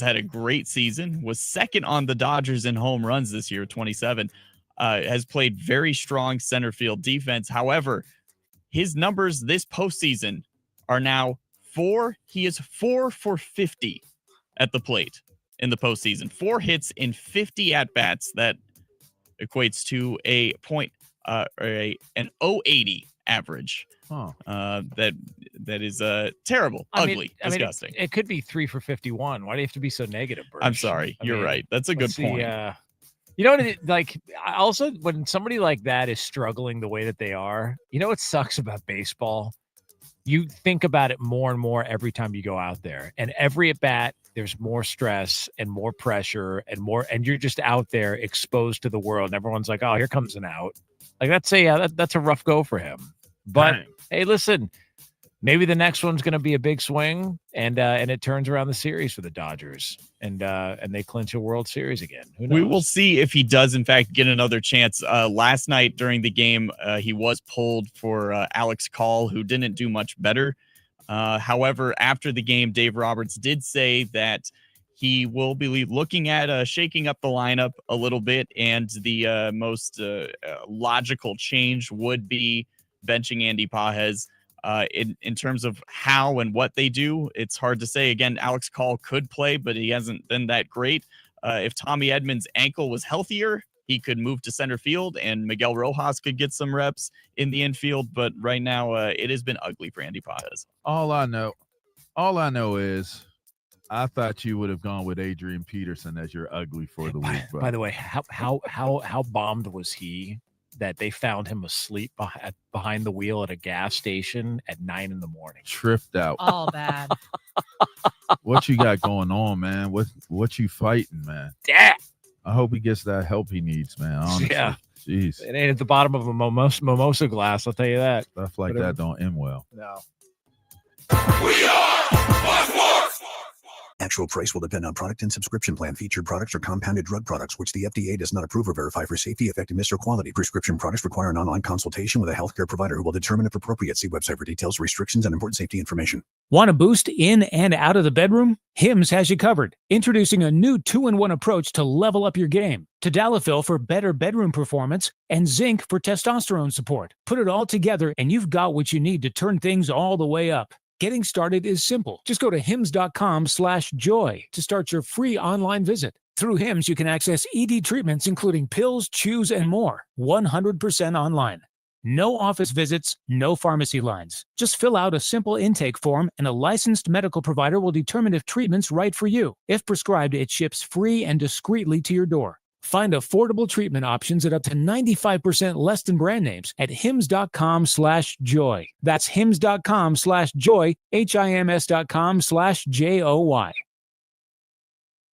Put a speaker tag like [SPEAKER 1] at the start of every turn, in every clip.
[SPEAKER 1] had a great season, was second on the Dodgers in home runs this year, 27, has played very strong center field defense. However, his numbers this postseason are now he is 4 for 50 at the plate in the postseason. 4 hits in 50 at-bats. That equates to an .080 average. That is terrible, ugly, disgusting.
[SPEAKER 2] It could be 3 for 51. Why do you have to be so negative, Birch?
[SPEAKER 1] I'm sorry. You're right. That's a good point.
[SPEAKER 2] You know what? Like, also, when somebody like that is struggling the way that they are, you know what sucks about baseball? You think about it more and more every time you go out there. And every at bat, there's more stress and more pressure and you're just out there exposed to the world. And everyone's like, oh, here comes an out. Like, that's a rough go for him. But hey, listen, maybe the next one's going to be a big swing, and it turns around the series for the Dodgers, and they clinch a World Series again. Who knows?
[SPEAKER 1] We will see if he does, in fact, get another chance. Last night during the game, he was pulled for Alex Call, who didn't do much better. However, after the game, Dave Roberts did say that he will be looking at shaking up the lineup a little bit, and the most logical change would be benching Andy Pages. In terms of how and what they do, it's hard to say. Again, Alex Call could play, but he hasn't been that great. If Tommy Edman's ankle was healthier, he could move to center field, and Miguel Rojas could get some reps in the infield. But right now, it has been ugly for Andy Pages.
[SPEAKER 3] All I know is I thought you would have gone with Adrian Peterson as your ugly for the week. Bro.
[SPEAKER 2] By the way, how bombed was he that they found him asleep behind the wheel at a gas station at 9 a.m.
[SPEAKER 3] Tripped out.
[SPEAKER 4] All bad.
[SPEAKER 3] What you got going on, man? What you fighting, man?
[SPEAKER 2] Yeah.
[SPEAKER 3] I hope he gets that help he needs, man. Honestly. Yeah. Jeez.
[SPEAKER 2] It ain't at the bottom of a mimosa glass, I'll tell you that.
[SPEAKER 3] Stuff like that don't end well.
[SPEAKER 2] No.
[SPEAKER 5] We are Sports.
[SPEAKER 6] Actual price will depend on product and subscription plan. Featured products are compounded drug products, which the FDA does not approve or verify for safety, effectiveness, or quality. Prescription products require an online consultation with a healthcare provider who will determine if appropriate. See website for details, restrictions, and important safety information.
[SPEAKER 7] Want a boost in and out of the bedroom? Hims has you covered. Introducing a new 2-in-1 approach to level up your game. Tadalafil for better bedroom performance and zinc for testosterone support. Put it all together and you've got what you need to turn things all the way up. Getting started is simple. Just go to hims.com/joy to start your free online visit. Through Hims, you can access ED treatments, including pills, chews, and more, 100% online. No office visits, no pharmacy lines. Just fill out a simple intake form, and a licensed medical provider will determine if treatment's right for you. If prescribed, it ships free and discreetly to your door. Find affordable treatment options at up to 95% less than brand names at hims.com/joy. That's hims.com/joy, hims.com/joy.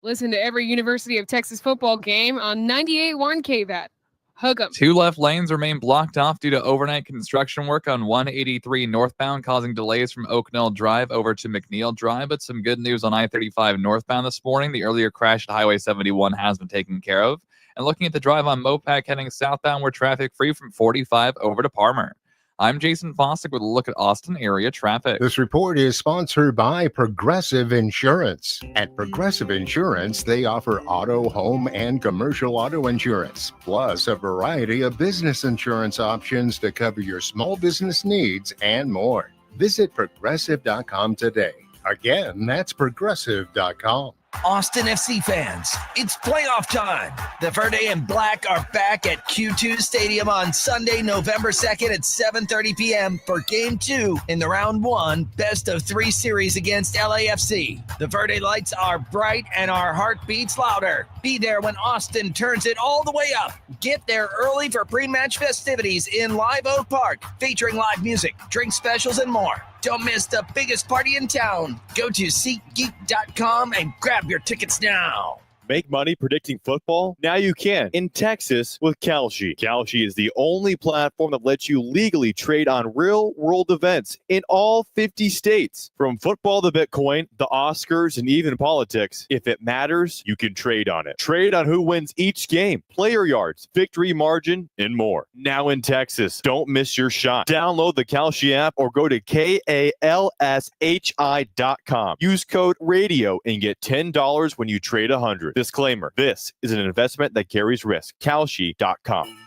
[SPEAKER 8] Listen to every University of Texas football game on 98.1 KVAT. Hook 'em.
[SPEAKER 9] 2 left lanes remain blocked off due to overnight construction work on 183 northbound, causing delays from Oaknell Drive over to McNeil Drive. But some good news on I-35 northbound this morning. The earlier crash at Highway 71 has been taken care of. And looking at the drive on Mopac heading southbound, we're traffic free from 45 over to Parmer. I'm Jason Fossick with a look at Austin area traffic.
[SPEAKER 10] This report is sponsored by Progressive Insurance. At Progressive Insurance, they offer auto, home, and commercial auto insurance, plus a variety of business insurance options to cover your small business needs and more. Visit Progressive.com today. Again, that's Progressive.com.
[SPEAKER 11] Austin FC fans, it's playoff time. The Verde and Black are back at Q2 Stadium on Sunday, November 2nd at 7:30 p.m. for Game 2 in the Round 1 best-of-3 series against LAFC. The Verde lights are bright and our heart beats louder. Be there when Austin turns it all the way up. Get there early for pre-match festivities in Live Oak Park, featuring live music, drink specials, and more. Don't miss the biggest party in town. Go to SeatGeek.com and grab your tickets now.
[SPEAKER 4] make money predicting football? Now you can in Texas with Kalshi. Kalshi is the only platform that lets you legally trade on real-world events in all 50 states. From football to Bitcoin, the Oscars, and even politics, if it matters, you can trade on it. Trade on who wins each game, player yards, victory margin, and more. Now in Texas, don't miss your shot. Download the Kalshi app or go to KALSHI.com. Use code RADIO and get $10 when you trade 100. Disclaimer, this is an investment that carries risk. Kalshi.com.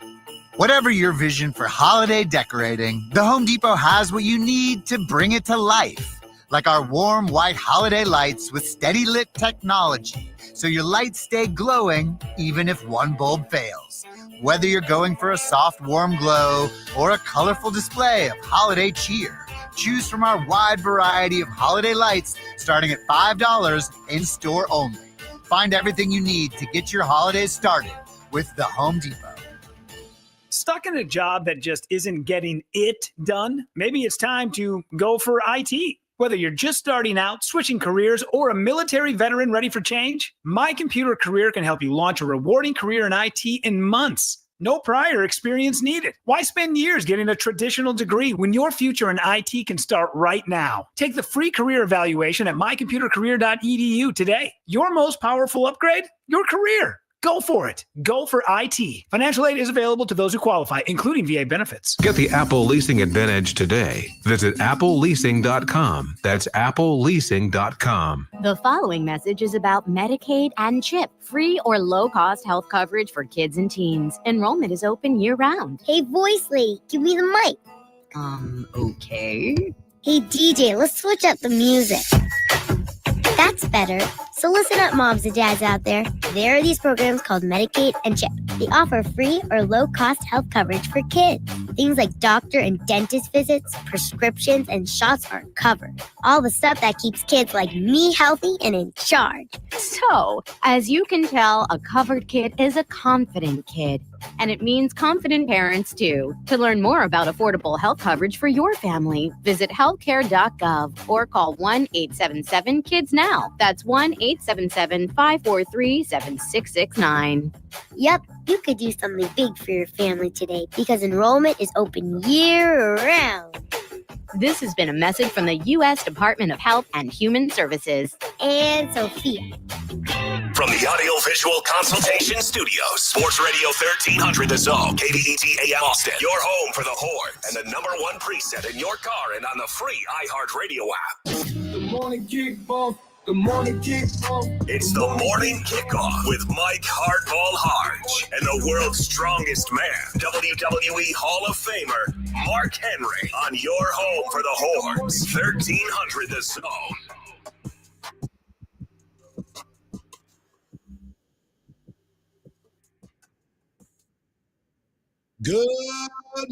[SPEAKER 12] Whatever your vision for holiday decorating, the Home Depot has what you need to bring it to life. Like our warm white holiday lights with steady lit technology, so your lights stay glowing even if one bulb fails. Whether you're going for a soft, warm glow or a colorful display of holiday cheer, choose from our wide variety of holiday lights starting at $5 in-store only. Find everything you need to get your holidays started with the Home Depot.
[SPEAKER 13] Stuck in a job that just isn't getting it done? Maybe it's time to go for IT. Whether you're just starting out, switching careers, or a military veteran ready for change, My Computer Career can help you launch a rewarding career in IT in months. No prior experience needed. Why spend years getting a traditional degree when your future in IT can start right now? Take the free career evaluation at mycomputercareer.edu today. Your most powerful upgrade? Your career. Go for it. Go for IT. Financial aid is available to those who qualify, including VA benefits.
[SPEAKER 14] Get the Apple Leasing Advantage today. Visit appleleasing.com. That's appleleasing.com.
[SPEAKER 15] The following message is about Medicaid and CHIP, free or low-cost health coverage for kids and teens. Enrollment is open year-round.
[SPEAKER 16] Hey, voice lady, give me the mic.
[SPEAKER 15] Okay.
[SPEAKER 16] Hey, DJ, let's switch up the music. That's better. So listen up, moms and dads out there. There are these programs called Medicaid and CHIP. They offer free or low-cost health coverage for kids. Things like doctor and dentist visits, prescriptions, and shots are covered. All the stuff that keeps kids like me healthy and in charge.
[SPEAKER 15] So, as you can tell, a covered kid is a confident kid. And it means confident parents, too. To learn more about affordable health coverage for your family, visit healthcare.gov or call 1-877-KIDS-NOW. That's 1-877-543-7669.
[SPEAKER 16] Yep, you could do something big for your family today because enrollment is open year-round.
[SPEAKER 15] This has been a message from the U.S. Department of Health and Human Services.
[SPEAKER 16] And Sophia.
[SPEAKER 17] From the Audio-Visual Consultation Studios, Sports Radio 1300 The Zone, KVET AM Austin, your home for the Horns, and the #1 preset in your car and on the free iHeartRadio app.
[SPEAKER 5] The morning kickoff. The morning kickoff.
[SPEAKER 17] It's the morning kickoff with Mike Hardball Hardge and the world's strongest man, WWE Hall of Famer Mark Henry, on your home for the Horns, 1300 The Zone.
[SPEAKER 18] Good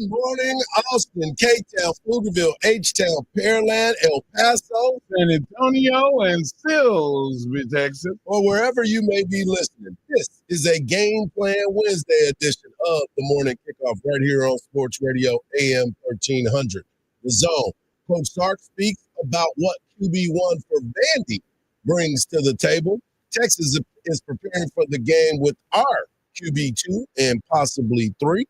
[SPEAKER 18] morning, Austin, K-Town, Pflugerville, H-Town, Pearland, El Paso, San Antonio, and Silsbee, Texas, or wherever you may be listening. This is a Game Plan Wednesday edition of the Morning Kickoff right here on Sports Radio AM 1300. The Zone. Coach Sark speaks about what QB1 for Vandy brings to the table. Texas is preparing for the game with our QB2 and possibly 3.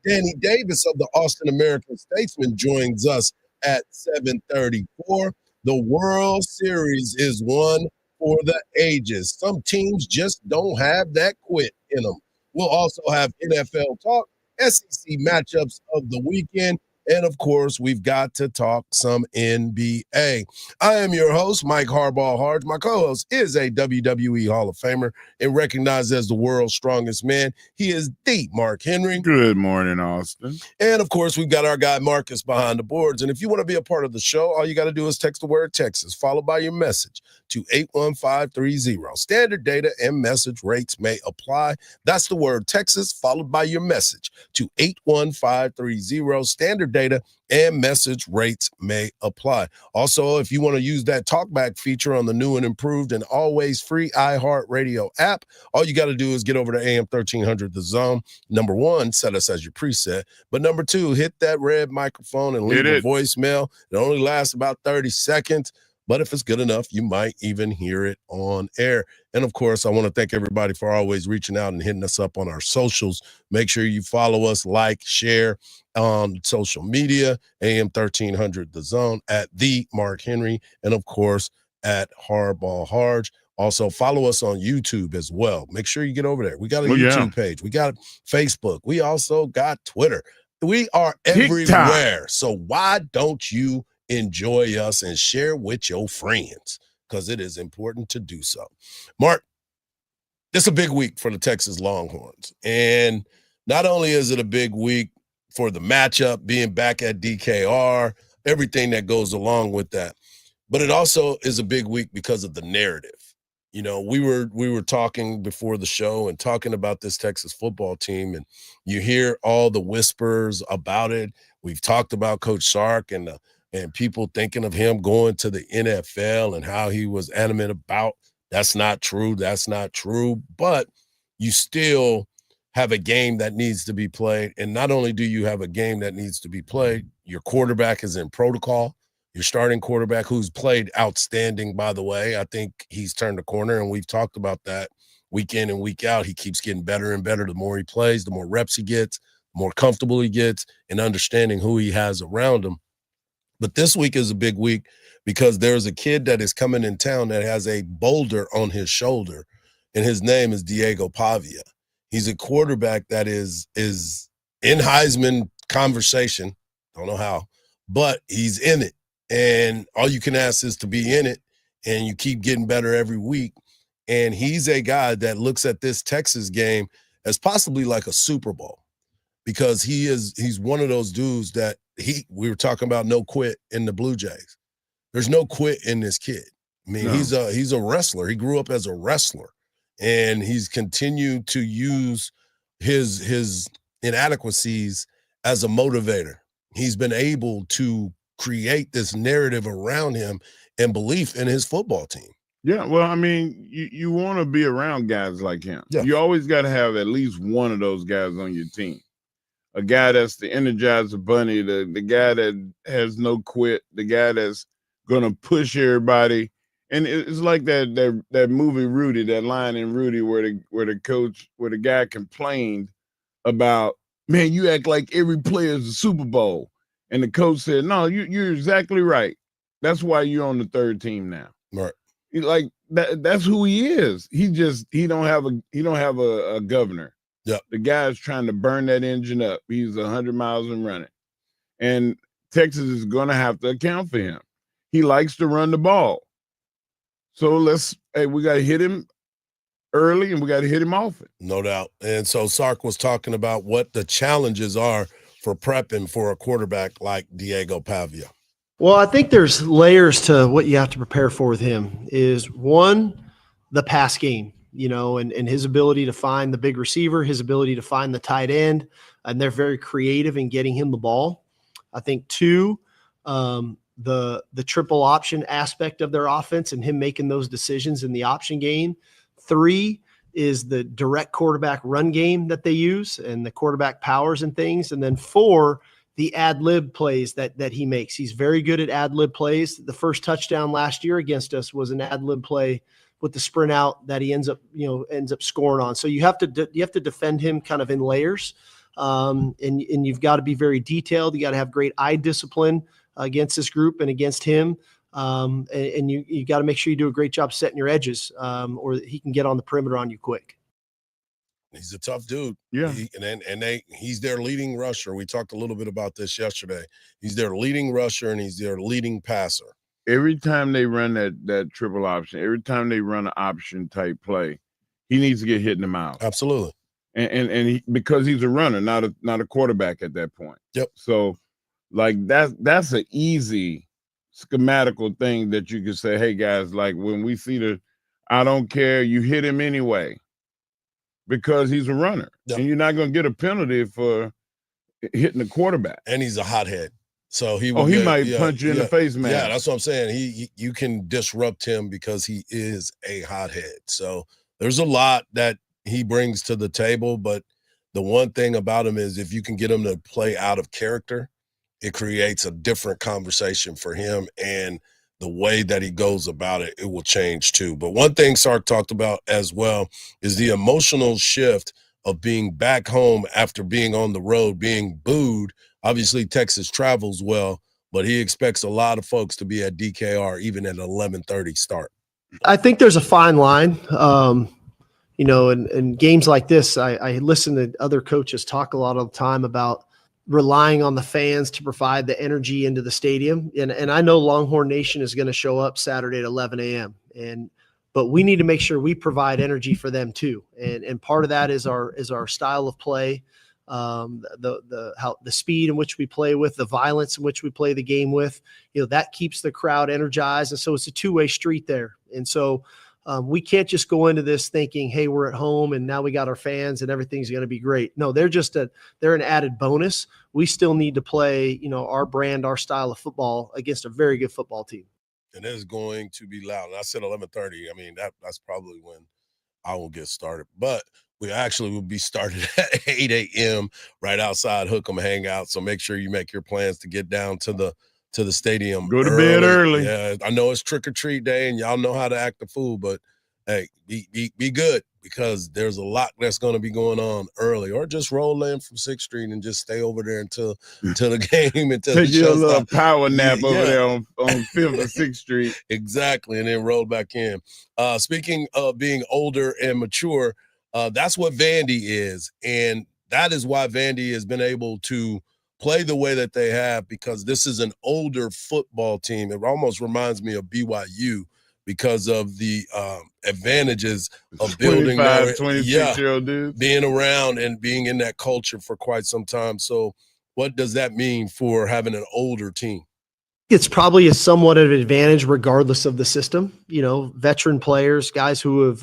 [SPEAKER 18] Danny Davis of the Austin American Statesman joins us at 7:34. The World Series is one for the ages. Some teams just don't have that quit in them. We'll also have NFL talk, SEC matchups of the weekend, and, of course, we've got to talk some NBA. I am your host, Mike Hardball Hardge. My co-host is a WWE Hall of Famer and recognized as the world's strongest man. He is the Mark Henry.
[SPEAKER 19] Good morning, Austin.
[SPEAKER 18] And, of course, we've got our guy Marcus behind the boards. And if you want to be a part of the show, all you got to do is text the word Texas, followed by your message, to 81530. Standard data and message rates may apply. That's the word Texas, followed by your message, to 81530. Standard data and message rates may apply. Also, if you want to use that talkback feature on the new and improved and always free iHeartRadio app, all you got to do is get over to AM 1300 The Zone. Number 1, set us as your preset. But number 2, hit that red microphone and leave a voicemail. It only lasts about 30 seconds. But if it's good enough, you might even hear it on air. And of course, I want to thank everybody for always reaching out and hitting us up on our socials. Make sure you follow us, like, share on social media, AM 1300 The Zone, at the Mark Henry, and of course at Hardball Hardge. Also, follow us on YouTube as well. Make sure you get over there. We got a YouTube page. We got Facebook. We also got Twitter. We are everywhere. So why don't you enjoy us and share with your friends? Because it is important to do so. Mark, it's a big week for the Texas Longhorns. And not only is it a big week for the matchup, being back at DKR, everything that goes along with that, but it also is a big week because of the narrative. You know, we were talking before the show and talking about this Texas football team, and you hear all the whispers about it. We've talked about Coach Sark and people thinking of him going to the NFL and how he was adamant about that's not true. That's not true. But you still have a game that needs to be played. And not only do you have a game that needs to be played, your quarterback is in protocol. Your starting quarterback, who's played outstanding, by the way. I think he's turned the corner, and we've talked about that week in and week out. He keeps getting better and better. The more he plays, the more reps he gets, the more comfortable he gets in understanding who he has around him. But this week is a big week because there's a kid that is coming in town that has a boulder on his shoulder, and his name is Diego Pavia. He's a quarterback that is in Heisman conversation. Don't know how, but he's in it. And all you can ask is to be in it, and you keep getting better every week. And he's a guy that looks at this Texas game as possibly like a Super Bowl, because he's one of those dudes that we were talking about no quit in the Blue Jays. There's no quit in this kid. I mean, he's a wrestler. He grew up as a wrestler, and he's continued to use his inadequacies as a motivator. He's been able to create this narrative around him and belief in his football team.
[SPEAKER 19] Yeah, well, I mean, you want to be around guys like him.
[SPEAKER 18] Yeah.
[SPEAKER 19] You always got to have at least one of those guys on your team. A guy that's the Energizer Bunny, the guy that has no quit, the guy that's going to push everybody. And it's like that movie Rudy, that line in Rudy where the guy complained about, man, you act like every player is a Super Bowl. And the coach said, no, you're exactly right. That's why you're on the third team now.
[SPEAKER 18] Right.
[SPEAKER 19] Like that's who he is. He don't have a governor.
[SPEAKER 18] Yeah.
[SPEAKER 19] The guy's trying to burn that engine up. He's 100 miles and running. And Texas is going to have to account for him. He likes to run the ball. So we got to hit him early and we got to hit him often.
[SPEAKER 18] No doubt. And so Sark was talking about what the challenges are for prepping for a quarterback like Diego Pavia.
[SPEAKER 20] Well, I think there's layers to what you have to prepare for with him. Is one, the pass game, and his ability to find the big receiver, his ability to find the tight end, and they're very creative in getting him the ball. I think two, the triple option aspect of their offense and him making those decisions in the option game. Three is the direct quarterback run game that they use and the quarterback powers and things. And then four, the ad lib plays that he makes. He's very good at ad lib plays. The first touchdown last year against us was an ad lib play with the sprint out that he ends up scoring on. So you have to defend him kind of in layers. And you've got to be very detailed. You got to have great eye discipline against this group and against him. And you got to make sure you do a great job setting your edges, or he can get on the perimeter on you quick.
[SPEAKER 18] He's a tough dude.
[SPEAKER 19] Yeah.
[SPEAKER 18] He's their leading rusher. We talked a little bit about this yesterday. He's their leading rusher and he's their leading passer.
[SPEAKER 19] Every time they run that triple option, every time they run an option type play, he needs to get hit in the mouth.
[SPEAKER 18] Absolutely.
[SPEAKER 19] And because he's a runner, not a quarterback at that point.
[SPEAKER 18] Yep.
[SPEAKER 19] So like that's an easy schematical thing that you can say, hey guys, like when we see I don't care, you hit him anyway because he's a runner. Yep. And you're not going to get a penalty for hitting the quarterback.
[SPEAKER 18] And he's a hothead. So he
[SPEAKER 19] might punch you in the face, man.
[SPEAKER 18] Yeah, that's what I'm saying. You can disrupt him because he is a hothead. So there's a lot that he brings to the table, but the one thing about him is if you can get him to play out of character, it creates a different conversation for him. And the way that he goes about it, it will change too. But one thing Sark talked about as well is the emotional shift of being back home after being on the road, being booed. Obviously, Texas travels well, but he expects a lot of folks to be at DKR even at an 11:30 start.
[SPEAKER 20] I think there's a fine line. In games like this, I listen to other coaches talk a lot of the time about relying on the fans to provide the energy into the stadium. And I know Longhorn Nation is going to show up Saturday at 11 a.m. But we need to make sure we provide energy for them too. And part of that is our style of play, the speed in which we play with, the violence in which we play the game with. That keeps the crowd energized. And so it's a two-way street there. And so we can't just go into this thinking, hey, we're at home and now we got our fans and everything's going to be great. No, they're an added bonus. We still need to play, our brand, our style of football against a very good football team.
[SPEAKER 18] And it's going to be loud. And I said 11:30. I mean, that's probably when I will get started. But we actually will be started at 8 a.m. right outside Hook'em Hangout. So make sure you make your plans to get down to the stadium.
[SPEAKER 19] Go to bed early.
[SPEAKER 18] Yeah, I know it's trick or treat day, and y'all know how to act the fool, but hey, be good because there's a lot that's going to be going on early, or just roll in from 6th Street and just stay over there until the game. Until
[SPEAKER 19] take
[SPEAKER 18] the
[SPEAKER 19] your
[SPEAKER 18] show
[SPEAKER 19] little
[SPEAKER 18] starts.
[SPEAKER 19] power nap over there on 5th and 6th Street.
[SPEAKER 18] Exactly, and then roll back in. Speaking of being older and mature, that's what Vandy is, and that is why Vandy has been able to play the way that they have, because this is an older football team. It almost reminds me of BYU because of the advantages of building
[SPEAKER 19] 26-year-old dudes,
[SPEAKER 18] being around and being in that culture for quite some time. So what does that mean for having an older team?
[SPEAKER 20] It's probably a somewhat of an advantage regardless of the system. Veteran players, guys who have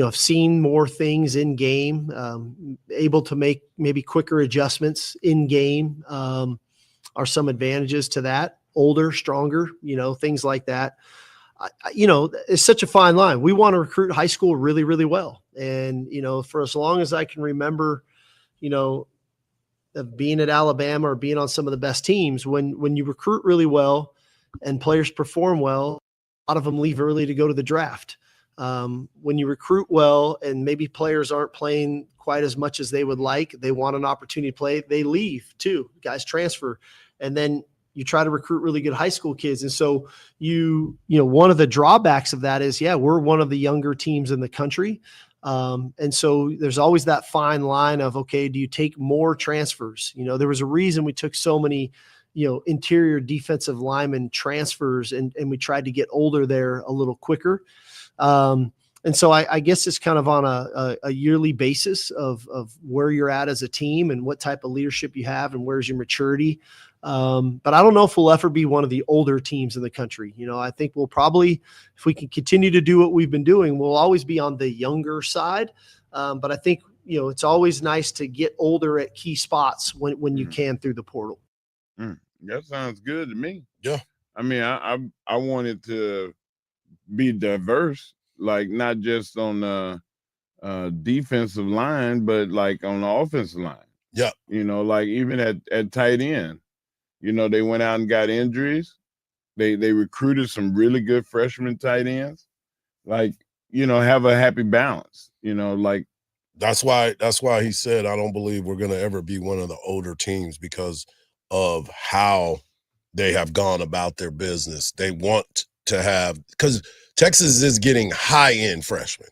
[SPEAKER 20] have seen more things in game, able to make maybe quicker adjustments in game, are some advantages to that. Older, stronger, things like that. It's such a fine line. We want to recruit high school really, really well. And, for as long as I can remember, of being at Alabama or being on some of the best teams, when you recruit really well and players perform well, a lot of them leave early to go to the draft. When you recruit well and maybe players aren't playing quite as much as they would like, they want an opportunity to play, they leave too. Guys transfer. And then you try to recruit really good high school kids. And so one of the drawbacks of that is, we're one of the younger teams in the country. And so there's always that fine line of, okay, do you take more transfers? There was a reason we took so many, interior defensive lineman transfers and we tried to get older there a little quicker. And so I guess it's kind of on a yearly basis of where you're at as a team and what type of leadership you have and where's your maturity. But I don't know if we'll ever be one of the older teams in the country. I think we'll probably, if we can continue to do what we've been doing, we'll always be on the younger side. But I think, it's always nice to get older at key spots when you can through the portal.
[SPEAKER 19] That sounds good to me.
[SPEAKER 18] Yeah.
[SPEAKER 19] I mean, I want it to be diverse, like not just on the defensive line, but like on the offensive line.
[SPEAKER 18] Yeah.
[SPEAKER 19] Like even at tight end, they went out and got injuries. They recruited some really good freshman tight ends. Like, have a happy balance, like.
[SPEAKER 18] That's why he said, I don't believe we're going to ever be one of the older teams because of how they have gone about their business. They want to have, because Texas is getting high-end freshmen.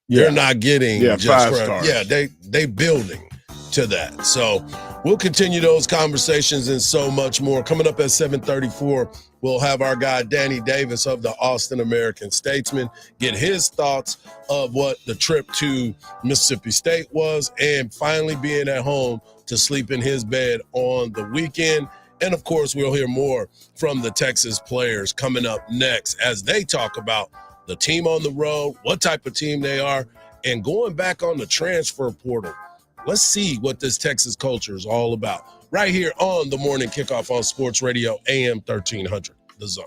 [SPEAKER 18] They're not getting just
[SPEAKER 19] 5-stars.
[SPEAKER 18] Yeah, they building to that. So we'll continue those conversations and so much more. Coming up at 7:34, we'll have our guy Danny Davis of the Austin American-Statesman get his thoughts of what the trip to Mississippi State was and finally being at home to sleep in his bed on the weekend. And, of course, we'll hear more from the Texas players coming up next as they talk about the team on the road, what type of team they are, and going back on the transfer portal. Let's see what this Texas culture is all about. Right here on the Morning Kickoff on Sports Radio, AM 1300, The Zone.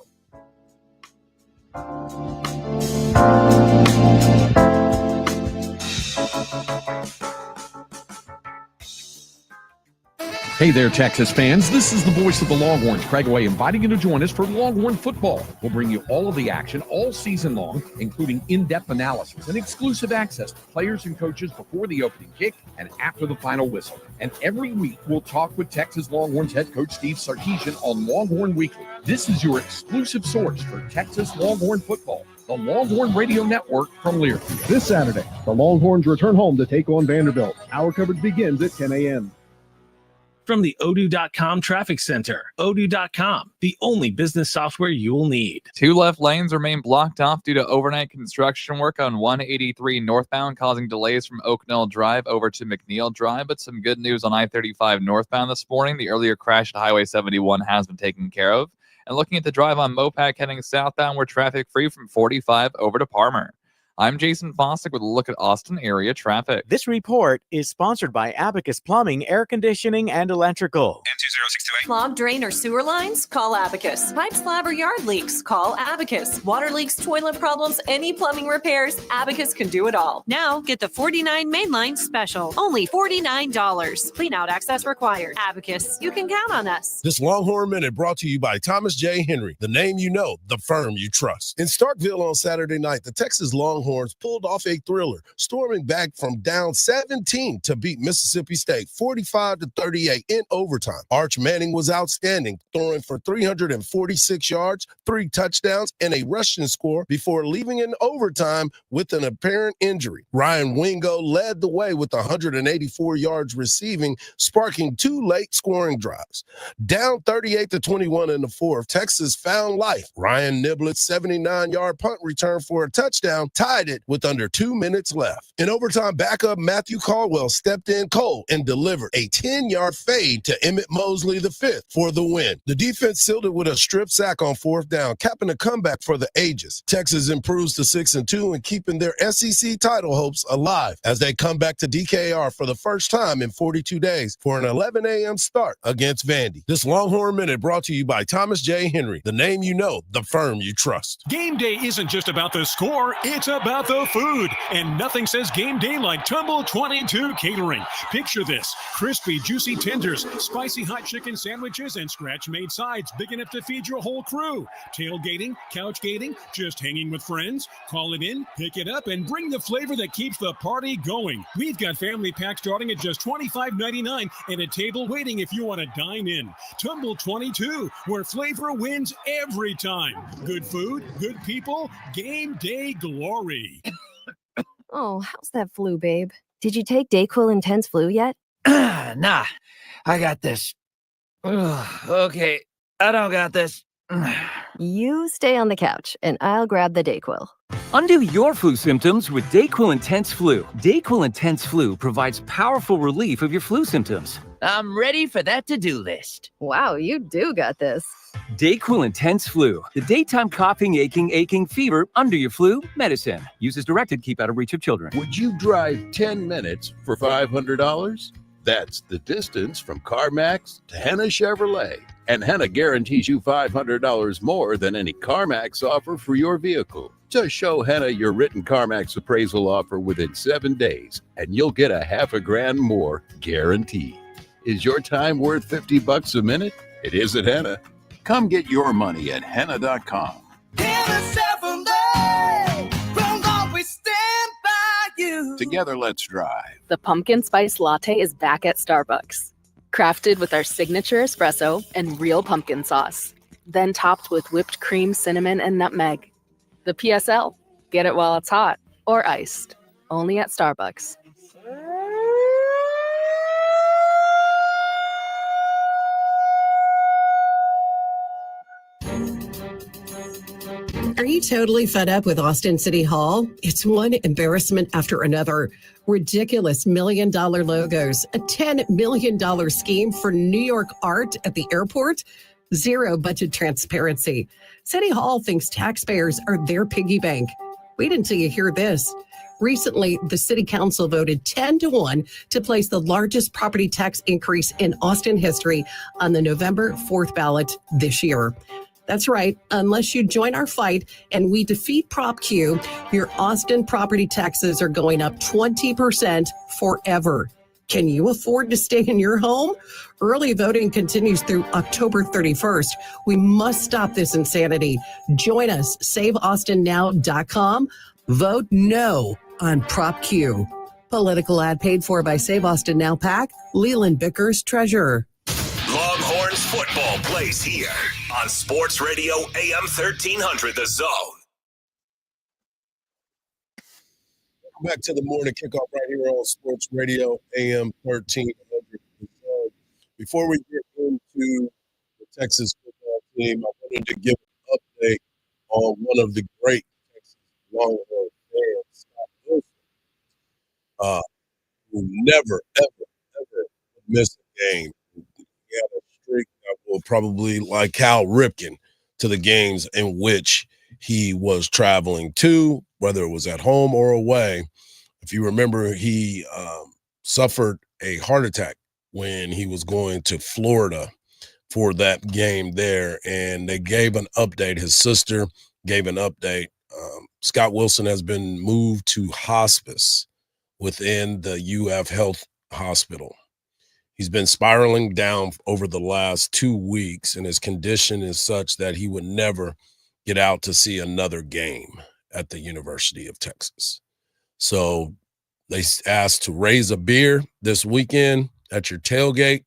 [SPEAKER 21] Hey there, Texas fans. This is the voice of the Longhorns, Craig Way, inviting you to join us for Longhorn football. We'll bring you all of the action all season long, including in-depth analysis and exclusive access to players and coaches before the opening kick and after the final whistle. And every week, we'll talk with Texas Longhorns head coach Steve Sarkisian on Longhorn Weekly. This is your exclusive source for Texas Longhorn football. The Longhorn Radio Network from Learfield.
[SPEAKER 22] This Saturday, the Longhorns return home to take on Vanderbilt. Our coverage begins at 10 a.m.
[SPEAKER 23] From the Odoo.com Traffic Center, Odoo.com, the only business software you'll need.
[SPEAKER 9] 2 left lanes remain blocked off due to overnight construction work on 183 northbound, causing delays from Oaknell Drive over to McNeil Drive. But some good news on I-35 northbound this morning. The earlier crash at Highway 71 has been taken care of. And looking at the drive on Mopac heading southbound, we're traffic free from 45 over to Parmer. I'm Jason Fossick with a look at Austin area traffic.
[SPEAKER 24] This report is sponsored by Abacus Plumbing, Air Conditioning, and Electrical.
[SPEAKER 25] M20628. Clogged drain or sewer lines? Call Abacus. Pipe, slab, or yard leaks? Call Abacus. Water leaks, toilet problems, any plumbing repairs? Abacus can do it all. Now, get the 49 mainline special. Only $49. Clean out access required. Abacus. You can count on us.
[SPEAKER 18] This Longhorn Minute brought to you by Thomas J. Henry, the name you know, the firm you trust. In Starkville on Saturday night, the Texas Longhorns pulled off a thriller, storming back from down 17 to beat Mississippi State 45-38 in overtime. Arch Manning was outstanding, throwing for 346 yards, 3 touchdowns, and a rushing score before leaving in overtime with an apparent injury. Ryan Wingo led the way with 184 yards receiving, sparking 2 late scoring drives. Down 38-21 in the fourth, Texas found life. Ryan Niblett's 79-yard punt return for a touchdown tied it with under 2 minutes left. In overtime, backup Matthew Caldwell stepped in cold and delivered a 10-yard fade to Emmett Mosley V for the win. The defense sealed it with a strip sack on 4th down, capping a comeback for the ages. Texas improves to 6-2 and keeping their SEC title hopes alive as they come back to DKR for the first time in 42 days for an 11 a.m. start against Vandy. This Longhorn Minute brought to you by Thomas J. Henry, the name you know, the firm you trust.
[SPEAKER 26] Game day isn't just about the score, it's about the food. And nothing says game day like Tumble 22 Catering. Picture this: crispy, juicy tenders, spicy hot chicken sandwiches, and scratch-made sides big enough to feed your whole crew. Tailgating, couch gating, just hanging with friends? Call it in, pick it up, and bring the flavor that keeps the party going. We've got family packs starting at just $25.99 and a table waiting if you want to dine in. Tumble 22, where flavor wins every time. Good food, good people, game day glory.
[SPEAKER 27] Oh, how's that flu, babe? Did you take Dayquil Intense Flu yet?
[SPEAKER 28] Nah, I got this. Ugh, okay, I don't got this.
[SPEAKER 27] You stay on the couch, and I'll grab the Dayquil.
[SPEAKER 29] Undo your flu symptoms with Dayquil Intense Flu. Dayquil Intense Flu provides powerful relief of your flu symptoms.
[SPEAKER 28] I'm ready for that to-do list.
[SPEAKER 27] Wow, you do got this.
[SPEAKER 29] Dayquil Intense Flu, the daytime coughing, aching, fever, under your flu medicine. Use as directed, keep out of reach of children.
[SPEAKER 30] Would you drive 10 minutes for $500? That's the distance from CarMax to Henna Chevrolet. And Henna guarantees you $500 more than any CarMax offer for your vehicle. Just show Henna your written CarMax appraisal offer within 7 days, and you'll get $500,000 more guaranteed. Is your time worth $50 a minute? It is at Henna. Come get your money at Henna.com. Together, let's drive.
[SPEAKER 27] The pumpkin spice latte is back at Starbucks. Crafted with our signature espresso and real pumpkin sauce. Then topped with whipped cream, cinnamon, and nutmeg. The PSL. Get it while it's hot or iced. Only at Starbucks.
[SPEAKER 31] Are you totally fed up with Austin City Hall? It's one embarrassment after another. Ridiculous $1 million logos, a $10 million scheme for New York art at the airport, zero budget transparency. City Hall thinks taxpayers are their piggy bank. Wait until you hear this. Recently, the city council voted 10-1 to place the largest property tax increase in Austin history on the November 4th ballot this year. That's right. Unless you join our fight and we defeat Prop Q, your Austin property taxes are going up 20% forever. Can you afford to stay in your home? Early voting continues through October 31st. We must stop this insanity. Join us, saveaustinnow.com. Vote no on Prop Q. Political ad paid for by Save Austin Now PAC, Leland Bickers, Treasurer.
[SPEAKER 17] Longhorns football plays here on Sports Radio AM 1300 The Zone.
[SPEAKER 18] Back to the morning kickoff right here on Sports Radio AM 1300. Before we get into the Texas football team, I wanted to give an update on one of the great Texas Longhorn fans, Scott Wilson, who never, ever miss a game. He had a streak that will probably, like Cal Ripken, to the games in which he was traveling to, whether it was at home or away. If you remember, he suffered a heart attack when he was going to Florida for that game there, and they gave an update. His sister gave an update. Scott Wilson has been moved to hospice within the UF Health Hospital. He's been spiraling down over the last 2 weeks, and his condition is such that he would never get out to see another game at the University of Texas. So they asked to raise a beer this weekend at your tailgate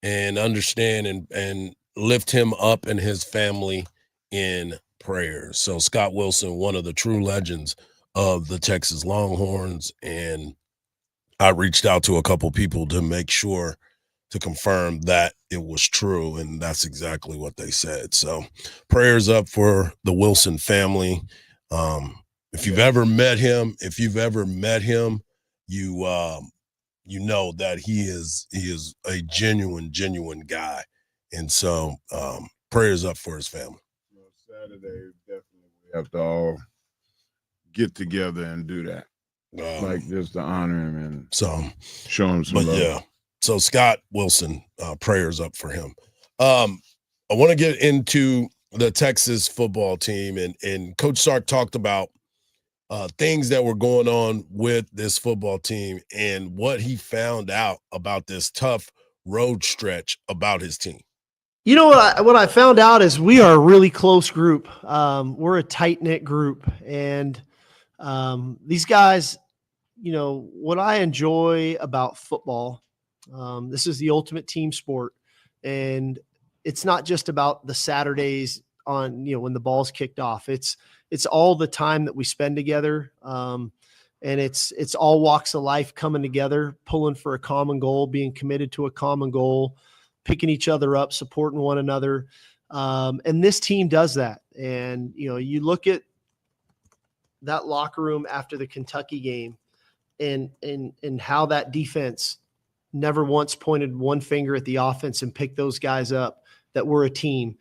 [SPEAKER 18] and understand and lift him up and his family in prayers. So Scott Wilson, one of the true legends of the Texas Longhorns, and I reached out to a couple people to make sure to confirm that it was true, and that's exactly what they said. So prayers up for the Wilson family. If you've ever met him, you know that he is a genuine guy, and so prayers up for his family.
[SPEAKER 19] Saturday, definitely we have to all get together and do that, like just to honor him and show him some love.
[SPEAKER 18] Yeah. So Scott Wilson, prayers up for him. I want to get into the Texas football team, and Coach Sark talked about things that were going on with this football team and what he found out about this tough road stretch about his team.
[SPEAKER 20] You know what I found out is we are a really close group. We're a tight-knit group, and these guys, you know, what I enjoy about football, this is the ultimate team sport, and it's not just about the Saturdays on, you know, when the ball's kicked off. It's all the time that we spend together, and it's all walks of life coming together, pulling for a common goal, being committed to a common goal, picking each other up, supporting one another. And this team does that. And, you know, you look at that locker room after the Kentucky game and how that defense never once pointed one finger at the offense and picked those guys up, that we're a team.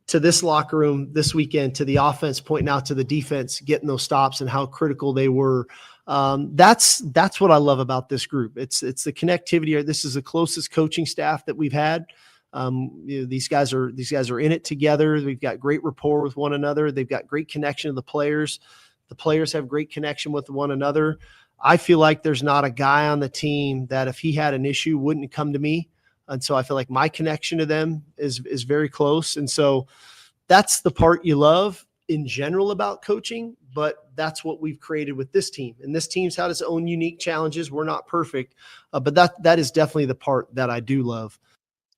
[SPEAKER 20] To this locker room this weekend, to the offense pointing out to the defense, getting those stops and how critical they were. That's what I love about this group. It's the connectivity. This is the closest coaching staff that we've had. You know, these guys are in it together. We've got great rapport with one another. They've got great connection to the players. The players have great connection with one another. I feel like there's not a guy on the team that if he had an issue wouldn't come to me. And so I feel like my connection to them is very close. And so that's the part you love in general about coaching, but that's what we've created with this team. And this team's had its own unique challenges. We're not perfect, but that is definitely the part that I do love.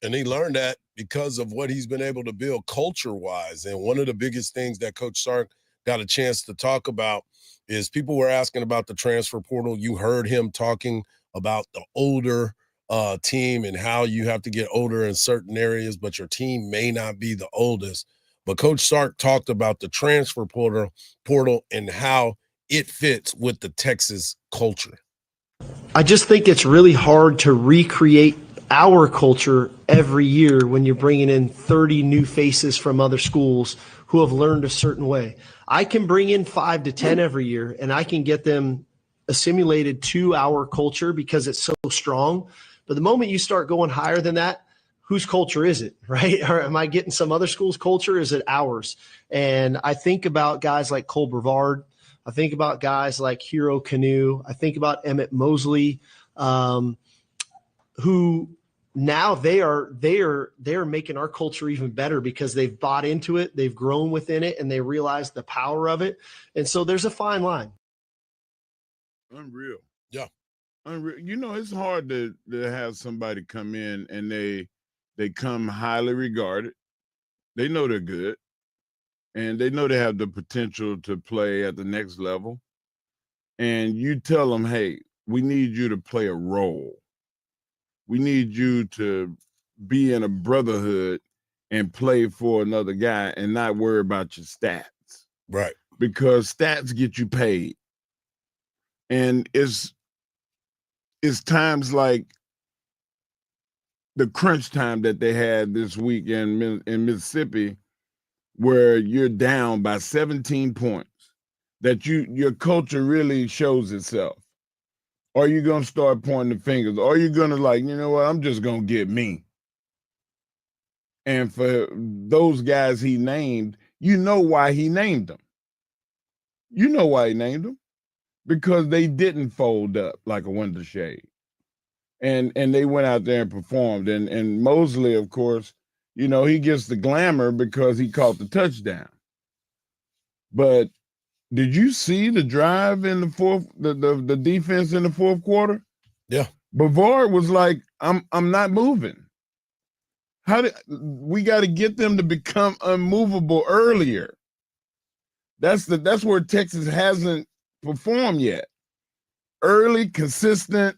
[SPEAKER 18] And he learned that because of what he's been able to build culture-wise. And one of the biggest things that Coach Sark got a chance to talk about is people were asking about the transfer portal. You heard him talking about the older team and how you have to get older in certain areas, but your team may not be the oldest. But Coach Sark talked about the transfer portal and how it fits with the Texas culture.
[SPEAKER 20] I just think it's really hard to recreate our culture every year when you're bringing in 30 new faces from other schools who have learned a certain way. I can bring in 5 to 10 every year, and I can get them assimilated to our culture because it's so strong. But the moment you start going higher than that, whose culture is it, right? Or am I getting some other school's culture? Is it ours? And I think about guys like Cole Brevard. I think about guys like Hero Canoe. I think about Emmett Mosley. who now they are making our culture even better because they've bought into it, they've grown within it, and they realize the power of it. And so there's a fine line.
[SPEAKER 19] Unreal.
[SPEAKER 18] Yeah.
[SPEAKER 19] Unreal. You know, it's hard to have somebody come in and they come highly regarded. They know they're good, and they know they have the potential to play at the next level. And you tell them, hey, we need you to play a role. We need you to be in a brotherhood and play for another guy and not worry about your stats.
[SPEAKER 18] Right.
[SPEAKER 19] Because stats get you paid. And it's times like the crunch time that they had this week in Mississippi, where you're down by 17 points, that your culture really shows itself. Or you're going to start pointing the fingers. Or you're going to like, you know what, I'm just going to get me. And for those guys he named, you know why he named them. You know why he named them. Because they didn't fold up like a window shade. And they went out there and performed. And Mosley, of course, you know, he gets the glamour because he caught the touchdown. But did you see the drive in the fourth, the defense in the fourth quarter?
[SPEAKER 18] Yeah.
[SPEAKER 19] Bavard was like, I'm not moving. We got to get them to become unmovable earlier. That's where Texas hasn't performed yet. Early, consistent,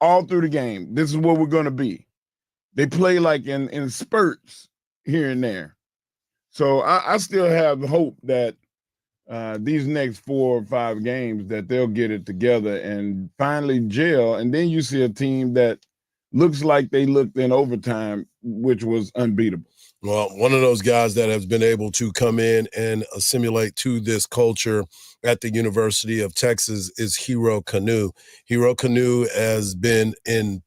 [SPEAKER 19] all through the game. This is what we're going to be. They play like in spurts here and there. So I still have hope that these next 4 or 5 games that they'll get it together and finally gel. And then you see a team that looks like they looked in overtime, which was unbeatable.
[SPEAKER 18] Well, one of those guys that has been able to come in and assimilate to this culture at the University of Texas is Hero Kanu. Hero Kanu has been in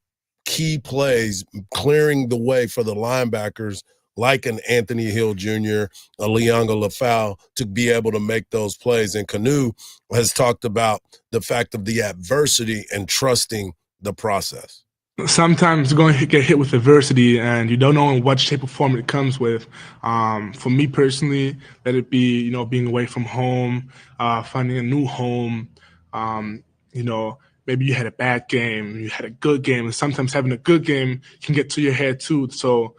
[SPEAKER 18] key plays, clearing the way for the linebackers like an Anthony Hill Jr., a Leonga Lafau, to be able to make those plays. And Kanu has talked about the fact of the adversity and trusting the process.
[SPEAKER 1] Sometimes you're going to get hit with adversity and you don't know in what shape or form it comes with. For me personally, let it be, you know, being away from home, finding a new home, you know, maybe you had a bad game, you had a good game, and sometimes having a good game can get to your head too. So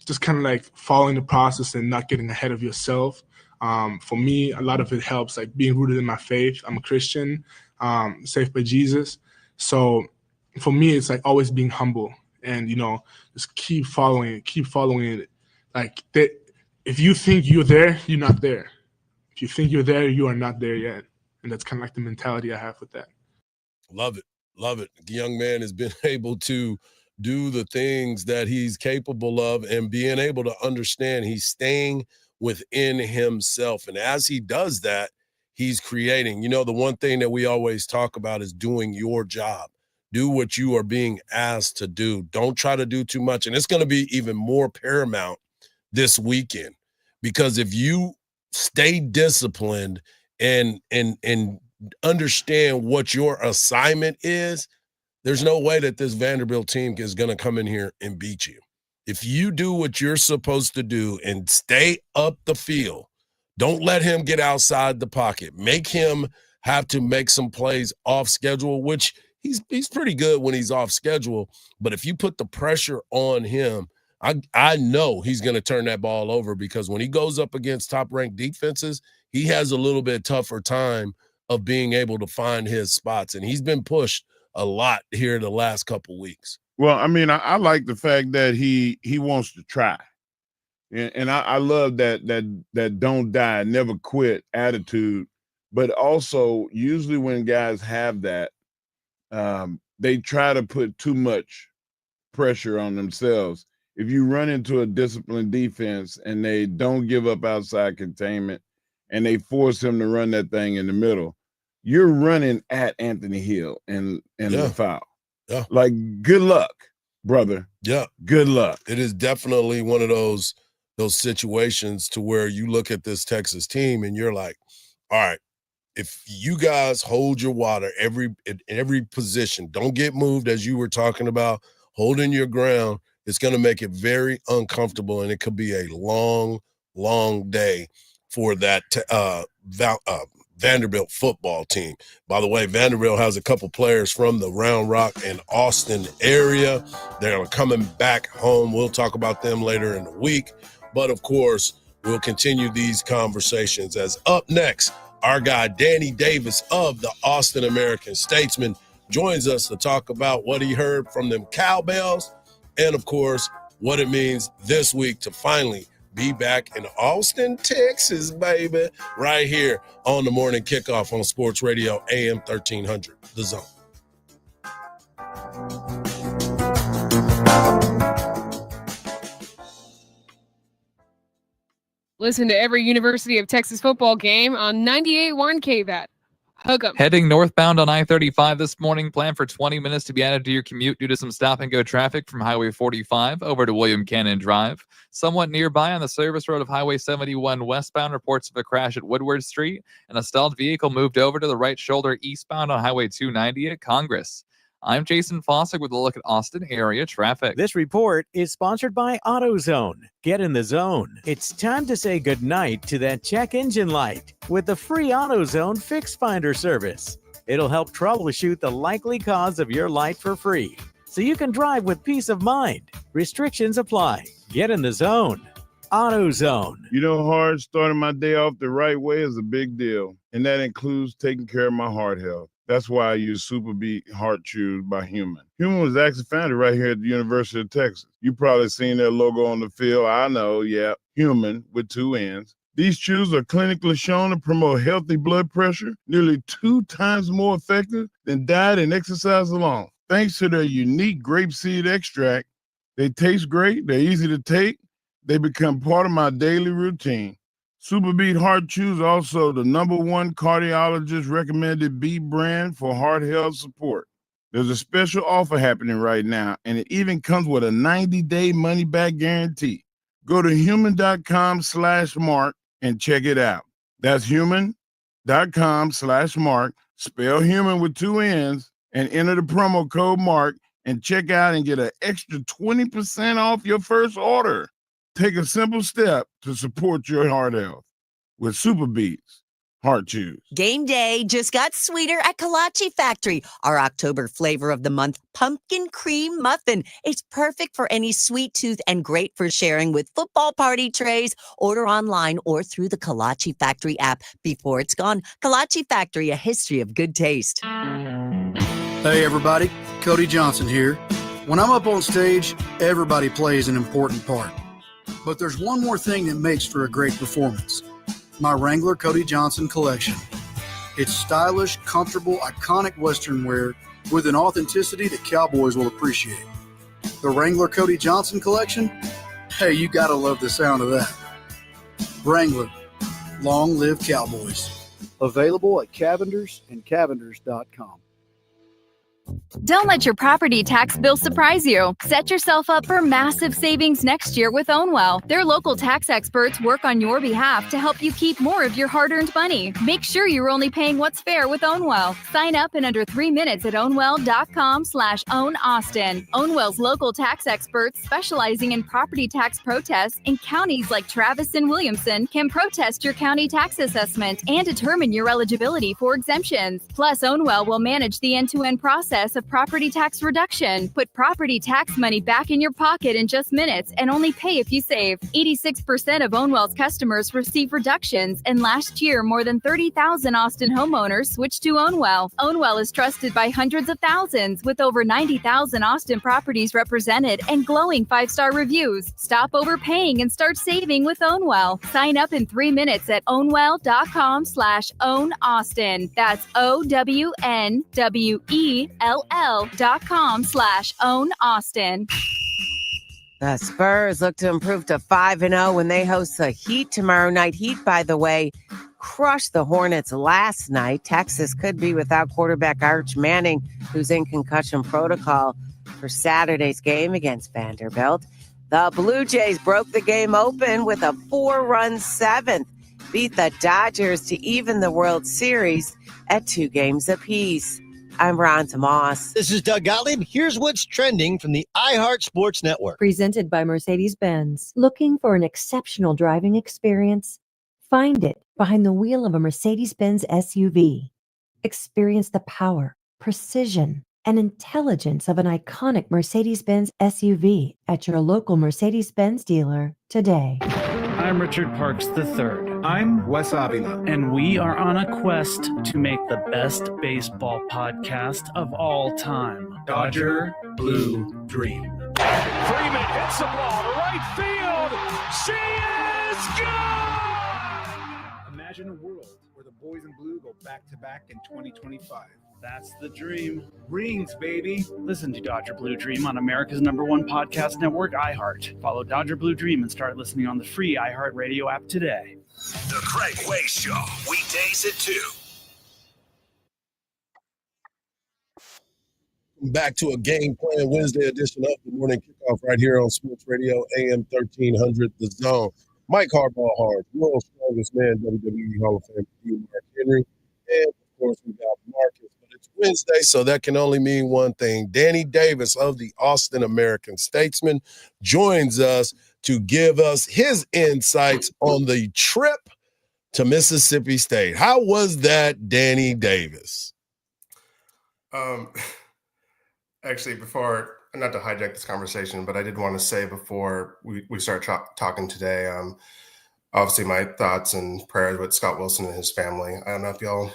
[SPEAKER 1] just kind of like following the process and not getting ahead of yourself. For me, a lot of it helps, like being rooted in my faith. I'm a Christian, saved by Jesus. So for me, it's like always being humble and, you know, just keep following it. Like if you think you're there, you're not there. If you think you're there, you are not there yet. And that's kind of like the mentality I have with that.
[SPEAKER 18] Love it. Love it. The young man has been able to do the things that he's capable of and being able to understand he's staying within himself. And as he does that, he's creating. You know, the one thing that we always talk about is doing your job. Do what you are being asked to do. Don't try to do too much. And it's going to be even more paramount this weekend, because if you stay disciplined and understand what your assignment is, there's no way that this Vanderbilt team is going to come in here and beat you. If you do what you're supposed to do and stay up the field, don't let him get outside the pocket. Make him have to make some plays off schedule, which he's pretty good when he's off schedule. But if you put the pressure on him, I know he's going to turn that ball over, because when he goes up against top-ranked defenses, he has a little bit tougher time of being able to find his spots. And he's been pushed a lot here the last couple weeks.
[SPEAKER 19] Well, I mean, I like the fact that he wants to try. And I love that don't die, never quit attitude. But also, usually when guys have that, they try to put too much pressure on themselves. If you run into a disciplined defense and they don't give up outside containment and they force him to run that thing in the middle, you're running at Anthony Hill and the foul.
[SPEAKER 18] Yeah.
[SPEAKER 19] Like, good luck, brother.
[SPEAKER 18] Yeah.
[SPEAKER 19] Good luck.
[SPEAKER 18] It is definitely one of those situations to where you look at this Texas team and you're like, all right, if you guys hold your water in every position, don't get moved as you were talking about, holding your ground, it's going to make it very uncomfortable, and it could be a long, long day for that Vanderbilt football team. By the way, Vanderbilt has a couple players from the Round Rock and Austin area. They're coming back home. We'll talk about them later in the week. But, of course, we'll continue these conversations as up next, our guy Danny Davis of the Austin American-Statesman joins us to talk about what he heard from them Cowbells and, of course, what it means this week to finally be back in Austin, Texas, baby, right here on the Morning Kickoff on Sports Radio AM 1300, The Zone.
[SPEAKER 2] Listen to every University of Texas football game on 98.1 KVAT. Hook 'em.
[SPEAKER 9] Heading northbound on I-35 this morning. Plan for 20 minutes to be added to your commute due to some stop-and-go traffic from Highway 45 over to William Cannon Drive. Somewhat nearby on the service road of Highway 71 westbound, reports of a crash at Woodward Street, and a stalled vehicle moved over to the right shoulder eastbound on Highway 290 at Congress. I'm Jason Fossick with a look at Austin area traffic.
[SPEAKER 24] This report is sponsored by AutoZone. Get in the zone. It's time to say goodnight to that check engine light with the free AutoZone Fix Finder service. It'll help troubleshoot the likely cause of your light for free, so you can drive with peace of mind. Restrictions apply. Get in the zone. AutoZone.
[SPEAKER 19] You know, Hardge, starting my day off the right way is a big deal, and that includes taking care of my heart health. That's why I use Super Beat Heart Chews by Human. Human was actually founded right here at the University of Texas. You probably seen their logo on the field. I know, yeah, Human with 2 N's. These chews are clinically shown to promote healthy blood pressure, nearly 2 times more effective than diet and exercise alone. Thanks to their unique grapeseed extract, they taste great, they're easy to take, they become part of my daily routine. Super Beat Heart Chews also the #1 cardiologist recommended beet brand for heart health support. There's a special offer happening right now, and it even comes with a 90-day money-back guarantee. Go to human.com/mark and check it out. That's human.com/mark, spell human with 2 N's, and enter the promo code MARK and check out and get an extra 20% off your first order. Take a simple step to support your heart health with Super Beats Heart Chews.
[SPEAKER 3] Game day just got sweeter at Kolache Factory. Our October flavor of the month, pumpkin cream muffin. It's perfect for any sweet tooth and great for sharing with football party trays. Order online or through the Kolache Factory app before it's gone. Kolache Factory, a history of good taste.
[SPEAKER 4] Hey everybody, Cody Johnson here. When I'm up on stage, everybody plays an important part. But there's one more thing that makes for a great performance. My Wrangler Cody Johnson collection. It's stylish, comfortable, iconic Western wear with an authenticity that cowboys will appreciate. The Wrangler Cody Johnson collection? Hey, you gotta love the sound of that. Wrangler, long live cowboys.
[SPEAKER 22] Available at Cavenders and Cavenders.com.
[SPEAKER 6] Don't let your property tax bill surprise you. Set yourself up for massive savings next year with Ownwell. Their local tax experts work on your behalf to help you keep more of your hard-earned money. Make sure you're only paying what's fair with Ownwell. Sign up in under 3 minutes at ownwell.com/ownaustin. Ownwell's local tax experts specializing in property tax protests in counties like Travis and Williamson can protest your county tax assessment and determine your eligibility for exemptions. Plus, Ownwell will manage the end-to-end process of property tax reduction. Put property tax money back in your pocket in just minutes and only pay if you save. 86% of Ownwell's customers receive reductions, and last year more than 30,000 Austin homeowners switched to Ownwell. Ownwell is trusted by hundreds of thousands with over 90,000 Austin properties represented and glowing 5-star reviews. Stop overpaying and start saving with Ownwell. Sign up in 3 minutes at ownwell.com/ownaustin. That's OWNWELL.com/ownaustin.
[SPEAKER 7] The Spurs look to improve to 5-0 when they host the Heat tomorrow night. Heat, by the way, crushed the Hornets last night. Texas could be without quarterback Arch Manning, who's in concussion protocol for Saturday's game against Vanderbilt. The Blue Jays broke the game open with a 4-run 7th. beat the Dodgers to even the World Series at 2 games apiece. I'm Ron Moss.
[SPEAKER 5] This is Doug Gottlieb. Here's what's trending from the iHeart Sports Network.
[SPEAKER 8] Presented by Mercedes-Benz. Looking for an exceptional driving experience? Find it behind the wheel of a Mercedes-Benz SUV. Experience the power, precision, and intelligence of an iconic Mercedes-Benz SUV at your local Mercedes-Benz dealer today.
[SPEAKER 10] I'm Richard Parks III. I'm Wes Avila. And we are on a quest to make the best baseball podcast of all time. Dodger Blue Dream.
[SPEAKER 26] Freeman hits the ball to right field. She is gone!
[SPEAKER 11] Imagine a world where the boys in blue go back-to-back in 2025. That's the dream. Rings, baby.
[SPEAKER 10] Listen to Dodger Blue Dream on America's #1 podcast network, iHeart. Follow Dodger Blue Dream and start listening on the free iHeart Radio app today.
[SPEAKER 17] The Craig Way Show, weekdays at 2.
[SPEAKER 18] Back to a Game Plan Wednesday edition of the Morning Kickoff right here on Sports Radio AM 1300 The Zone. Mike Hardball Hardge, world's strongest man, WWE Hall of Fame, Mark Henry, and of course we got Marcus. But it's Wednesday, so that can only mean one thing. Danny Davis of the Austin American-Statesman joins us to give us his insights on the trip to Mississippi State. How was that, Danny Davis?
[SPEAKER 12] Actually, before, not to hijack this conversation, but I did want to say before we start talking today, obviously my thoughts and prayers with Scott Wilson and his family. I don't know if y'all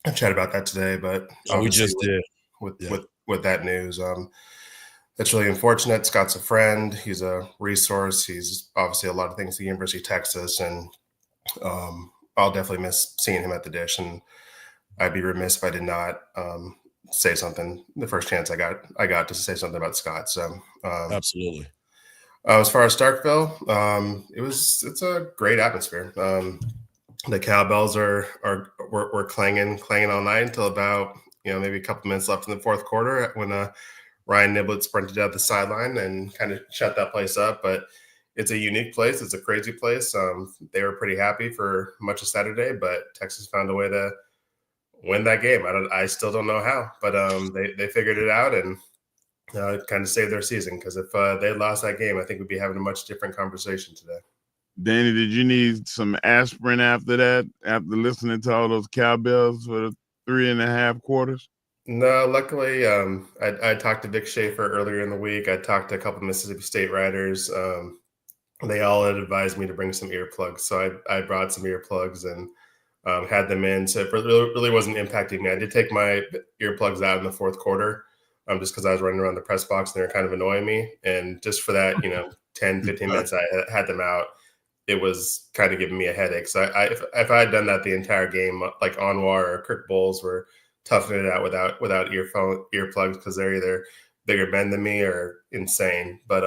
[SPEAKER 12] have chatted about that today, but
[SPEAKER 18] we just did
[SPEAKER 12] with that news. That's really unfortunate. Scott's a friend. He's a resource. He's obviously a lot of things at the University of Texas, and I'll definitely miss seeing him at the dish. And I'd be remiss if I did not say something the first chance I got to say something about Scott. So
[SPEAKER 18] absolutely.
[SPEAKER 12] As far as Starkville, it's a great atmosphere. The cowbells were clanging all night until about maybe a couple minutes left in the fourth quarter when Ryan Niblett sprinted out the sideline and kind of shut that place up. But it's a unique place. It's a crazy place. They were pretty happy for much of Saturday, but Texas found a way to win that game. I still don't know how, but they figured it out and kind of saved their season. Because if they lost that game, I think we'd be having a much different conversation today.
[SPEAKER 19] Danny, did you need some aspirin after that, after listening to all those cowbells for the 3.5 quarters?
[SPEAKER 12] No, luckily, I talked to Vic Schaefer earlier in the week. I talked to a couple of Mississippi State writers. They all had advised me to bring some earplugs. So I brought some earplugs and had them in. So it really wasn't impacting me. I did take my earplugs out in the fourth quarter just because I was running around the press box and they were kind of annoying me. And just for that, 10, 15 minutes I had them out, it was kind of giving me a headache. So if I had done that the entire game, like Anwar or Kirk Bowles were toughing it out without earplugs because they're either bigger men than me or insane. But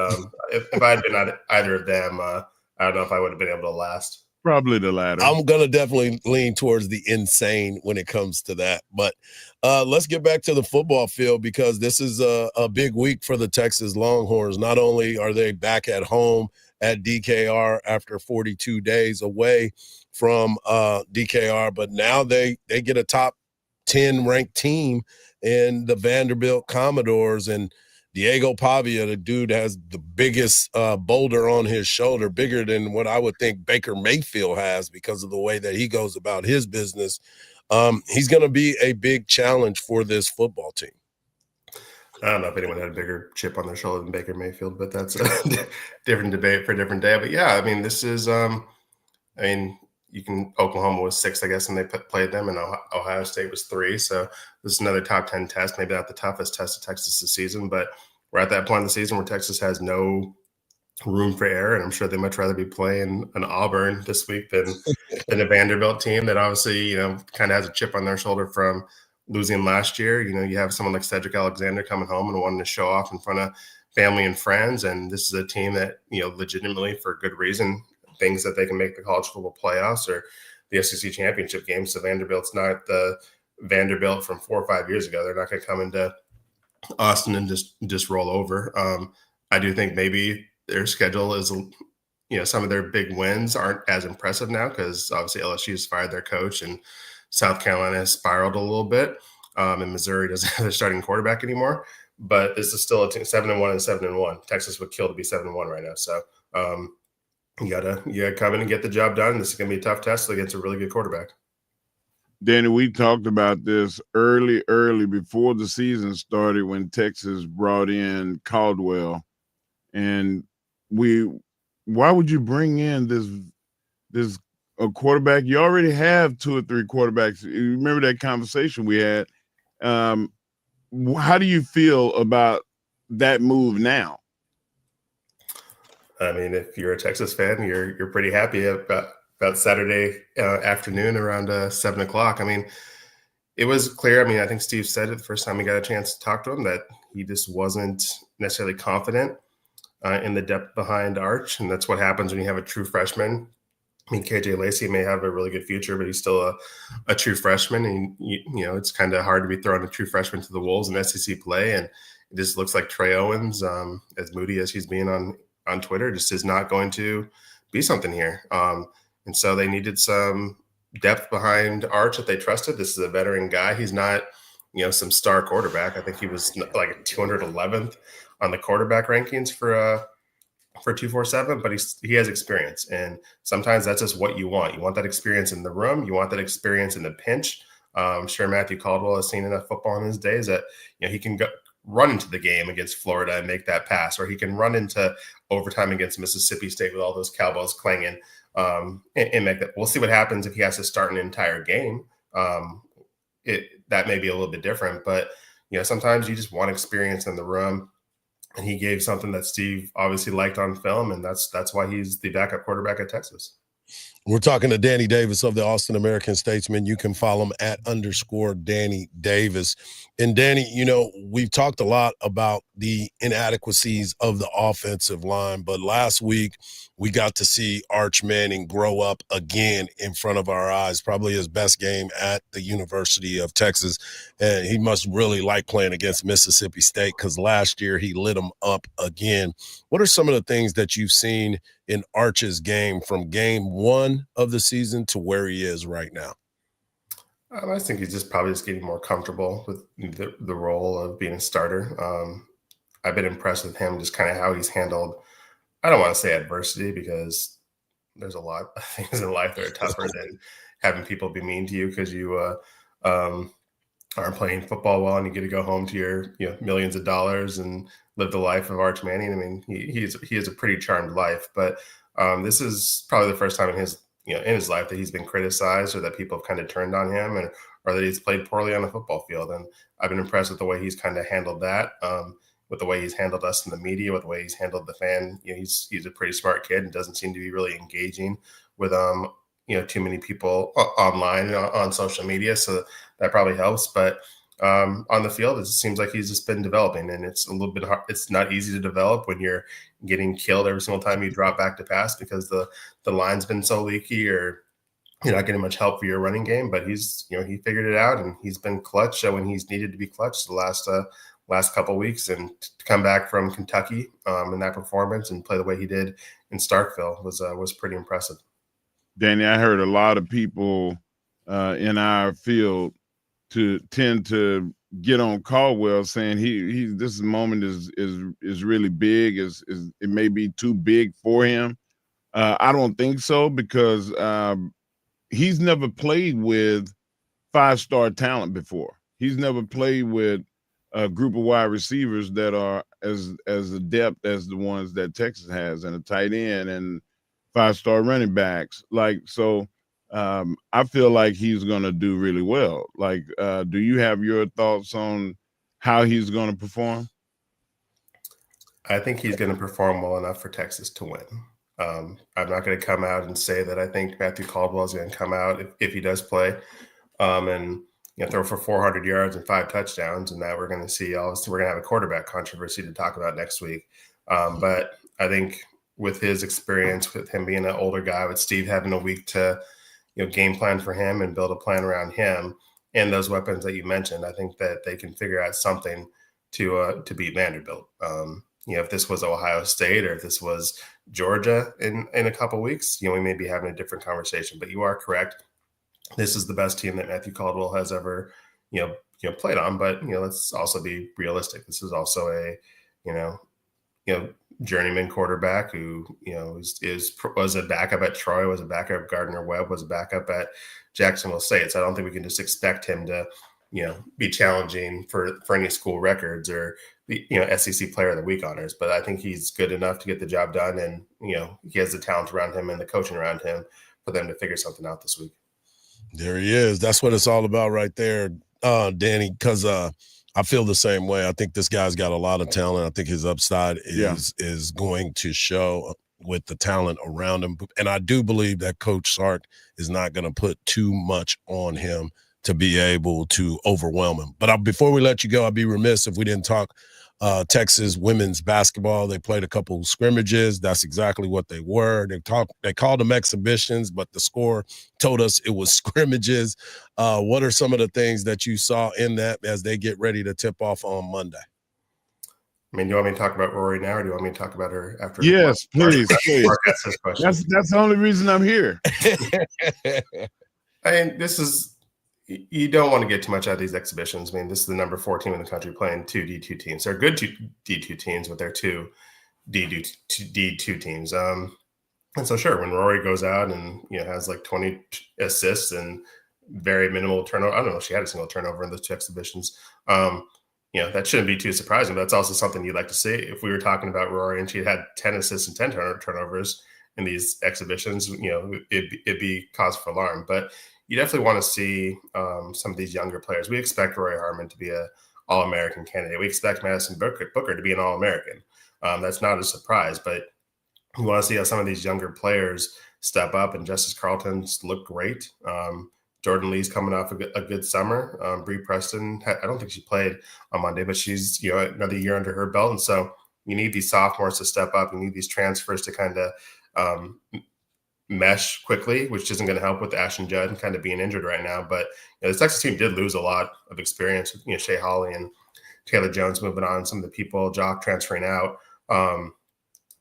[SPEAKER 12] if I had been either of them, I don't know if I would have been able to last.
[SPEAKER 19] Probably the latter.
[SPEAKER 18] I'm going to definitely lean towards the insane when it comes to that. But let's get back to the football field because this is a big week for the Texas Longhorns. Not only are they back at home at DKR after 42 days away from DKR, but now they get a top 10 ranked team in the Vanderbilt Commodores, and Diego Pavia, the dude, has the biggest boulder on his shoulder, bigger than what I would think Baker Mayfield has because of the way that he goes about his business. He's going to be a big challenge for this football team.
[SPEAKER 12] I don't know if anyone had a bigger chip on their shoulder than Baker Mayfield, but that's a different debate for a different day. But yeah, I mean, this is, Oklahoma was 6, I guess, and they played them, and Ohio State was 3. So this is another top 10 test, maybe not the toughest test of Texas this season, but we're at that point in the season where Texas has no room for error, and I'm sure they'd much rather be playing an Auburn this week than a Vanderbilt team that obviously, kind of has a chip on their shoulder from losing last year. You have someone like Cedric Alexander coming home and wanting to show off in front of family and friends, and this is a team that, legitimately, for good reason, thinks that they can make the college football playoffs or the SEC championship game. So Vanderbilt's not the Vanderbilt from 4 or 5 years ago. They're not going to come into Austin and just roll over. I do think maybe their schedule is some of their big wins aren't as impressive now because obviously LSU's fired their coach and South Carolina has spiraled a little bit, and Missouri doesn't have their starting quarterback anymore. But this is still a team 7-1 and 7-1. Texas would kill to be 7-1 right now. So you gotta come in and get the job done. This is gonna be a tough test against a really good quarterback.
[SPEAKER 19] Danny, we talked about this early before the season started when Texas brought in Caldwell, and why would you bring in this a quarterback? You already have 2 or 3 quarterbacks. You remember that conversation we had. How do you feel about that move now?
[SPEAKER 12] I mean, if you're a Texas fan, you're pretty happy about Saturday afternoon around 7:00. I mean, it was clear. I mean, I think Steve said it the first time we got a chance to talk to him that he just wasn't necessarily confident in the depth behind Arch, and that's what happens when you have a true freshman. I mean, KJ Lacey may have a really good future, but he's still a true freshman, and it's kind of hard to be throwing a true freshman to the wolves in SEC play. And it just looks like Trey Owens, as moody as he's being on Twitter, just is not going to be something here. And so they needed some depth behind Arch that they trusted. This is a veteran guy. He's not, some star quarterback. I think he was like 211th on the quarterback rankings for 247, but he has experience. And sometimes that's just what you want. You want that experience in the room. You want that experience in the pinch. I'm sure Matthew Caldwell has seen enough football in his days that, he can run into the game against Florida and make that pass, or he can run into overtime against Mississippi State with all those cowbells clanging. And make that. We'll see what happens if he has to start an entire game. That may be a little bit different, but sometimes you just want experience in the room, and he gave something that Steve obviously liked on film, and that's why he's the backup quarterback at Texas.
[SPEAKER 18] We're talking to Danny Davis of the Austin American-Statesman. You can follow him at _Danny Davis. And Danny, we've talked a lot about the inadequacies of the offensive line, but last week we got to see Arch Manning grow up again in front of our eyes, probably his best game at the University of Texas. And he must really like playing against Mississippi State because last year he lit them up again. What are some of the things that you've seen in Arch's game from game 1 of the season to where he is right now?
[SPEAKER 12] I think he's probably getting more comfortable with the role of being a starter. I've been impressed with him, just kind of how he's handled, I don't want to say adversity because there's a lot of things in life that are tougher than having people be mean to you because you aren't playing football well and you get to go home to your millions of dollars and live the life of Arch Manning. I mean, he has a pretty charmed life, but this is probably the first time in his life that he's been criticized or that people have kind of turned on him or that he's played poorly on the football field. And I've been impressed with the way he's kind of handled that, with the way he's handled us in the media, with the way he's handled the fan. He's a pretty smart kid and doesn't seem to be really engaging with too many people online on social media. So that probably helps. But on the field, it seems like he's just been developing, and it's a little bit hard. It's not easy to develop when you're getting killed every single time you drop back to pass because the line's been so leaky or you're not getting much help for your running game. But he's he figured it out, and he's been clutch when he's needed to be clutch the last couple of weeks, and to come back from Kentucky in that performance and play the way he did in Starkville was pretty impressive.
[SPEAKER 19] Danny, I heard a lot of people in our field tend to get on Caldwell saying this moment is really big, is it may be too big for him. I don't think so because he's never played with 5-star talent before. He's never played with a group of wide receivers that are as adept as the ones that Texas has, and a tight end and 5-star running backs. I feel like he's going to do really well. Do you have your thoughts on how he's going to perform?
[SPEAKER 12] I think he's going to perform well enough for Texas to win. I'm not going to come out and say that I think Matthew Caldwell is going to come out if he does play and throw for 400 yards and 5 touchdowns, and that we're going to see. Obviously, we're going to have a quarterback controversy to talk about next week. But I think with his experience, with him being an older guy, with Steve having a week to game plan for him and build a plan around him and those weapons that you mentioned, I think that they can figure out something to beat Vanderbilt. if this was Ohio State or if this was Georgia in a couple weeks, we may be having a different conversation. But you are correct. This is the best team that Matthew Caldwell has ever, played on. But let's also be realistic. This is also a, journeyman quarterback who was a backup at Troy, was a backup at Gardner-Webb, was a backup at Jacksonville State. So I don't think we can just expect him to be challenging for any school records or the SEC Player of the Week honors. But I think he's good enough to get the job done, and he has the talent around him and the coaching around him for them to figure something out this week.
[SPEAKER 18] There he is. That's what it's all about right there, Danny, because I feel the same way. I think this guy's got a lot of talent. I think his upside is going to show with the talent around him. And I do believe that Coach Sark is not going to put too much on him to be able to overwhelm him. But before we let you go, I'd be remiss if we didn't talk Texas women's basketball. They played a couple scrimmages. That's exactly what they were. They called them exhibitions, but the score told us it was scrimmages. What are some of the things that you saw in that as they get ready to tip off on Monday?
[SPEAKER 12] Do you want me to talk about Rory now, or do you want me to talk about her after?
[SPEAKER 19] Yes, please.
[SPEAKER 12] That's
[SPEAKER 19] the only reason I'm here.
[SPEAKER 12] This is, you don't want to get too much out of these exhibitions. This is the number 4 team in the country playing 2 D2 teams. They're good D2 teams, but they're 2 D2 teams. And so sure, when Rory goes out and has like 20 assists and very minimal turnover, I don't know if she had a single turnover in those 2 exhibitions. That shouldn't be too surprising, but that's also something you'd like to see. If we were talking about Rory and she had 10 assists and 10 turnovers in these exhibitions, it'd be cause for alarm. But you definitely want to see some of these younger players. We expect Rory Harmon to be an All-American candidate. We expect Madison Booker to be an All-American. That's not a surprise, but we want to see how some of these younger players step up, and Justice Carlton's look great. Jordan Lee's coming off a good summer. Bree Preston, I don't think she played on Monday, but she's another year under her belt. And so you need these sophomores to step up. You need these transfers to kind of mesh quickly, which isn't going to help with Ashton Judd kind of being injured right now. But the Texas team did lose a lot of experience with Shea Hawley and Taylor Jones moving on, some of the people, Jock transferring out.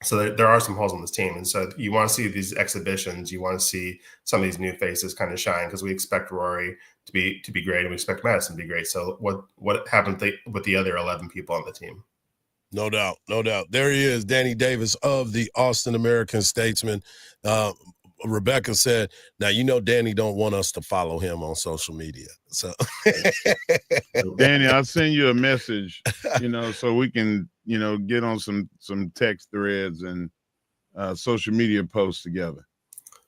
[SPEAKER 12] So there are some holes on this team. And so you want to see these exhibitions. You want to see some of these new faces kind of shine, because we expect Rory to be great, and we expect Madison to be great. So what happened with the other 11 people on the team?
[SPEAKER 18] No doubt. No doubt. There he is, Danny Davis of the Austin American-Statesman. Rebecca said, now, Danny don't want us to follow him on social media. So
[SPEAKER 19] Danny, I'll send you a message, so we can, get on some text threads and social media posts together.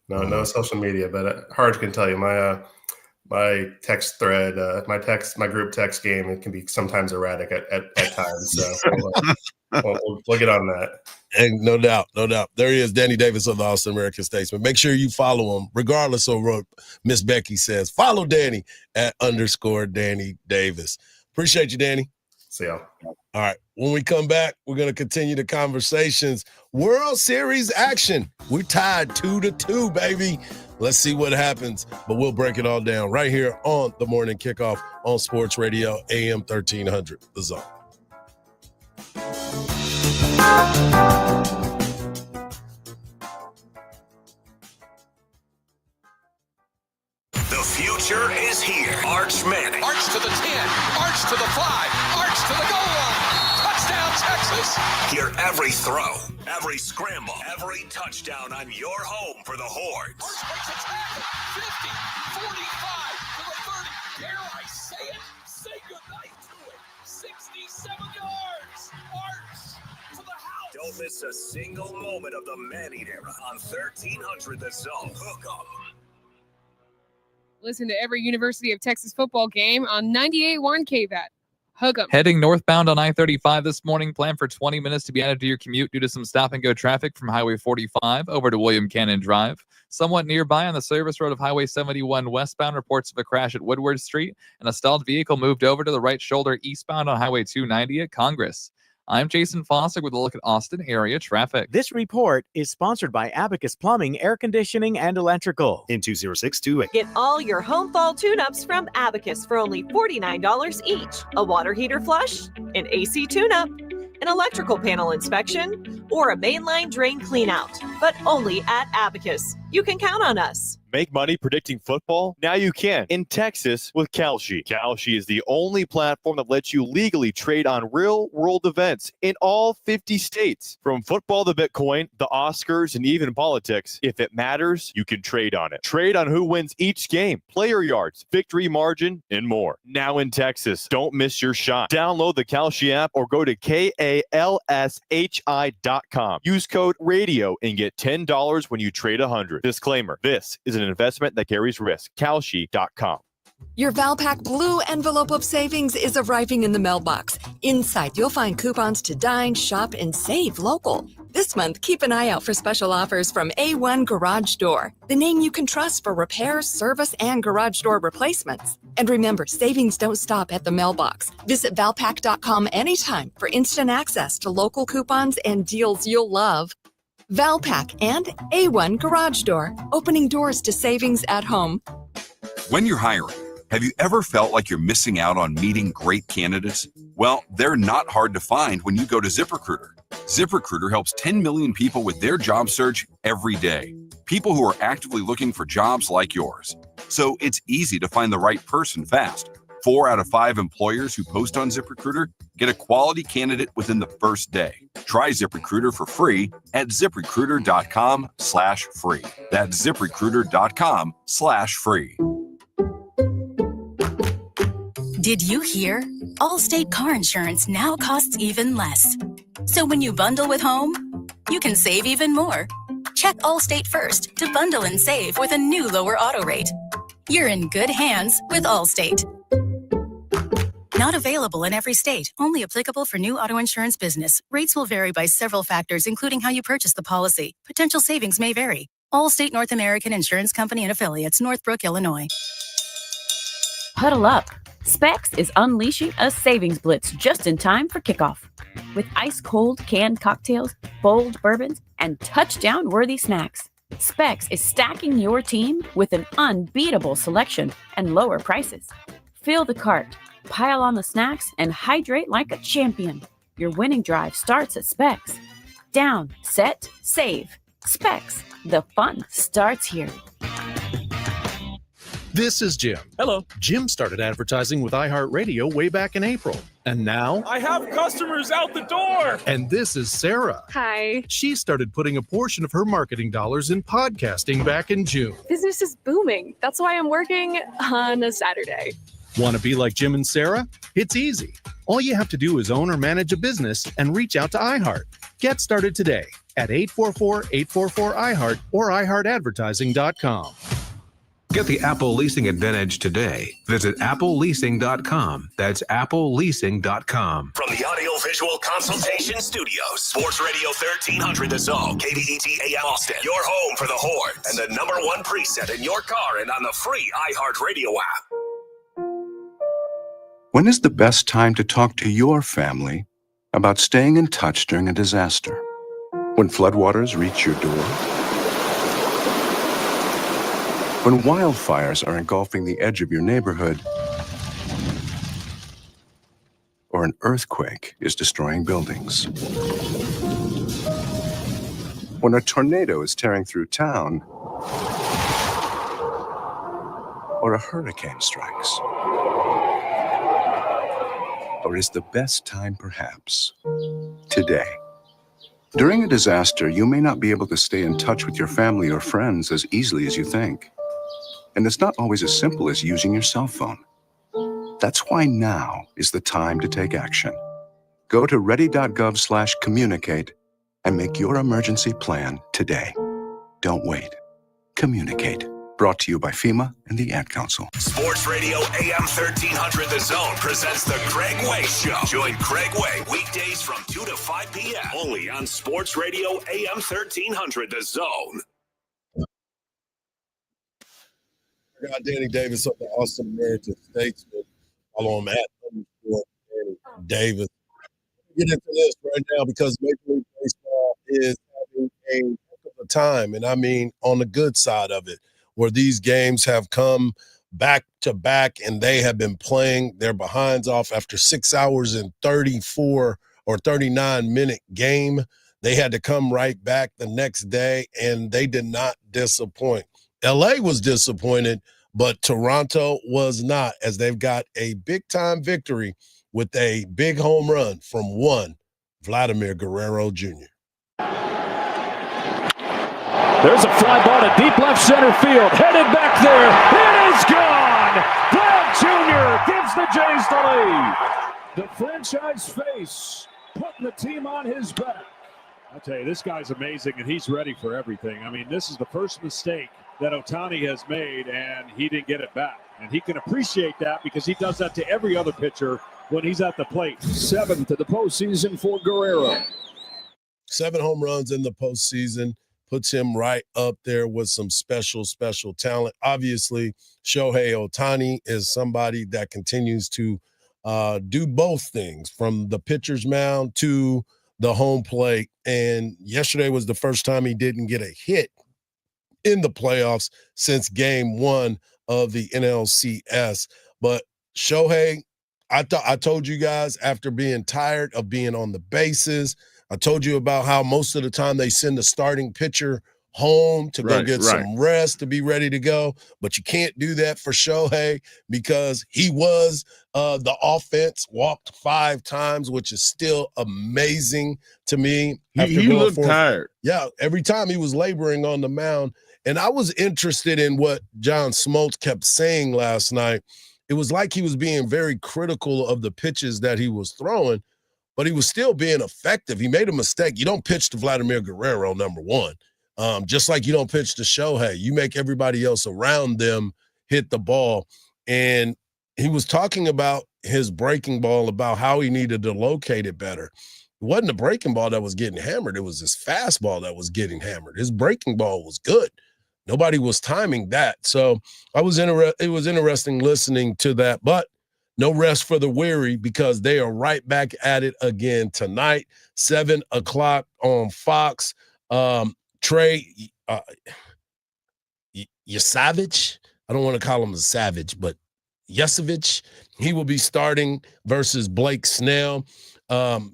[SPEAKER 12] No social media, but Hardge can tell you my text thread, my group text game, it can be sometimes erratic at times. So we'll get on that.
[SPEAKER 18] And no doubt. There he is, Danny Davis of the Austin American Statesman. Make sure you follow him, regardless of what Miss Becky says. Follow Danny at _Danny Davis. Appreciate you, Danny.
[SPEAKER 12] See y'all.
[SPEAKER 18] All right. When we come back, we're going to continue the conversations. World Series action. We're tied 2-2, baby. Let's see what happens, but we'll break it all down right here on the Morning Kickoff on Sports Radio AM 1300, The Zone.
[SPEAKER 17] The future is here. Arch Manning.
[SPEAKER 13] Arch to the 10. Arch to the 5. Arch to the goal line. Touchdown, Texas.
[SPEAKER 17] Hear every throw, every scramble, every touchdown on your home for the Hordes.
[SPEAKER 13] Arch makes a tackle. 50, 45 to the 30. Dare I say it? Say goodnight to it. 67 yards. Arch to the house.
[SPEAKER 17] Don't miss a single moment of the Manning era on 1300 The Zone. Hook 'em.
[SPEAKER 2] Listen to every University of Texas football game on 98.1 KVAT. Hug 'em.
[SPEAKER 9] Heading northbound on I-35 this morning. Plan for 20 minutes to be added to your commute due to some stop-and-go traffic from Highway 45 over to William Cannon Drive. Somewhat nearby on the service road of Highway 71 westbound, reports of a crash at Woodward Street, and a stalled vehicle moved over to the right shoulder eastbound on Highway 290 at Congress. I'm Jason Fossick with a look at Austin area traffic.
[SPEAKER 24] This report is sponsored by Abacus Plumbing, Air Conditioning, and Electrical.
[SPEAKER 14] In 20628.
[SPEAKER 15] Get all your home fall tune-ups from Abacus for only $49 each. A water heater flush, an AC tune-up, an electrical panel inspection, or a mainline drain cleanout, but only at Abacus. You can count on us.
[SPEAKER 14] Make money predicting football? Now you can in Texas with Kalshi. Kalshi is the only platform that lets you legally trade on real-world events in all 50 states. From football to Bitcoin, the Oscars, and even politics, if it matters, you can trade on it. Trade on who wins each game, player yards, victory margin, and more. Now in Texas, don't miss your shot. Download the Kalshi app or go to KALSHI.com. Use code RADIO and get $10 when you trade 100. Disclaimer, this is an investment that carries risk. Kalshi.com.
[SPEAKER 16] Your Valpak Blue envelope of savings is arriving in the mailbox. Inside, you'll find coupons to dine, shop, and save local. This month, keep an eye out for special offers from A1 Garage Door, the name you can trust for repairs, service, and garage door replacements. And remember, savings don't stop at the mailbox. Visit Valpak.com anytime for instant access to local coupons and deals you'll love. Valpak and A1 Garage Door, opening doors to savings at home.
[SPEAKER 20] When you're hiring, have you ever felt like you're missing out on meeting great candidates? Well, they're not hard to find when you go to ZipRecruiter. ZipRecruiter helps 10 million people with their job search every day. People who are actively looking for jobs like yours. So it's easy to find the right person fast. 4 out of 5 employers who post on ZipRecruiter get a quality candidate within the first day. Try ZipRecruiter for free at ZipRecruiter.com/free. That's ZipRecruiter.com/free.
[SPEAKER 21] Did you hear? Allstate car insurance now costs even less. So when you bundle with home, you can save even more. Check Allstate first to bundle and save with a new lower auto rate. You're in good hands with Allstate. Not available in every state. Only applicable for new auto insurance business. Rates will vary by several factors, including how you purchase the policy. Potential savings may vary. Allstate North American Insurance Company and Affiliates, Northbrook, Illinois.
[SPEAKER 23] Huddle up. Specs is unleashing a savings blitz just in time for kickoff. With ice-cold canned cocktails, bold bourbons, and touchdown-worthy snacks. Specs is stacking your team with an unbeatable selection and lower prices. Fill the cart, pile on the snacks, and hydrate like a champion. Your winning drive starts at Specs. Down, set, save. Specs. The fun starts here.
[SPEAKER 25] This is Jim. Hello. Jim started advertising with iHeartRadio way back in April. And now...
[SPEAKER 27] I have customers out the door!
[SPEAKER 25] And this is Sarah.
[SPEAKER 27] Hi.
[SPEAKER 25] She started putting a portion of her marketing dollars in podcasting back in June.
[SPEAKER 27] Business is booming. That's why I'm working on a Saturday.
[SPEAKER 25] Want to be like Jim and Sarah? It's easy. All you have to do is own or manage a business and reach out to iHeart. Get started today at 844-844-iHeart or iHeartAdvertising.com.
[SPEAKER 28] Get the Apple Leasing Advantage today. Visit appleleasing.com. That's appleleasing.com.
[SPEAKER 17] From the Audio-Visual Consultation Studios, Sports Radio 1300 The Zone, KDET AM Austin, your home for the Horns, and the #1 preset in your car and on the free iHeartRadio app.
[SPEAKER 29] When is the best time to talk to your family about staying in touch during a disaster? When floodwaters reach your door? When wildfires are engulfing the edge of your neighborhood? Or an earthquake is destroying buildings? When a tornado is tearing through town? Or a hurricane strikes? Or is the best time perhaps today? During a disaster, you may not be able to stay in touch with your family or friends as easily as you think. And it's not always as simple as using your cell phone. That's why now is the time to take action. Go to ready.gov/communicate and make your emergency plan today. Don't wait. Communicate. Brought to you by FEMA and the Ad Council.
[SPEAKER 17] Sports Radio AM 1300 The Zone presents the Craig Way Show. Join Craig Way weekdays from 2 to 5 p.m. only on Sports Radio AM 1300 The Zone.
[SPEAKER 18] I got Danny Davis of the Austin American Statesman. Follow him at Danny Davis. Get into this right now because Major League Baseball is having a heck of a time, and I mean on the good side of it, where these games have come back to back and they have been playing their behinds off after 6 hours and 34 or 39-minute game. They had to come right back the next day, and they did not disappoint. LA was disappointed, but Toronto was not, as they've got a big-time victory with a big home run from one Vladimir Guerrero Jr.
[SPEAKER 1] There's a fly ball to deep left center field. Headed back there. It is gone. Vlad Jr. gives the Jays the lead. The franchise face putting the team on his back. I tell you, this guy's amazing, and he's ready for everything. I mean, this is the first mistake that Ohtani has made, and he didn't get it back. And he can appreciate that because he does that to every other pitcher when he's at the plate. 7th of the postseason for Guerrero.
[SPEAKER 18] 7 home runs in the postseason puts him right up there with some special talent. Obviously, Shohei Ohtani is somebody that continues to do both things, from the pitcher's mound to the home plate. And yesterday was the first time he didn't get a hit in the playoffs since game 1 of the NLCS. But Shohei, I told you guys, after being tired of being on the bases, I told you about how most of the time they send the starting pitcher home to go get some rest to be ready to go. But you can't do that for Shohei because he was the offense, walked 5 times, which is still amazing to me.
[SPEAKER 19] He looked tired.
[SPEAKER 18] Yeah, every time he was laboring on the mound. And I was interested in what John Smoltz kept saying last night. It was like he was being very critical of the pitches that he was throwing, but he was still being effective. He made a mistake. You don't pitch to Vladimir Guerrero, number one. Just like you don't pitch to Shohei. You make everybody else around them hit the ball. And he was talking about his breaking ball, about how he needed to locate it better. It wasn't the breaking ball that was getting hammered. It was his fastball that was getting hammered. His breaking ball was good. Nobody was timing that. So it was interesting listening to that. But no rest for the weary, because they are right back at it again tonight, 7 o'clock on Fox. Trey Yesavich, I don't want to call him a savage, but Yesavich, he will be starting versus Blake Snell.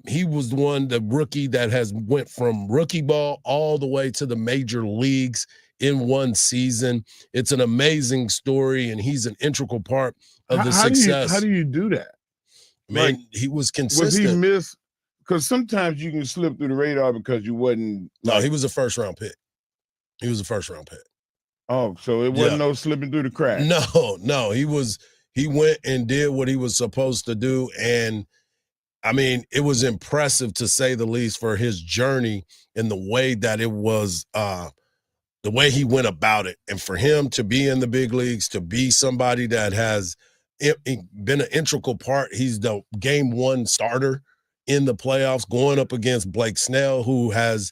[SPEAKER 18] He was the rookie that has went from rookie ball all the way to the major leagues in one season. It's an amazing story, and he's an integral part of the success.
[SPEAKER 19] How do you do that?
[SPEAKER 18] Man, he was consistent.
[SPEAKER 19] Was he missed? Because sometimes you can slip through the radar because you wasn't.
[SPEAKER 18] No, he was a first-round pick. He was a first-round pick.
[SPEAKER 19] Oh, so it wasn't no slipping through the cracks.
[SPEAKER 18] No, he went and did what he was supposed to do. And I mean, it was impressive, to say the least, for his journey and the way that it was, the way he went about it. And for him to be in the big leagues, to be somebody that has been an integral part. He's the game 1 starter in the playoffs, going up against Blake Snell, who's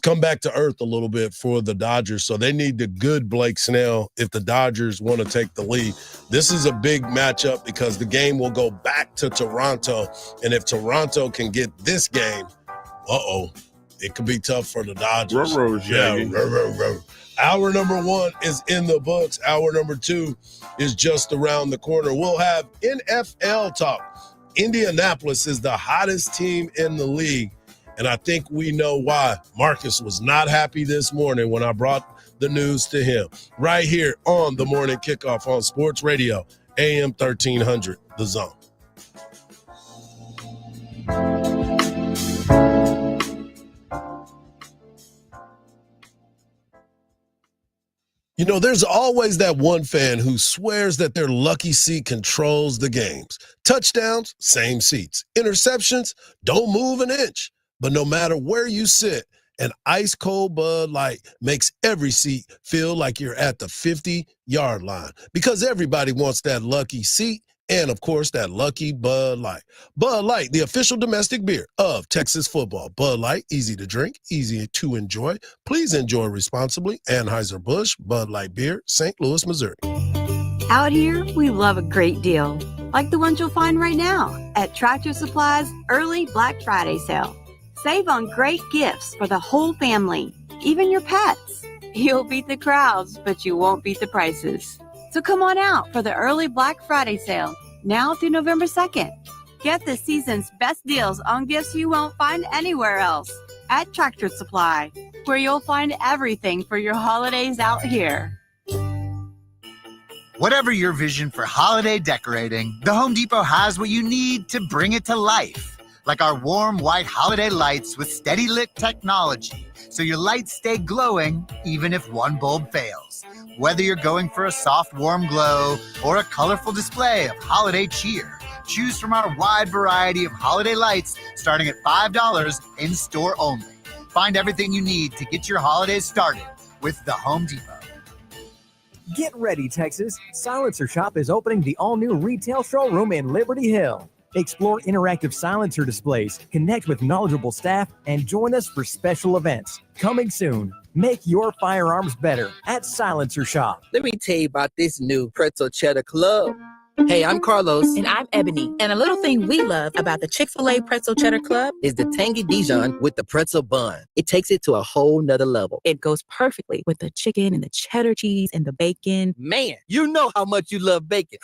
[SPEAKER 18] come back to earth a little bit for the Dodgers. So they need the good Blake Snell if the Dodgers want to take the lead. This is a big matchup because the game will go back to Toronto. And if Toronto can get this game, it could be tough for the Dodgers. Hour number 1 is in the books. Hour number 2 is just around the corner. We'll have NFL talk. Indianapolis is the hottest team in the league, and I think we know why. Marcus was not happy this morning when I brought the news to him. Right here on the Morning Kickoff on Sports Radio, AM 1300, The Zone. You know, there's always that one fan who swears that their lucky seat controls the games. Touchdowns, same seats. Interceptions, don't move an inch. But no matter where you sit, an ice-cold Bud Light makes every seat feel like you're at the 50-yard line, because everybody wants that lucky seat and, of course, that lucky Bud Light. Bud Light, the official domestic beer of Texas football. Bud Light, easy to drink, easy to enjoy. Please enjoy responsibly. Anheuser-Busch, Bud Light Beer, St. Louis, Missouri.
[SPEAKER 3] Out here, we love a great deal, like the ones you'll find right now at Tractor Supply's early Black Friday sale. Save on great gifts for the whole family, even your pets. You'll beat the crowds, but you won't beat the prices. So come on out for the early Black Friday sale, now through November 2nd. Get the season's best deals on gifts you won't find anywhere else at Tractor Supply, where you'll find everything for your holidays out here.
[SPEAKER 4] Whatever your vision for holiday decorating, the Home Depot has what you need to bring it to life. Like our warm white holiday lights with steady lit technology, so your lights stay glowing even if one bulb fails. Whether you're going for a soft, warm glow or a colorful display of holiday cheer, choose from our wide variety of holiday lights starting at $5 in store only. Find everything you need to get your holidays started with the Home Depot.
[SPEAKER 5] Get ready, Texas. Silencer Shop is opening the all-new retail showroom in Liberty Hill. Explore interactive silencer displays, connect with knowledgeable staff, and join us for special events. Coming soon. Make your firearms better at Silencer Shop.
[SPEAKER 6] Let me tell you about this new Pretzel Cheddar Club. Hey, I'm Carlos.
[SPEAKER 7] And I'm Ebony. And a little thing we love about the Chick-fil-A Pretzel Cheddar Club
[SPEAKER 6] is the tangy Dijon with the pretzel bun. It takes it to a whole nother level.
[SPEAKER 7] It goes perfectly with the chicken and the cheddar cheese and the bacon.
[SPEAKER 6] Man, you know how much you love bacon.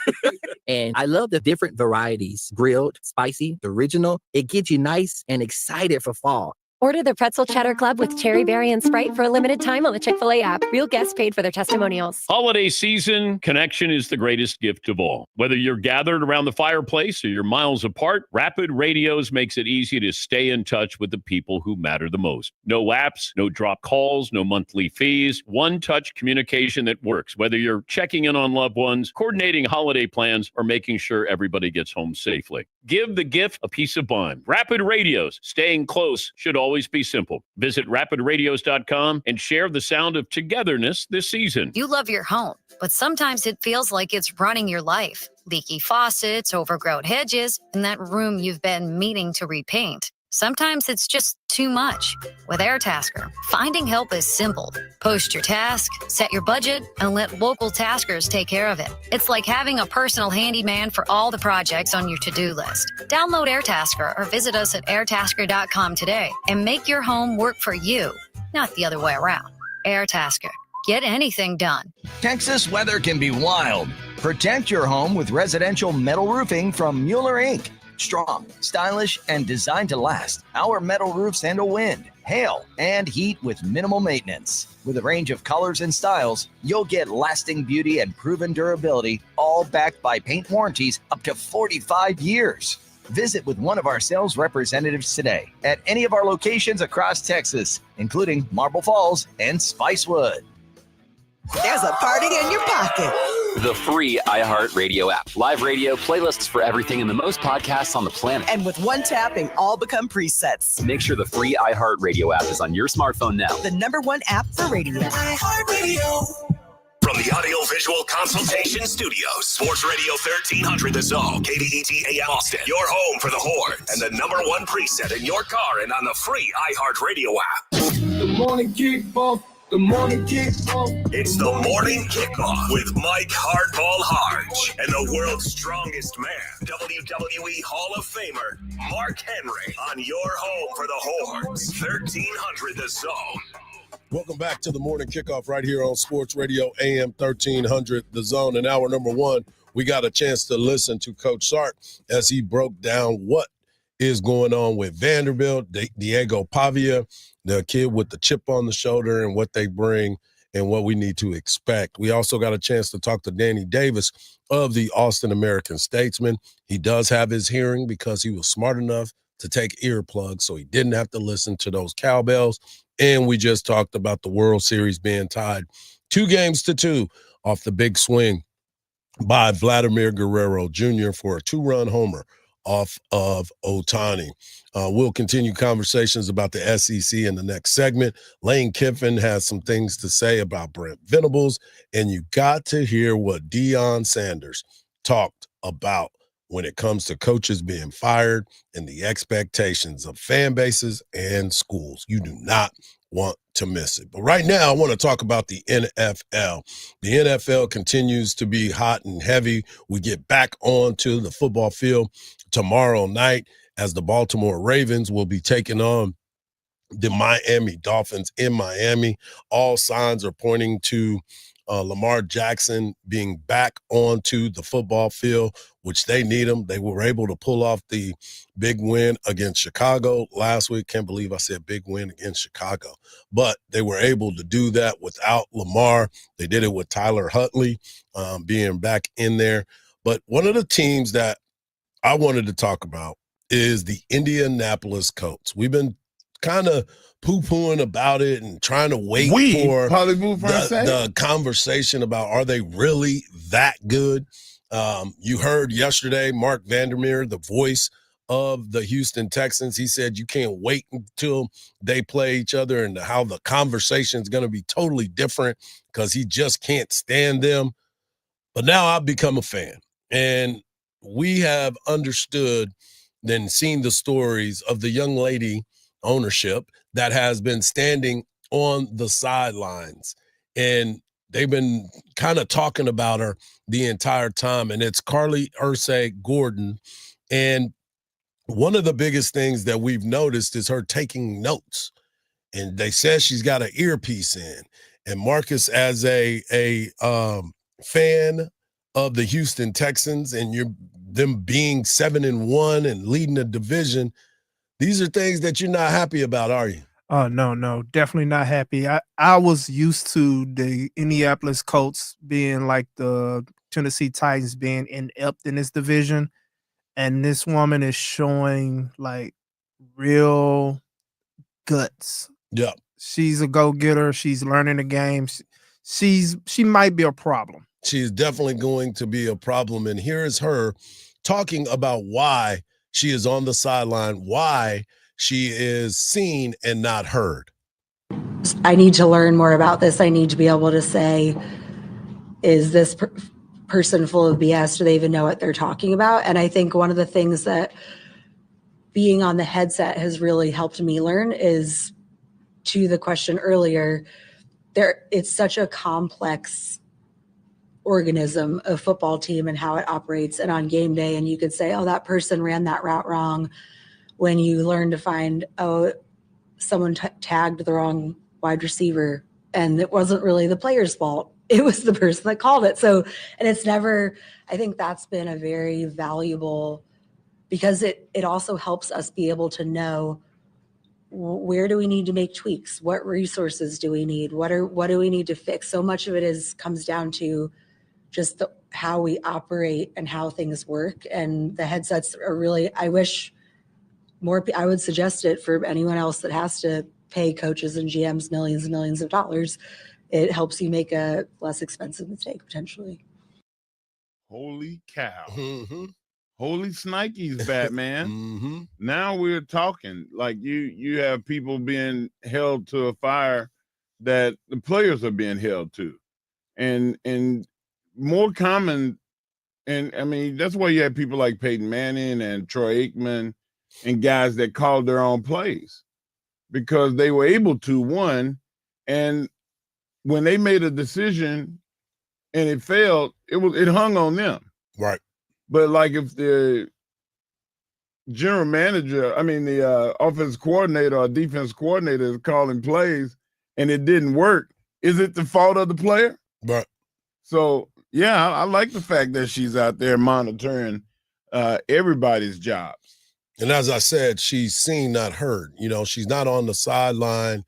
[SPEAKER 6] And I love the different varieties. Grilled, spicy, original. It gets you nice and excited for fall.
[SPEAKER 8] Order the Pretzel Cheddar Club with cherry berry and Sprite for a limited time on the Chick-fil-A app. Real guests paid for their testimonials.
[SPEAKER 10] Holiday season, connection is the greatest gift of all. Whether you're gathered around the fireplace or you're miles apart, Rapid Radios makes it easy to stay in touch with the people who matter the most. No apps, no drop calls, no monthly fees. One-touch communication that works. Whether you're checking in on loved ones, coordinating holiday plans, or making sure everybody gets home safely. Give the gift a peace of mind. Rapid Radios. Staying close should always be simple. Visit rapidradios.com and share the sound of togetherness this season.
[SPEAKER 11] You love your home, but sometimes it feels like it's running your life. Leaky faucets, overgrown hedges, and that room you've been meaning to repaint. Sometimes it's just too much. With AirTasker, finding help is simple. Post your task, set your budget, and let local taskers take care of it. It's like having a personal handyman for all the projects on your to-do list. Download AirTasker or visit us at airtasker.com today and make your home work for you, not the other way around. AirTasker. Get anything done.
[SPEAKER 22] Texas weather can be wild. Protect your home with residential metal roofing from Mueller Inc. Strong, stylish, and designed to last, our metal roofs handle wind, hail, and heat with minimal maintenance. With a range of colors and styles, you'll get lasting beauty and proven durability, all backed by paint warranties up to 45 years. Visit with one of our sales representatives today at any of our locations across Texas, including Marble Falls and Spicewood.
[SPEAKER 26] There's a party in your pocket.
[SPEAKER 30] The free iHeartRadio app. Live radio, playlists for everything, and the most podcasts on the planet.
[SPEAKER 26] And with one tapping, all become presets.
[SPEAKER 30] Make sure the free iHeartRadio app is on your smartphone now.
[SPEAKER 26] The #1 app for radio.
[SPEAKER 17] iHeartRadio. From the Audio-Visual Consultation Studios, Sports Radio 1300 The Zone, KDET AM Austin, your home for the Horns, and the #1 preset in your car and on the free iHeartRadio app.
[SPEAKER 31] The morning kickoff. The morning kickoff.
[SPEAKER 17] It's the morning kickoff with Mike Hardball Hardge and the world's strongest man, WWE Hall of Famer Mark Henry, on your home for the Horns, 1300 The Zone.
[SPEAKER 18] Welcome back to the morning kickoff right here on Sports Radio AM 1300 The Zone. In hour number one, we got a chance to listen to Coach Sark as he broke down what is going on with Vanderbilt, Diego Pavia, the kid with the chip on the shoulder, and what they bring and what we need to expect. We also got a chance to talk to Danny Davis of the Austin American-Statesman. He does have his hearing because he was smart enough to take earplugs, so he didn't have to listen to those cowbells. And we just talked about the World Series being tied 2-2 off the big swing by Vladimir Guerrero Jr. for a 2-run homer off of Ohtani. We'll continue conversations about the SEC in the next segment. Lane Kiffin has some things to say about Brent Venables, and you got to hear what Deion Sanders talked about when it comes to coaches being fired and the expectations of fan bases and schools. You do not want to miss it. But right now, I want to talk about the NFL. The NFL continues to be hot and heavy. We get back onto the football field tomorrow night as the Baltimore Ravens will be taking on the Miami Dolphins in Miami. All signs are pointing to Lamar Jackson being back onto the football field, which they need him. They were able to pull off the big win against Chicago last week. Can't believe I said big win against Chicago. But they were able to do that without Lamar. They did it with Tyler Huntley being back in there. But one of the teams that I wanted to talk about is the Indianapolis Colts. We've been kind of poo-pooing about it and trying to wait for the conversation about, are they really that good? You heard yesterday Mark Vandermeer, the voice of the Houston Texans, he said you can't wait until they play each other and how the conversation is going to be totally different because he just can't stand them. But now I've become a fan, and we have understood and seen the stories of the young lady ownership that has been standing on the sidelines, and they've been kind of talking about her the entire time, and it's Carly Ursay-Gordon. And one of the biggest things that we've noticed is her taking notes, and they said she's got an earpiece in. And Marcus, as a fan of the Houston Texans and them being 7-1 and leading the division, these are things that you're not happy about, are you?
[SPEAKER 2] Oh, no, definitely not happy. I was used to the Indianapolis Colts being like the Tennessee Titans being inept in this division, and this woman is showing like real guts.
[SPEAKER 18] Yeah.
[SPEAKER 2] She's a go-getter. She's learning the game. She might be a problem.
[SPEAKER 18] She's definitely going to be a problem, and here is her talking about why she is on the sideline, why she is seen and not heard.
[SPEAKER 9] I need to learn more about this. I need to be able to say, is this person full of BS? Do they even know what they're talking about? And I think one of the things that being on the headset has really helped me learn is, to the question earlier, it's such a complex organism, a football team and how it operates. And on game day, and you could say, oh, that person ran that route wrong. When you learn to find, oh, someone tagged the wrong wide receiver, and it wasn't really the player's fault. It was the person that called it. So, and it's never, I think that's been a very valuable, because it also helps us be able to know, where do we need to make tweaks? What resources do we need? What do we need to fix? So much of it comes down to just how we operate and how things work. And the headsets are really, I wish more, I would suggest it for anyone else that has to pay coaches and GMs millions and millions of dollars. It helps you make a less expensive mistake potentially.
[SPEAKER 19] Holy cow.
[SPEAKER 18] Mm-hmm.
[SPEAKER 19] Holy Snikes, Batman. Now we're talking. Like you have people being held to a fire that the players are being held to. And more common, and I mean, that's why you have people like Peyton Manning and Troy Aikman and guys that called their own plays because they were able to, one, and when they made a decision and it failed, it hung on them.
[SPEAKER 18] Right.
[SPEAKER 19] But like if the general manager, the offense coordinator or defense coordinator is calling plays and it didn't work, is it the fault of the player?
[SPEAKER 18] Right.
[SPEAKER 19] So, yeah, I like the fact that she's out there monitoring everybody's jobs.
[SPEAKER 18] And as I said, she's seen, not heard. You know, she's not on the sideline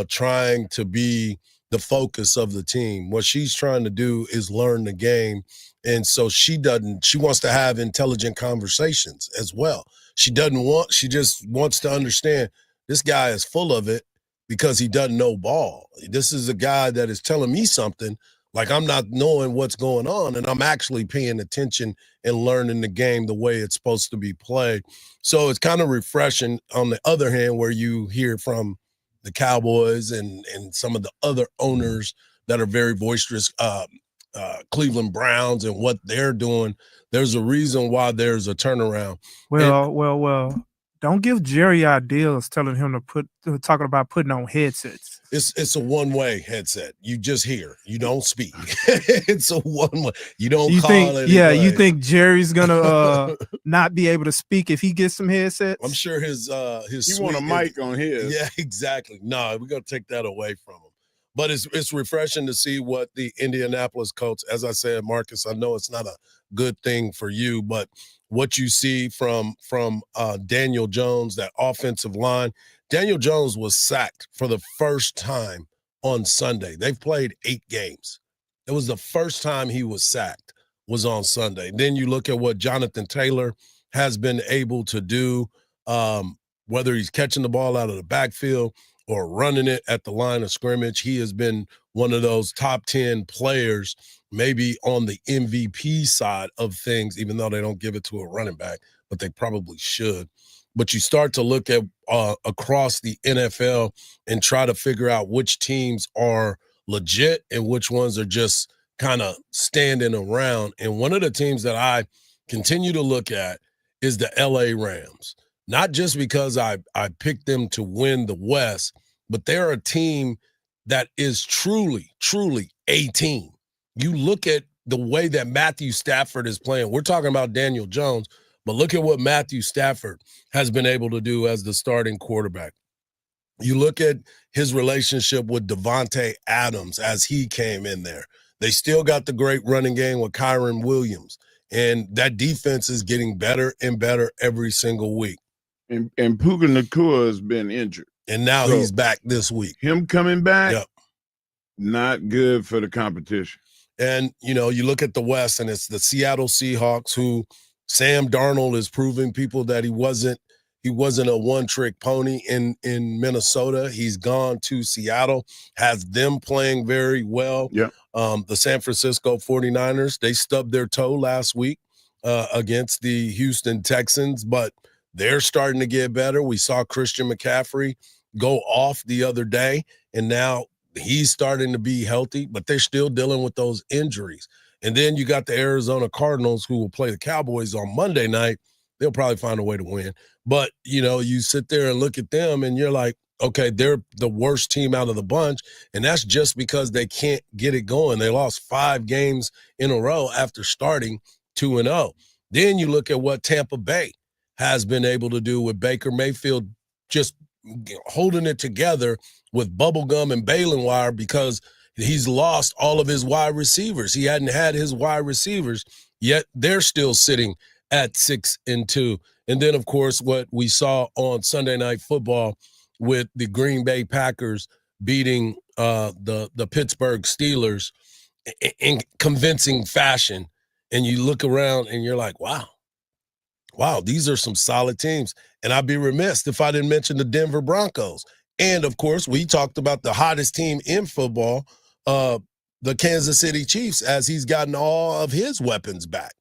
[SPEAKER 18] trying to be the focus of the team. What she's trying to do is learn the game. And so she wants to have intelligent conversations as well. She just wants to understand this guy is full of it because he doesn't know ball. This is a guy that is telling me something like I'm not knowing what's going on, and I'm actually paying attention and learning the game the way it's supposed to be played. So it's kind of refreshing on the other hand, where you hear from the Cowboys and some of the other owners that are very boisterous, Cleveland Browns and what they're doing. There's a reason why there's a turnaround.
[SPEAKER 2] Well, Don't give Jerry ideas telling him to talking about putting on headsets.
[SPEAKER 18] It's a one-way headset. You just hear. You don't speak. It's a one-way. You don't call it.
[SPEAKER 2] Yeah, you think Jerry's gonna not be able to speak if he gets some headsets?
[SPEAKER 18] I'm sure his
[SPEAKER 19] He want a mic on his.
[SPEAKER 18] Yeah, exactly. No, we're gonna take that away from him. But it's refreshing to see what the Indianapolis Colts, as I said, Marcus, I know it's not a good thing for you, but what you see from Daniel Jones, that offensive line. Daniel Jones was sacked for the first time on Sunday. They've played 8 games. It was the first time he was sacked was on Sunday. Then you look at what Jonathan Taylor has been able to do, whether he's catching the ball out of the backfield or running it at the line of scrimmage. He has been one of those top 10 players, maybe on the MVP side of things, even though they don't give it to a running back, but they probably should. But you start to look at across the NFL and try to figure out which teams are legit and which ones are just kind of standing around. And one of the teams that I continue to look at is the LA Rams. Not just because I picked them to win the West, but they're a team that is truly, truly a team. You look at the way that Matthew Stafford is playing. We're talking about Daniel Jones, but look at what Matthew Stafford has been able to do as the starting quarterback. You look at his relationship with Devontae Adams as he came in there. They still got the great running game with Kyron Williams, and that defense is getting better and better every single week.
[SPEAKER 19] And Puka Nacua has been injured.
[SPEAKER 18] And now he's back this week.
[SPEAKER 19] Him coming back, not good for the competition.
[SPEAKER 18] And, you look at the West, and it's the Seattle Seahawks, who Sam Darnold is proving people that he wasn't a one-trick pony in Minnesota. He's gone to Seattle, has them playing very well.
[SPEAKER 19] Yeah.
[SPEAKER 18] The San Francisco 49ers, they stubbed their toe last week against the Houston Texans, but they're starting to get better. We saw Christian McCaffrey go off the other day, and now he's starting to be healthy, but they're still dealing with those injuries. And then you got the Arizona Cardinals, who will play the Cowboys on Monday night. They'll probably find a way to win. But, you sit there and look at them, and you're like, okay, they're the worst team out of the bunch, and that's just because they can't get it going. They lost 5 games in a row after starting 2-0. Then you look at what Tampa Bay has been able to do with Baker Mayfield just holding it together with bubblegum and baling wire because he's lost all of his wide receivers. He hadn't had his wide receivers, yet they're still sitting at 6-2. And then, of course, what we saw on Sunday Night Football with the Green Bay Packers beating the Pittsburgh Steelers in convincing fashion. And you look around and you're like, wow, these are some solid teams. And I'd be remiss if I didn't mention the Denver Broncos. And, of course, we talked about the hottest team in football, the Kansas City Chiefs, as he's gotten all of his weapons back.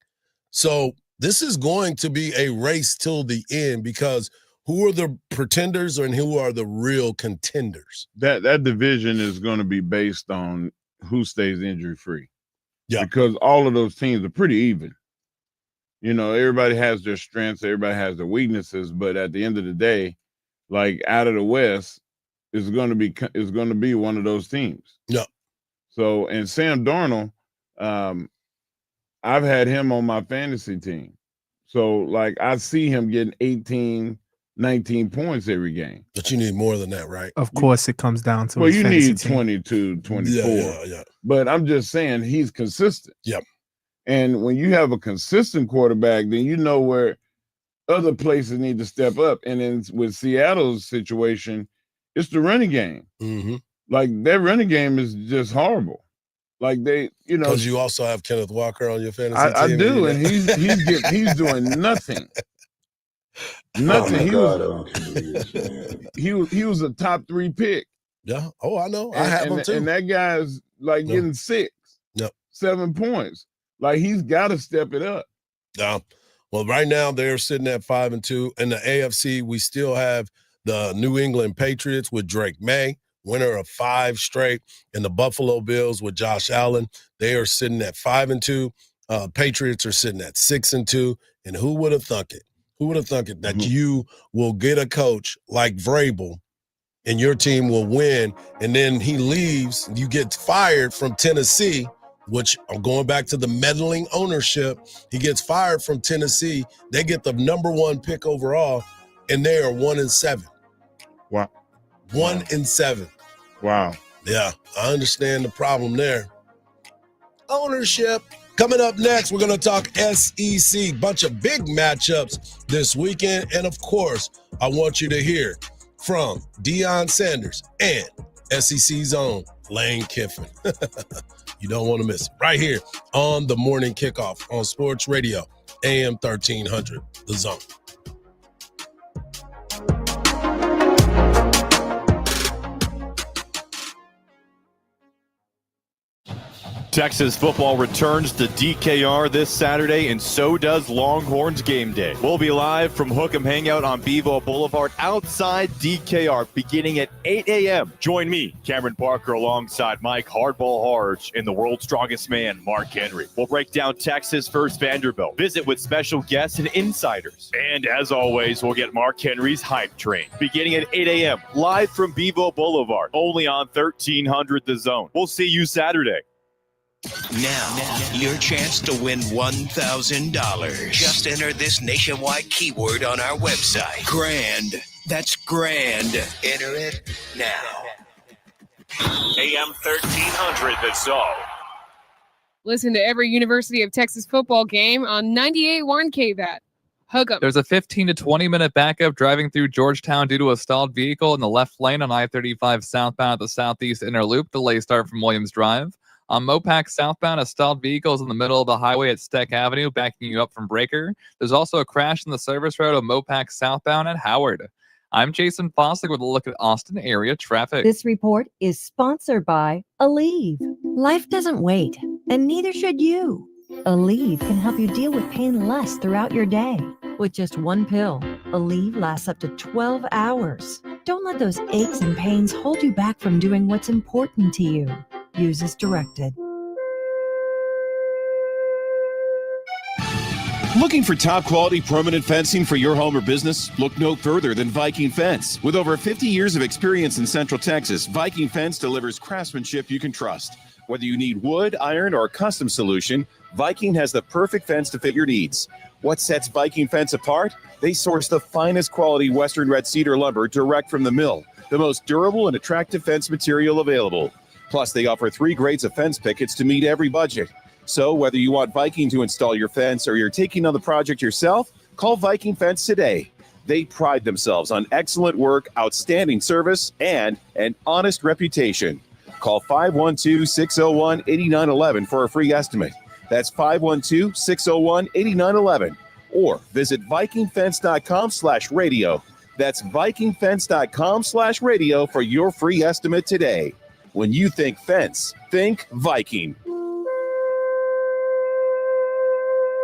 [SPEAKER 18] So this is going to be a race till the end, because who are the pretenders and who are the real contenders?
[SPEAKER 19] That division is going to be based on who stays injury-free.
[SPEAKER 18] Yeah.
[SPEAKER 19] Because all of those teams are pretty even. Everybody has their strengths, everybody has their weaknesses, but at the end of the day, like out of the West, is going to be one of those teams.
[SPEAKER 18] Yeah.
[SPEAKER 19] So, and Sam Darnold, I've had him on my fantasy team. So, like, I see him getting 18, 19 points every game.
[SPEAKER 18] But you need more than that, right?
[SPEAKER 2] Of course, it comes down to
[SPEAKER 19] you need 22, 24.
[SPEAKER 18] Yeah.
[SPEAKER 19] But I'm just saying he's consistent.
[SPEAKER 18] Yep.
[SPEAKER 19] And when you have a consistent quarterback, then you know where other places need to step up. And then with Seattle's situation, it's the running game.
[SPEAKER 18] Mm-hmm.
[SPEAKER 19] Like, their running game is just horrible. Like, they,
[SPEAKER 18] because you also have Kenneth Walker on your fantasy team.
[SPEAKER 19] I do, and he's doing nothing. Nothing. He was a top 3 pick.
[SPEAKER 18] Yeah. Oh, I know. I have him too.
[SPEAKER 19] And that guy's like getting 6, 7 points. Like, he's got to step it up.
[SPEAKER 18] Yeah. Well, right now they're sitting at 5-2. In the AFC, we still have the New England Patriots with Drake May, winner of 5 straight, and the Buffalo Bills with Josh Allen. They are sitting at 5-2. Patriots are sitting at 6-2. And who would have thunk it? Who would have thunk it that you will get a coach like Vrabel and your team will win, and then he leaves, you get fired from Tennessee, which I'm going back to the meddling ownership. He gets fired from Tennessee. They get the #1 pick overall, and they are 1-7.
[SPEAKER 19] Wow.
[SPEAKER 18] 1-7.
[SPEAKER 19] Wow.
[SPEAKER 18] Yeah, I understand the problem there. Ownership. Coming up next, we're going to talk SEC. Bunch of big matchups this weekend. And, of course, I want you to hear from Deion Sanders and SEC's own Lane Kiffin. You don't want to miss it. Right here on the Morning Kickoff on Sports Radio, AM 1300, The Zone.
[SPEAKER 12] Texas football returns to DKR this Saturday, and so does Longhorns game day. We'll be live from Hook'em Hangout on Bevo Boulevard outside DKR beginning at 8 a.m. Join me, Cameron Parker, alongside Mike Hardball Hardge and the world's strongest man, Mark Henry. We'll break down Texas versus Vanderbilt, visit with special guests and insiders. And as always, we'll get Mark Henry's hype train beginning at 8 a.m. live from Bevo Boulevard, only on 1300 The Zone. We'll see you Saturday.
[SPEAKER 13] Now, your chance to win $1,000. Just enter this nationwide keyword on our website. Grand. That's grand. Enter it now.
[SPEAKER 17] AM 1300, The Zone.
[SPEAKER 14] Listen to every University of Texas football game on 98.1 KVAT. Hook 'em.
[SPEAKER 15] There's a 15 to 20 minute backup driving through Georgetown due to a stalled vehicle in the left lane on I-35 southbound at the Southeast Inner Loop. Delay start from Williams Drive. On Mopac southbound, a stalled vehicle is in the middle of the highway at Steck Avenue, backing you up from Breaker. There's also a crash in the service road of Mopac southbound at Howard. I'm Jason Fossick with a look at Austin area traffic.
[SPEAKER 16] This report is sponsored by Aleve. Life doesn't wait, and neither should you. Aleve can help you deal with pain less throughout your day. With just one pill, Aleve lasts up to 12 hours. Don't let those aches and pains hold you back from doing what's important to you. Use as directed.
[SPEAKER 20] Looking for top quality permanent fencing for your home or business? Look no further than Viking Fence. With over 50 years of experience in Central Texas, Viking Fence delivers craftsmanship you can trust. Whether you need wood, iron, or a custom solution, Viking has the perfect fence to fit your needs. What sets Viking Fence apart? They source the finest quality Western red cedar lumber direct from the mill, the most durable and attractive fence material available. Plus, they offer 3 grades of fence pickets to meet every budget. So whether you want Viking to install your fence or you're taking on the project yourself, call Viking Fence today. They pride themselves on excellent work, outstanding service, and an honest reputation. Call 512-601-8911 for a free estimate. That's 512-601-8911. Or visit VikingFence.com/radio. That's VikingFence.com/radio for your free estimate today. When you think fence, think Viking.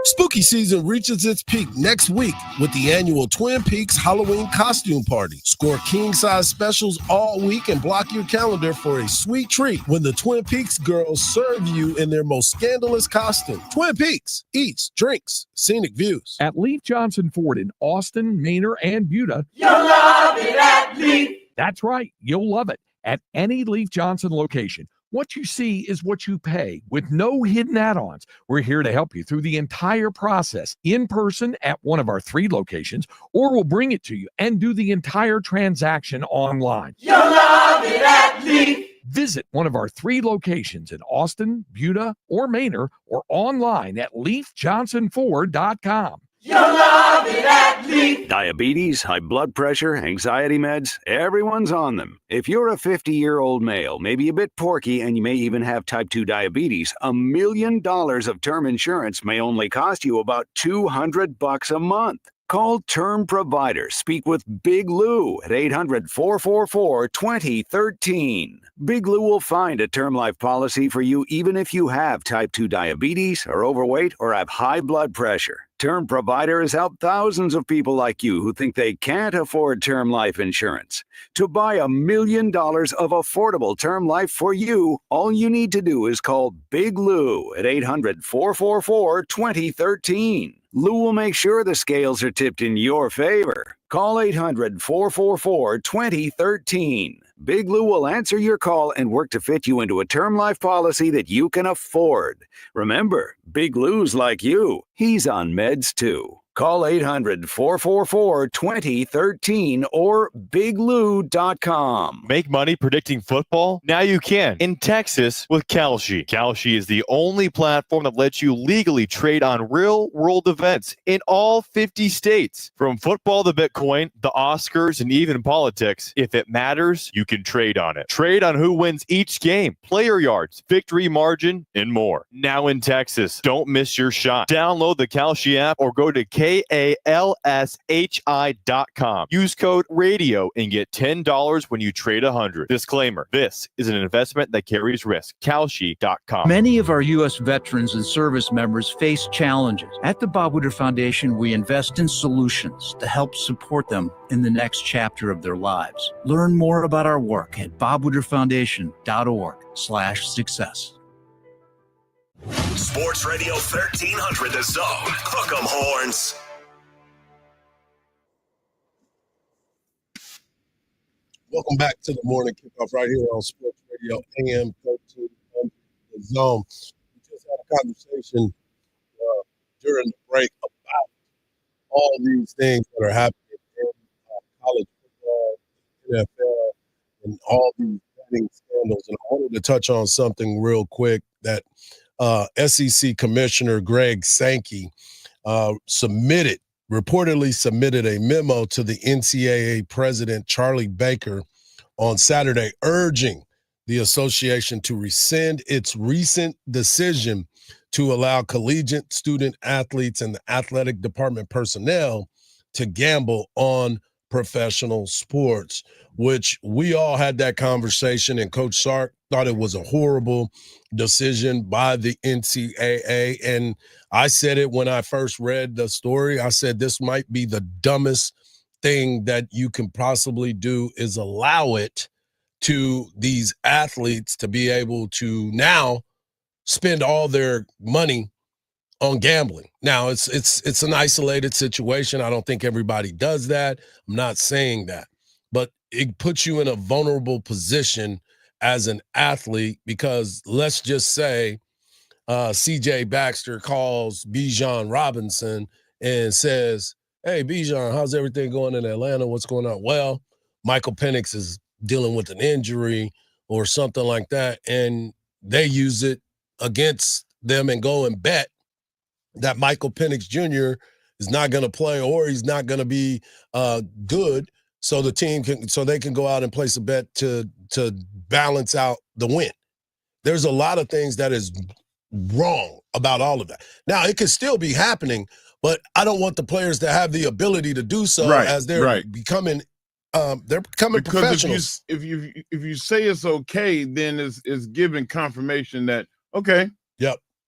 [SPEAKER 18] Spooky season reaches its peak next week with the annual Twin Peaks Halloween costume party. Score king-size specials all week and block your calendar for a sweet treat when the Twin Peaks girls serve you in their most scandalous costume. Twin Peaks, eats, drinks, scenic views.
[SPEAKER 1] At Leaf Johnson Ford in Austin, Manor, and Buda.
[SPEAKER 31] You'll love it at Leaf.
[SPEAKER 1] That's right. You'll love it at any Leaf Johnson location. What you see is what you pay with no hidden add-ons. We're here to help you through the entire process in person at one of our 3 locations, or we'll bring it to you and do the entire transaction online.
[SPEAKER 31] You'll love it at Leaf.
[SPEAKER 1] Visit one of our 3 locations in Austin, Buda, or Manor, or online at leafjohnsonford.com.
[SPEAKER 31] You'll love it at Leaf.
[SPEAKER 21] Diabetes, high blood pressure, anxiety meds, everyone's on them. If you're a 50-year-old male, maybe a bit porky, and you may even have type 2 diabetes, $1 million of term insurance may only cost you about $200 a month. Call Term Provider. Speak with Big Lou at 800-444-2013. Big Lou will find a term life policy for you even if you have type 2 diabetes, are overweight, or have high blood pressure. Term Provider has helped thousands of people like you who think they can't afford term life insurance. To buy $1 million of affordable term life for you, all you need to do is call Big Lou at 800-444-2013. Lou will make sure the scales are tipped in your favor. Call 800-444-2013. Big Lou will answer your call and work to fit you into a term life policy that you can afford. Remember, Big Lou's like you. He's on meds too. Call 800-444-2013 or biglou.com.
[SPEAKER 12] Make money predicting football? Now you can in Texas with Kalshi. Kalshi is the only platform that lets you legally trade on real-world events in all 50 states. From football to Bitcoin, the Oscars, and even politics, if it matters, you can trade on it. Trade on who wins each game, player yards, victory margin, and more. Now in Texas, don't miss your shot. Download the Kalshi app or go to KALSHI.com. Use code RADIO and get $10 when you trade 100. Disclaimer, this is an investment that carries risk. Kalshi.com.
[SPEAKER 3] Many of our U.S. veterans and service members face challenges. At the Bob Woodward Foundation, we invest in solutions to help support them in the next chapter of their lives. Learn more about our work at bobwoodwardfoundation.org/success.
[SPEAKER 17] Sports Radio 1300 The Zone. Hook 'em horns.
[SPEAKER 18] Welcome back to the morning kickoff right here on Sports Radio AM 1300 The Zone. We just had a conversation during the break about all these things that are happening in college football, NFL, and all these betting scandals. And I wanted to touch on something real quick that SEC Commissioner Greg Sankey reportedly submitted a memo to the NCAA president, Charlie Baker, on Saturday, urging the association to rescind its recent decision to allow collegiate student athletes and the athletic department personnel to gamble on professional sports, which we all had that conversation, and Coach Sark thought it was a horrible decision by the NCAA. And I said it when I first read the story. I said this might be the dumbest thing that you can possibly do, is allow it to these athletes to be able to now spend all their money on gambling. Now, it's an isolated situation. I don't think everybody does that. I'm not saying that. But it puts you in a vulnerable position as an athlete, because let's just say C.J. Baxter calls Bijan Robinson and says, "Hey, Bijan, how's everything going in Atlanta? What's going on?" Well, Michael Penix is dealing with an injury or something like that, and they use it against them and go and bet that Michael Penix Jr. is not going to play, or he's not going to be good, so the team they can go out and place a bet to balance out the win. There's a lot of things that is wrong about all of that. Now, it could still be happening, but I don't want the players to have the ability to do so as they're becoming professionals.
[SPEAKER 19] If you say it's okay, then it's giving confirmation that okay,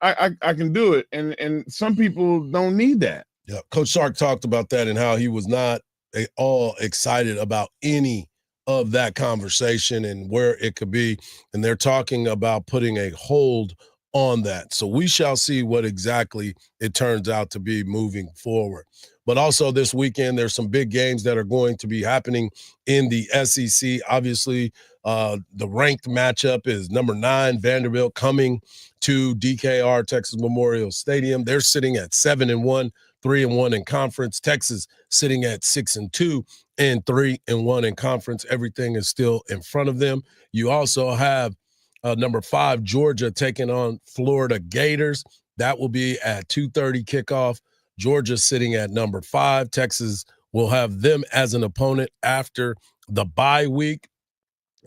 [SPEAKER 19] I can do it, and some people don't need that.
[SPEAKER 18] Yeah, Coach Sark talked about that and how he was not at all excited about any of that conversation and where it could be, and they're talking about putting a hold on that. So we shall see what exactly it turns out to be moving forward. But also this weekend, there's some big games that are going to be happening in the SEC. Obviously, the ranked matchup is number 9, Vanderbilt, coming to DKR, Texas Memorial Stadium. They're sitting at 7-1, 3-1 in conference. Texas sitting at 6-2 and 3-1 in conference. Everything is still in front of them. You also have number 5, Georgia, taking on Florida Gators. That will be at 2:30 kickoff. Georgia sitting at number 5. Texas will have them as an opponent after the bye week.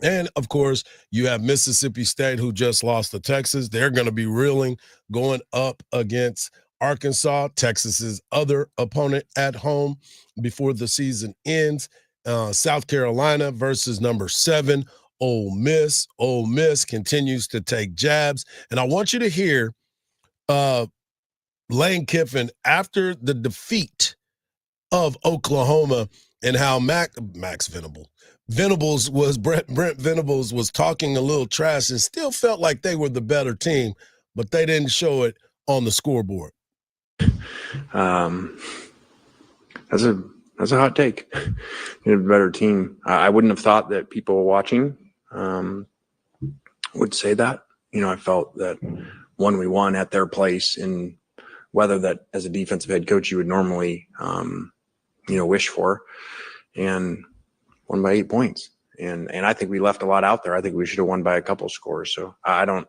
[SPEAKER 18] And, of course, you have Mississippi State, who just lost to Texas. They're going to be reeling, going up against Arkansas, Texas's other opponent at home before the season ends. South Carolina versus number 7, Ole Miss. Ole Miss continues to take jabs. And I want you to hear Lane Kiffin after the defeat of Oklahoma and how Brent Venables was talking a little trash and still felt like they were the better team, but they didn't show it on the scoreboard.
[SPEAKER 4] That's a hot take. You have a better team. I wouldn't have thought that people watching would say that. I felt that we won at their place in weather that as a defensive head coach you would normally wish for, and won by 8 points. And I think we left a lot out there. I think we should have won by a couple scores. So I don't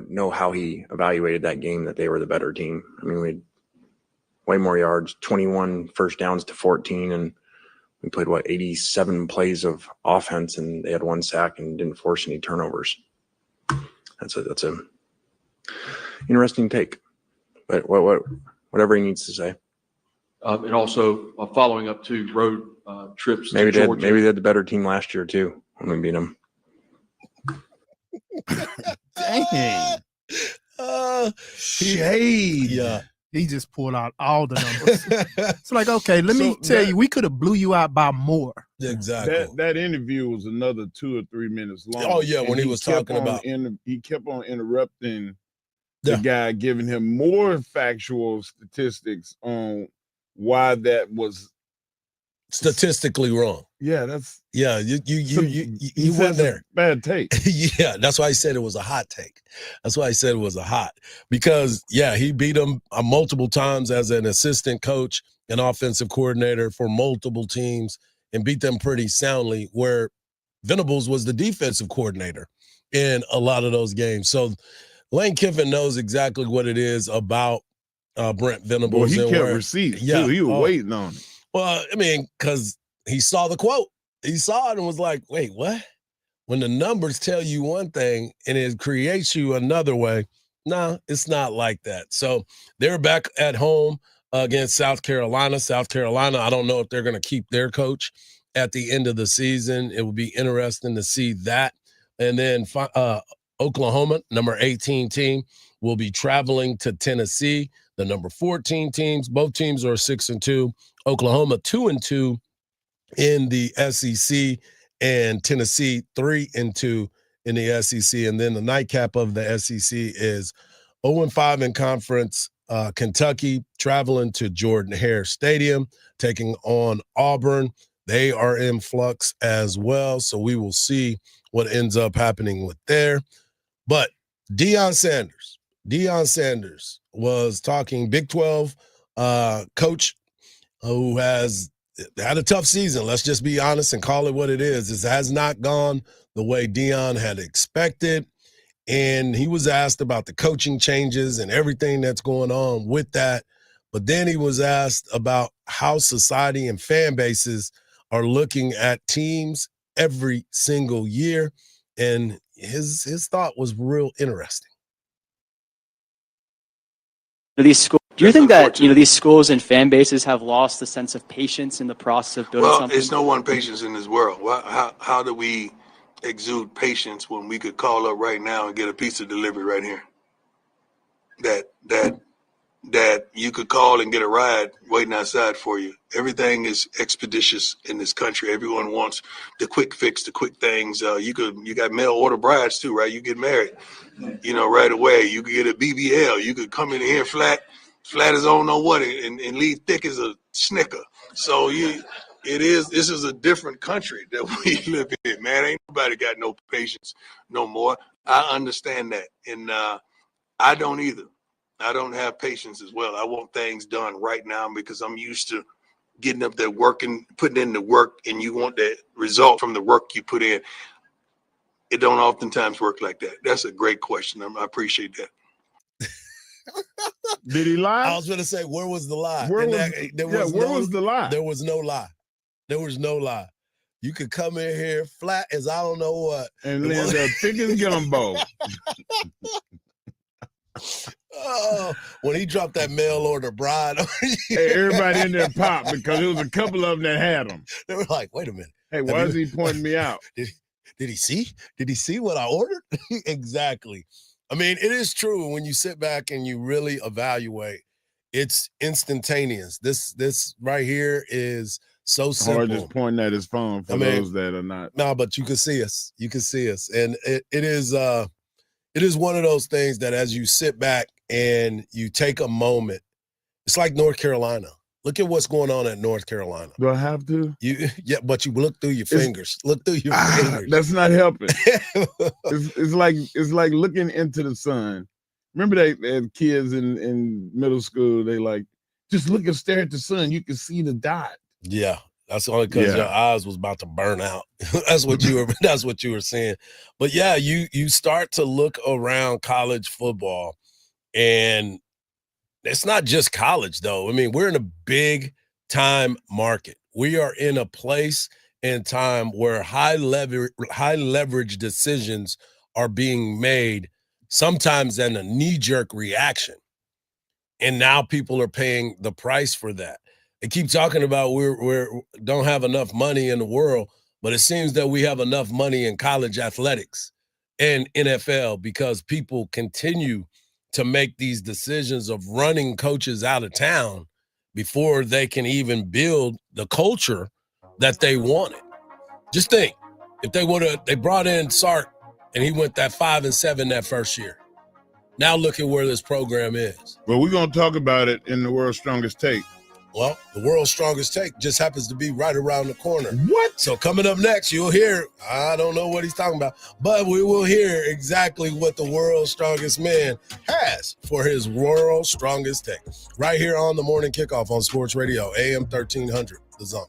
[SPEAKER 4] know how he evaluated that game, that they were the better team. I mean, we had way more yards, 21 first downs to 14, and we played 87 plays of offense, and they had 1 sack and didn't force any turnovers. That's a interesting take, but whatever he needs to say.
[SPEAKER 5] And also following up to road trips.
[SPEAKER 4] Maybe
[SPEAKER 5] to Georgia.
[SPEAKER 4] maybe they had the better team last year too when we beat them.
[SPEAKER 19] Dang.
[SPEAKER 2] Shade.
[SPEAKER 18] Yeah.
[SPEAKER 2] He just pulled out all the numbers. It's like, okay, let me tell you, we could have blew you out by more.
[SPEAKER 18] Exactly.
[SPEAKER 19] That interview was another 2 or 3 minutes long.
[SPEAKER 18] Oh, yeah, when he was talking about
[SPEAKER 19] he kept on interrupting the guy, giving him more factual statistics on why that was
[SPEAKER 18] statistically wrong.
[SPEAKER 19] Yeah, that's
[SPEAKER 18] you weren't there.
[SPEAKER 19] Bad take.
[SPEAKER 18] Yeah, that's why I said it was a hot take. That's why I said it was a hot, because he beat him multiple times as an assistant coach and offensive coordinator for multiple teams and beat them pretty soundly, where Venables was the defensive coordinator in a lot of those games. So Lane Kiffin knows exactly what it is about Brent Venables.
[SPEAKER 19] Well, he kept receipts too. He was waiting on it.
[SPEAKER 18] Well, I mean, because he saw the quote. He saw it and was like, wait, what? When the numbers tell you one thing and it creates you another way, no, it's not like that. So they're back at home against South Carolina. South Carolina, I don't know if they're going to keep their coach at the end of the season. It will be interesting to see that. And then Oklahoma, number 18 team, will be traveling to Tennessee. The number 14 teams, both teams are 6-2. Oklahoma 2-2 in the SEC, and Tennessee 3-2 in the SEC. And then the nightcap of the SEC is 0-5 in conference. Kentucky traveling to Jordan-Hare Stadium, taking on Auburn. They are in flux as well, so we will see what ends up happening with there. But Deion Sanders was talking, Big 12 coach who has had a tough season. Let's just be honest and call it what it is. This has not gone the way Deion had expected. And he was asked about the coaching changes and everything that's going on with that. But then he was asked about how society and fan bases are looking at teams every single year. And his thought was real interesting.
[SPEAKER 6] These schools, do you think that these schools and fan bases have lost the sense of patience in the process of building something?
[SPEAKER 30] Well, there's no one patience in this world. How do we exude patience when we could call up right now and get a pizza delivery right here? That you could call and get a ride waiting outside for you. Everything is expeditious in this country. Everyone wants the quick fix, the quick things. You got mail order brides too, right? You get married, right away. You could get a BBL. You could come in here flat as I don't know what, and leave thick as a Snicker. So this is a different country that we live in, man. Ain't nobody got no patience no more. I understand that, and I don't either. I don't have patience as well. I want things done right now because I'm used to getting up there working, putting in the work, and you want that result from the work you put in. It don't oftentimes work like that. That's a great question. I appreciate that.
[SPEAKER 19] Did he lie?
[SPEAKER 18] I was going to say, where was the lie?
[SPEAKER 19] Where was the lie?
[SPEAKER 18] There was no lie. There was no lie. You could come in here flat as I don't know what.
[SPEAKER 19] And then the thick as gumbo.
[SPEAKER 18] Oh, when he dropped that mail order bride.
[SPEAKER 19] Hey, everybody in there popped because there was a couple of them that had them.
[SPEAKER 18] They were like, wait a minute.
[SPEAKER 19] Hey, why is he pointing me out?
[SPEAKER 18] Did he see? Did he see what I ordered? Exactly. I mean, it is true when you sit back and you really evaluate, it's instantaneous. This right here is so simple.
[SPEAKER 19] Hardge is pointing at his phone for those that are not.
[SPEAKER 18] No, but you can see us. You can see us. And it is one of those things that as you sit back and you take a moment. It's like North Carolina. Look at what's going on at North Carolina.
[SPEAKER 19] Do I have to?
[SPEAKER 18] Yeah, but you look through your fingers. Look through your fingers.
[SPEAKER 19] That's not helping. it's like looking into the sun. Remember that kids in middle school, they like, just look and stare at the sun. You can see the dot.
[SPEAKER 18] Yeah, that's only because your eyes was about to burn out. That's what you were saying. But yeah, you start to look around college football, and it's not just college, though. I mean, we're in a big time market. We are in a place and time where high leverage decisions are being made, sometimes in a knee-jerk reaction. And now people are paying the price for that. They keep talking about we don't have enough money in the world, but it seems that we have enough money in college athletics and NFL because people continue to make these decisions of running coaches out of town before they can even build the culture that they wanted. Just think, if they brought in Sark and he went that 5-7 that first year. Now look at where this program is.
[SPEAKER 19] Well, we're going to talk about it in the World's Strongest Take.
[SPEAKER 18] Well, the World's Strongest Take just happens to be right around the corner.
[SPEAKER 19] What?
[SPEAKER 18] So coming up next, you'll hear, I don't know what he's talking about, but we will hear exactly what the World's Strongest Man has for his World's Strongest Take. Right here on the Morning Kickoff on Sports Radio, AM 1300, The Zone.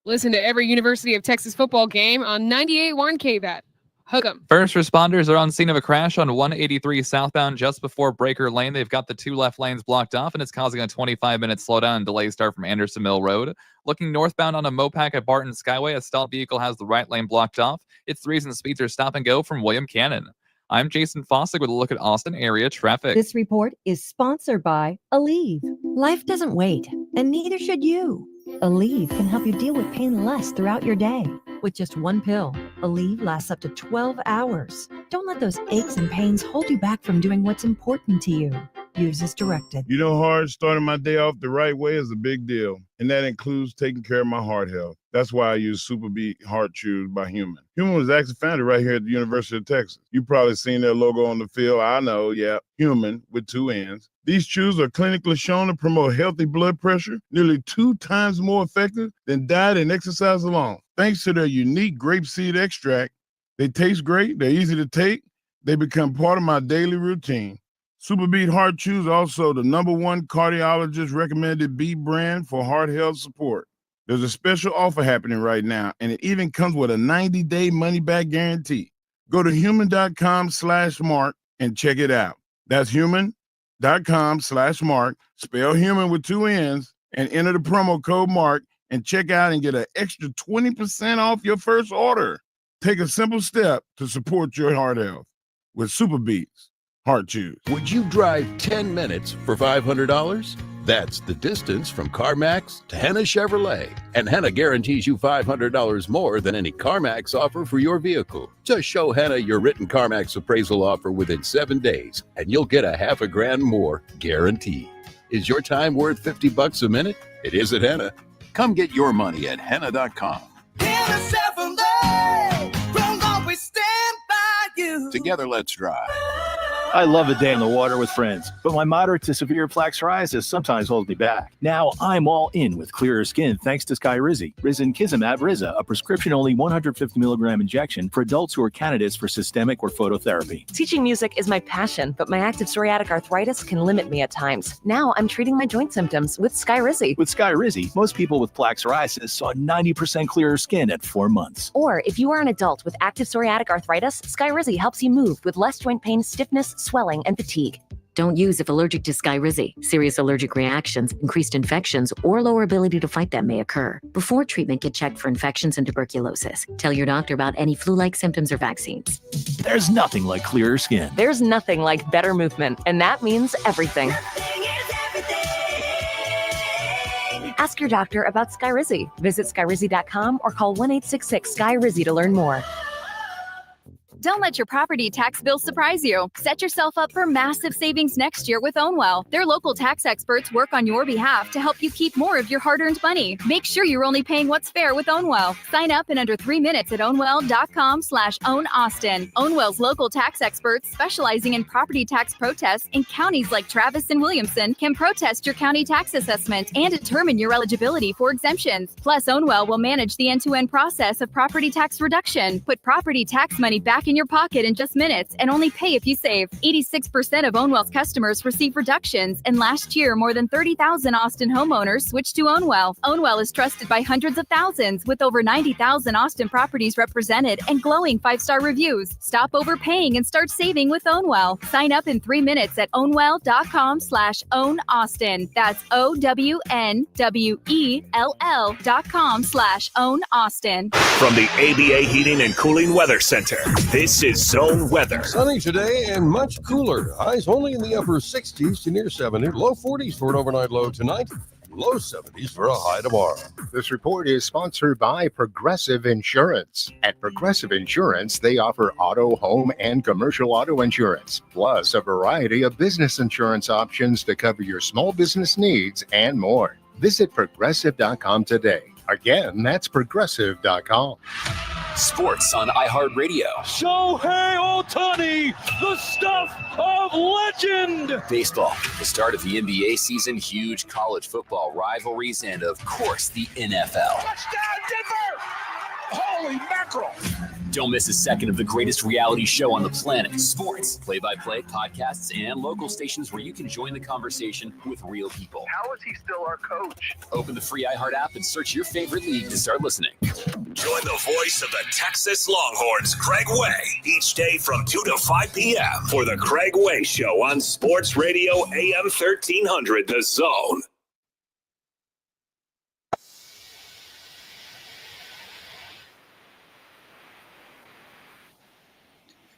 [SPEAKER 14] Listen to every University of Texas football game on 98.1 KVAT. Hook 'em.
[SPEAKER 15] First responders are on scene of a crash on 183 southbound just before Breaker Lane. They've got the two left lanes blocked off, and it's causing a 25-minute slowdown and delay start from Anderson Mill Road. Looking northbound on a Mopac at Barton Skyway, a stalled vehicle has the right lane blocked off. It's the reason speeds are stop and go from William Cannon. I'm Jason Fossick with a look at Austin area traffic.
[SPEAKER 16] This report is sponsored by Aleve. Life doesn't wait, and neither should you. Aleve can help you deal with pain less throughout your day. With just one pill, Aleve lasts up to 12 hours. Don't let those aches and pains hold you back from doing what's important to you. Use as directed.
[SPEAKER 19] You know, Hardge, starting my day off the right way is a big deal, and that includes taking care of my heart health. That's why I use Super Beat Heart Chews by Human. Human was actually founded right here at the University of Texas. You probably seen their logo on the field. I know, yeah, Human with 2 N's. These chews are clinically shown to promote healthy blood pressure, nearly 2 times more effective than diet and exercise alone. Thanks to their unique grapeseed extract, they taste great, they're easy to take, they become part of my daily routine. Super Beat Heart Chews also the #1 cardiologist recommended beet brand for heart health support. There's a special offer happening right now, and it even comes with a 90-day money-back guarantee. Go to human.com/mark and check it out. That's human.com/mark, spell human with 2 N's, and enter the promo code MARK and check out and get an extra 20% off your first order. Take a simple step to support your heart health with Super Beats Heart Chews.
[SPEAKER 7] Would you drive 10 minutes for $500? That's the distance from CarMax to Henna Chevrolet. And Henna guarantees you $500 more than any CarMax offer for your vehicle. Just show Henna your written CarMax appraisal offer within 7 days, and you'll get $50,000 more guaranteed. Is your time worth $50 a minute? It is at Henna. Come get your money at Henna.com.
[SPEAKER 26] Henna Chevrolet, we'll always stand by you.
[SPEAKER 7] Together, let's drive.
[SPEAKER 8] I love a day on the water with friends, but my moderate to severe plaque psoriasis sometimes holds me back. Now I'm all in with clearer skin thanks to Skyrizi. Risankizumab Riza, a prescription-only 150 milligram injection for adults who are candidates for systemic or phototherapy.
[SPEAKER 10] Teaching music is my passion, but my active psoriatic arthritis can limit me at times. Now I'm treating my joint symptoms with Skyrizi.
[SPEAKER 8] With Skyrizi, most people with plaque psoriasis saw 90% clearer skin at 4 months.
[SPEAKER 10] Or if you are an adult with active psoriatic arthritis, Skyrizi helps you move with less joint pain, stiffness, swelling, and fatigue. Don't use if allergic to Skyrizi. Serious allergic reactions, increased infections, or lower ability to fight them may occur. Before treatment, get checked for infections and tuberculosis. Tell your doctor about any flu-like symptoms or vaccines.
[SPEAKER 8] There's nothing like clearer skin.
[SPEAKER 10] There's nothing like better movement, and that means everything. Ask your doctor about Skyrizi. Visit Skyrizi.com or call 1-866-SKYRIZI to learn more.
[SPEAKER 9] Don't let your property tax bill surprise you. Set yourself up for massive savings next year with Ownwell. Their local tax experts work on your behalf to help you keep more of your hard-earned money. Make sure you're only paying what's fair with Ownwell. Sign up in under 3 minutes at ownwell.com/ownaustin. Ownwell's local tax experts specializing in property tax protests in counties like Travis and Williamson can protest your county tax assessment and determine your eligibility for exemptions. Plus, Ownwell will manage the end-to-end process of property tax reduction. Put property tax money back in your pocket in just minutes and only pay if you save. 86% of Ownwell's customers receive reductions, and last year, more than 30,000 Austin homeowners switched to Ownwell. Ownwell is trusted by hundreds of thousands with over 90,000 Austin properties represented and glowing 5-star reviews. Stop overpaying and start saving with Ownwell. Sign up in 3 minutes at ownwell.com/ownaustin. That's OWNWELL.com/ownaustin.
[SPEAKER 17] From the ABA Heating and Cooling Weather Center, this is Zone Weather.
[SPEAKER 11] Sunny today and much cooler. Highs only in the upper 60s to near 70. Low 40s for an overnight low tonight. Low 70s for a high tomorrow.
[SPEAKER 13] This report is sponsored by Progressive Insurance. At Progressive Insurance, they offer auto, home, and commercial auto insurance, plus a variety of business insurance options to cover your small business needs and more. Visit Progressive.com today. Again, that's Progressive.com.
[SPEAKER 17] Sports on iHeartRadio.
[SPEAKER 1] Shohei Ohtani, the stuff of legend.
[SPEAKER 17] Baseball, the start of the NBA season, huge college football rivalries, and of course, the NFL.
[SPEAKER 1] Touchdown, Denver! Holy mackerel!
[SPEAKER 17] Don't miss a second of the greatest reality show on the planet. Sports, play-by-play, podcasts, and local stations where you can join the conversation with real people.
[SPEAKER 20] How is he still our coach?
[SPEAKER 17] Open the free iHeart app and search your favorite league to start listening. Join the voice of the Texas Longhorns, Craig Way, each day from 2 to 5 p.m. for the Craig Way Show on Sports Radio AM 1300, The Zone.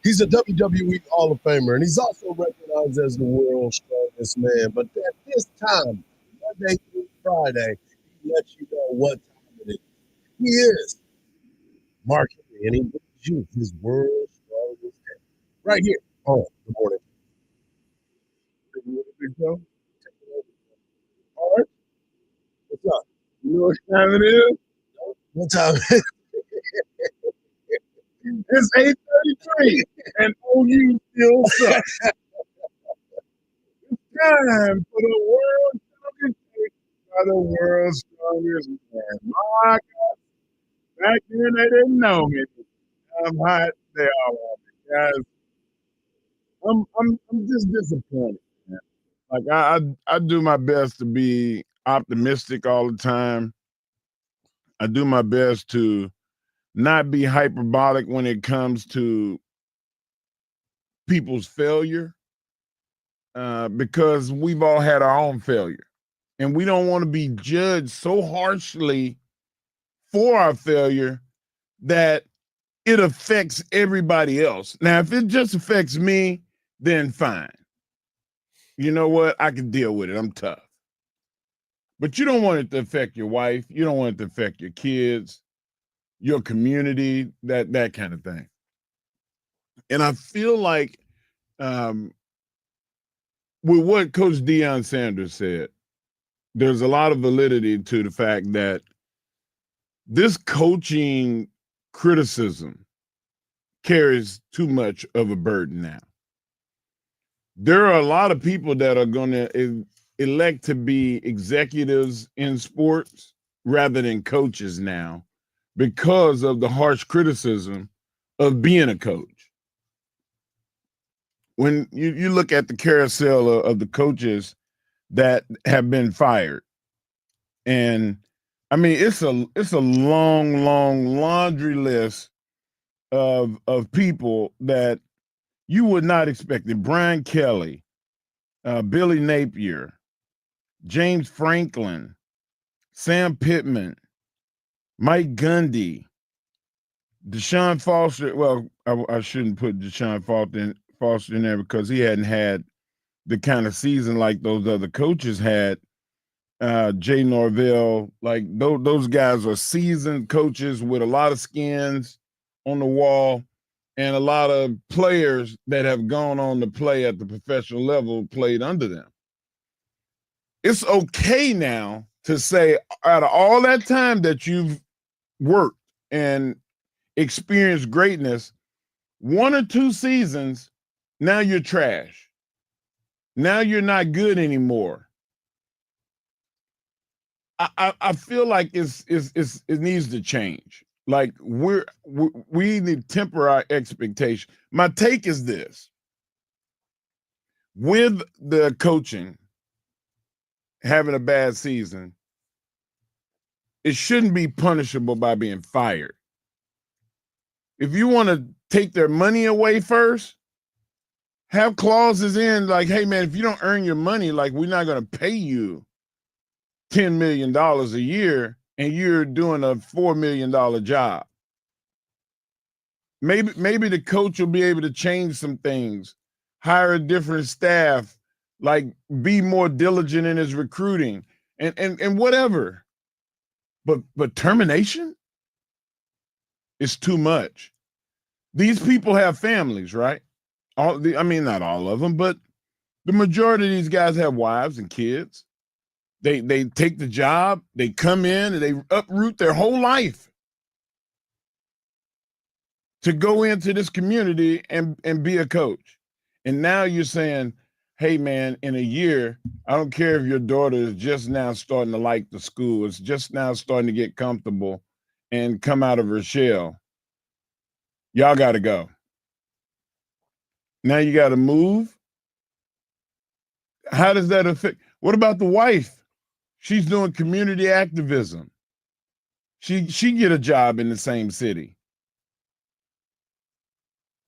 [SPEAKER 18] He's a WWE Hall of Famer, and he's also recognized as the world's strongest man. But at this time, Monday through Friday, he lets you know what time it is. He is Mark Henry, and he brings you his world's strongest man. Right here on The Morning. All right. What's up? You know what time it is? What time it is?
[SPEAKER 19] It's 8:33, and OU still sucks. It's time for the world's strongest by the world's strongest man. My God, back then they didn't know me. I'm hot. They all want me, guys. I'm just disappointed, man. Like I do my best to be optimistic all the time. I do my best to not be hyperbolic when it comes to people's failure, because we've all had our own failure. And we don't want to be judged so harshly for our failure that it affects everybody else. Now, if it just affects me, then fine. You know what? I can deal with it. I'm tough. But you don't want it to affect your wife. You don't want it to affect your kids, your community, that kind of thing. And I feel like with what Coach Deion Sanders said, there's a lot of validity to the fact that this coaching criticism carries too much of a burden now. There are a lot of people that are going to elect to be executives in sports rather than coaches now, because of the harsh criticism of being a coach. When you look at the carousel of the coaches that have been fired, and I mean it's a long laundry list of people that you would not expect. Brian Kelly, Billy Napier, James Franklin, Sam Pittman, Mike Gundy, Deshaun Foster. Well, I shouldn't put Deshaun Foster in there because he hadn't had the kind of season like those other coaches had. Jay Norvell, like those guys are seasoned coaches with a lot of skins on the wall. and a lot of players that have gone on to play at the professional level played under them. It's okay now to say, out of all that time that you've worked and experienced greatness, 1 or 2 seasons, now you're trash. Now you're not good anymore. I feel like it needs to change. Like we need to temper our expectation. My take is this: with the coaching having a bad season, it shouldn't be punishable by being fired. If you want to take their money away first, have clauses in like, hey man, if you don't earn your money, like we're not going to pay you $10 million a year and you're doing a $4 million job. Maybe the coach will be able to change some things, hire a different staff, like be more diligent in his recruiting and whatever. But termination is too much. These people have families, right? Not all of them, but the majority of these guys have wives and kids. They take the job, they come in, and they uproot their whole life to go into this community and be a coach. And now you're saying, hey, man, in a year, I don't care if your daughter is just now starting to like the school, it's just now starting to get comfortable and come out of her shell. Y'all got to go. Now you got to move. How does that affect? What about the wife? She's doing community activism. She get a job in the same city.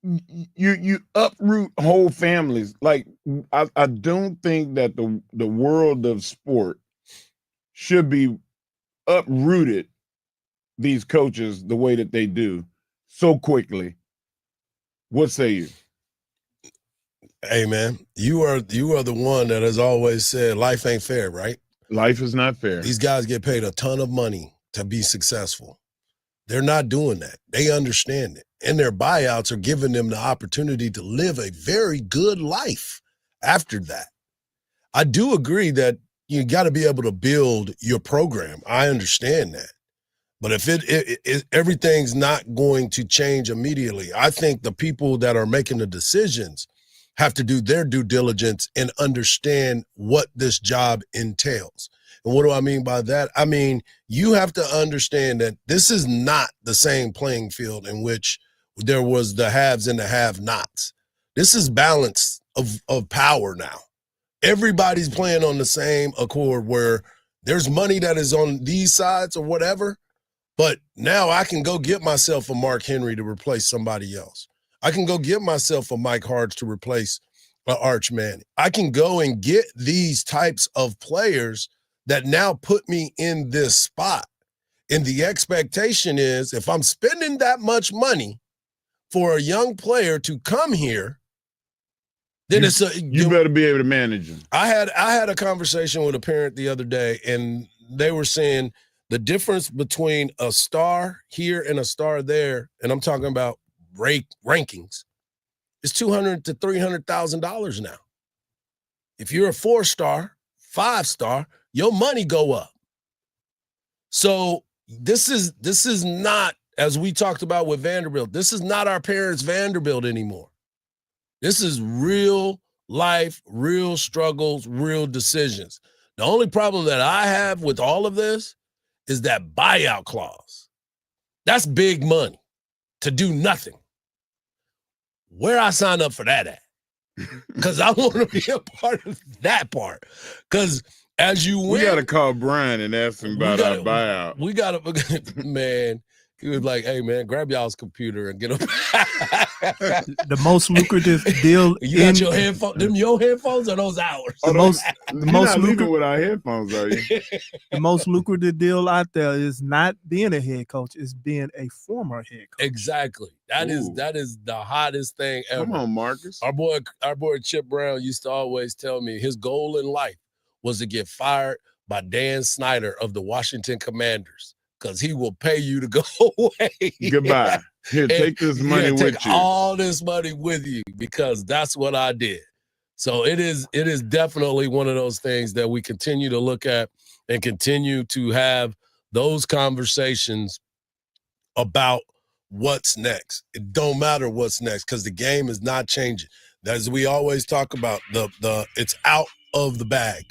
[SPEAKER 19] You uproot whole families. Like I don't think that the world of sport should be uprooted, these coaches, the way that they do so quickly. What say you?
[SPEAKER 18] Hey man, you are the one that has always said life ain't fair, right?
[SPEAKER 19] Life is not fair.
[SPEAKER 18] These guys get paid a ton of money to be successful. They're not doing that. They understand it. And their buyouts are giving them the opportunity to live a very good life after that. I do agree that you got to be able to build your program. I understand that. But if everything's not going to change immediately, I think the people that are making the decisions have to do their due diligence and understand what this job entails. And what do I mean by that? I mean, you have to understand that this is not the same playing field in which there was the haves and the have-nots. This is balance of power now. Everybody's playing on the same accord where there's money that is on these sides or whatever, but now I can go get myself a Mark Henry to replace somebody else. I can go get myself a Mike Hardge to replace Arch Manning. I can go and get these types of players that now put me in this spot. And the expectation is if I'm spending that much money for a young player to come here, then
[SPEAKER 19] you better be able to manage them.
[SPEAKER 18] I had a conversation with a parent the other day, and they were saying the difference between a star here and a star there, and I'm talking about rankings, is $200,000 to $300,000 now. If you're a 4-star, 5-star, your money go up. So this is not, as we talked about with Vanderbilt, this is not our parents' Vanderbilt anymore. This is real life, real struggles, real decisions. The only problem that I have with all of this is that buyout clause. That's big money to do nothing. Where I sign up for that at? Because I want to be a part of that part. Because as you win,
[SPEAKER 19] we got to call Brian and ask him about our buyout.
[SPEAKER 18] We got to, man. He was like, "Hey, man, grab y'all's computer and get up."
[SPEAKER 2] The most lucrative deal.
[SPEAKER 18] You got your headphones. Them your headphones or those ours?
[SPEAKER 2] The most
[SPEAKER 19] lucrative with our headphones, are you?
[SPEAKER 2] The most lucrative deal out there is not being a head coach; is being a former head coach.
[SPEAKER 18] Exactly. That is the hottest thing ever.
[SPEAKER 19] Come on, Marcus.
[SPEAKER 18] Our boy Chip Brown used to always tell me his goal in life was to get fired by Dan Snyder of the Washington Commanders, because he will pay you to go away.
[SPEAKER 19] Goodbye. Here, take this money with
[SPEAKER 3] take
[SPEAKER 19] you.
[SPEAKER 3] all this money with you because that's what I did. So it is definitely one of those things that we continue to look at and continue to have those conversations about what's next. It don't matter what's next because the game is not changing. As we always talk about, the it's out of the bag.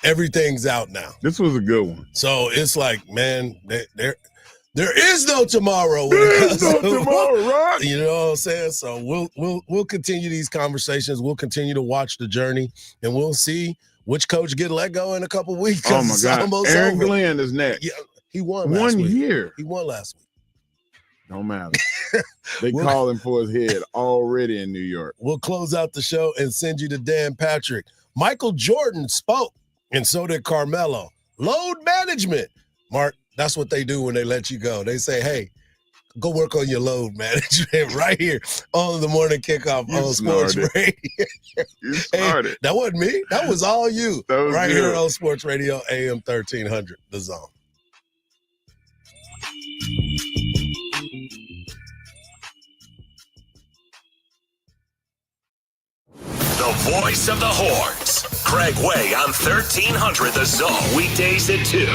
[SPEAKER 3] Everything's out now.
[SPEAKER 19] This was a good one.
[SPEAKER 3] So it's like, man, there is no tomorrow.
[SPEAKER 19] There is no tomorrow, right?
[SPEAKER 3] You know what I'm saying? So we'll continue these conversations. We'll continue to watch the journey, and we'll see which coach get let go in a couple of weeks.
[SPEAKER 19] Oh my God, Aaron Glenn is next.
[SPEAKER 3] Yeah, he won last week.
[SPEAKER 19] 1 year.
[SPEAKER 3] He won last week.
[SPEAKER 19] Don't matter. They calling for his head already in New York.
[SPEAKER 3] We'll close out the show and send you to Dan Patrick. Michael Jordan spoke, and so did Carmelo. Load management. Mark, that's what they do when they let you go. They say, hey, go work on your load management right here on the morning kickoff on Sports Radio.
[SPEAKER 19] You started.
[SPEAKER 3] Hey, that wasn't me. That was all you.
[SPEAKER 19] Was
[SPEAKER 3] right
[SPEAKER 19] good.
[SPEAKER 3] Here on Sports Radio, AM 1300, The Zone.
[SPEAKER 17] The voice of the Horns. Craig Way on 1300 The Zone. Weekdays at 2.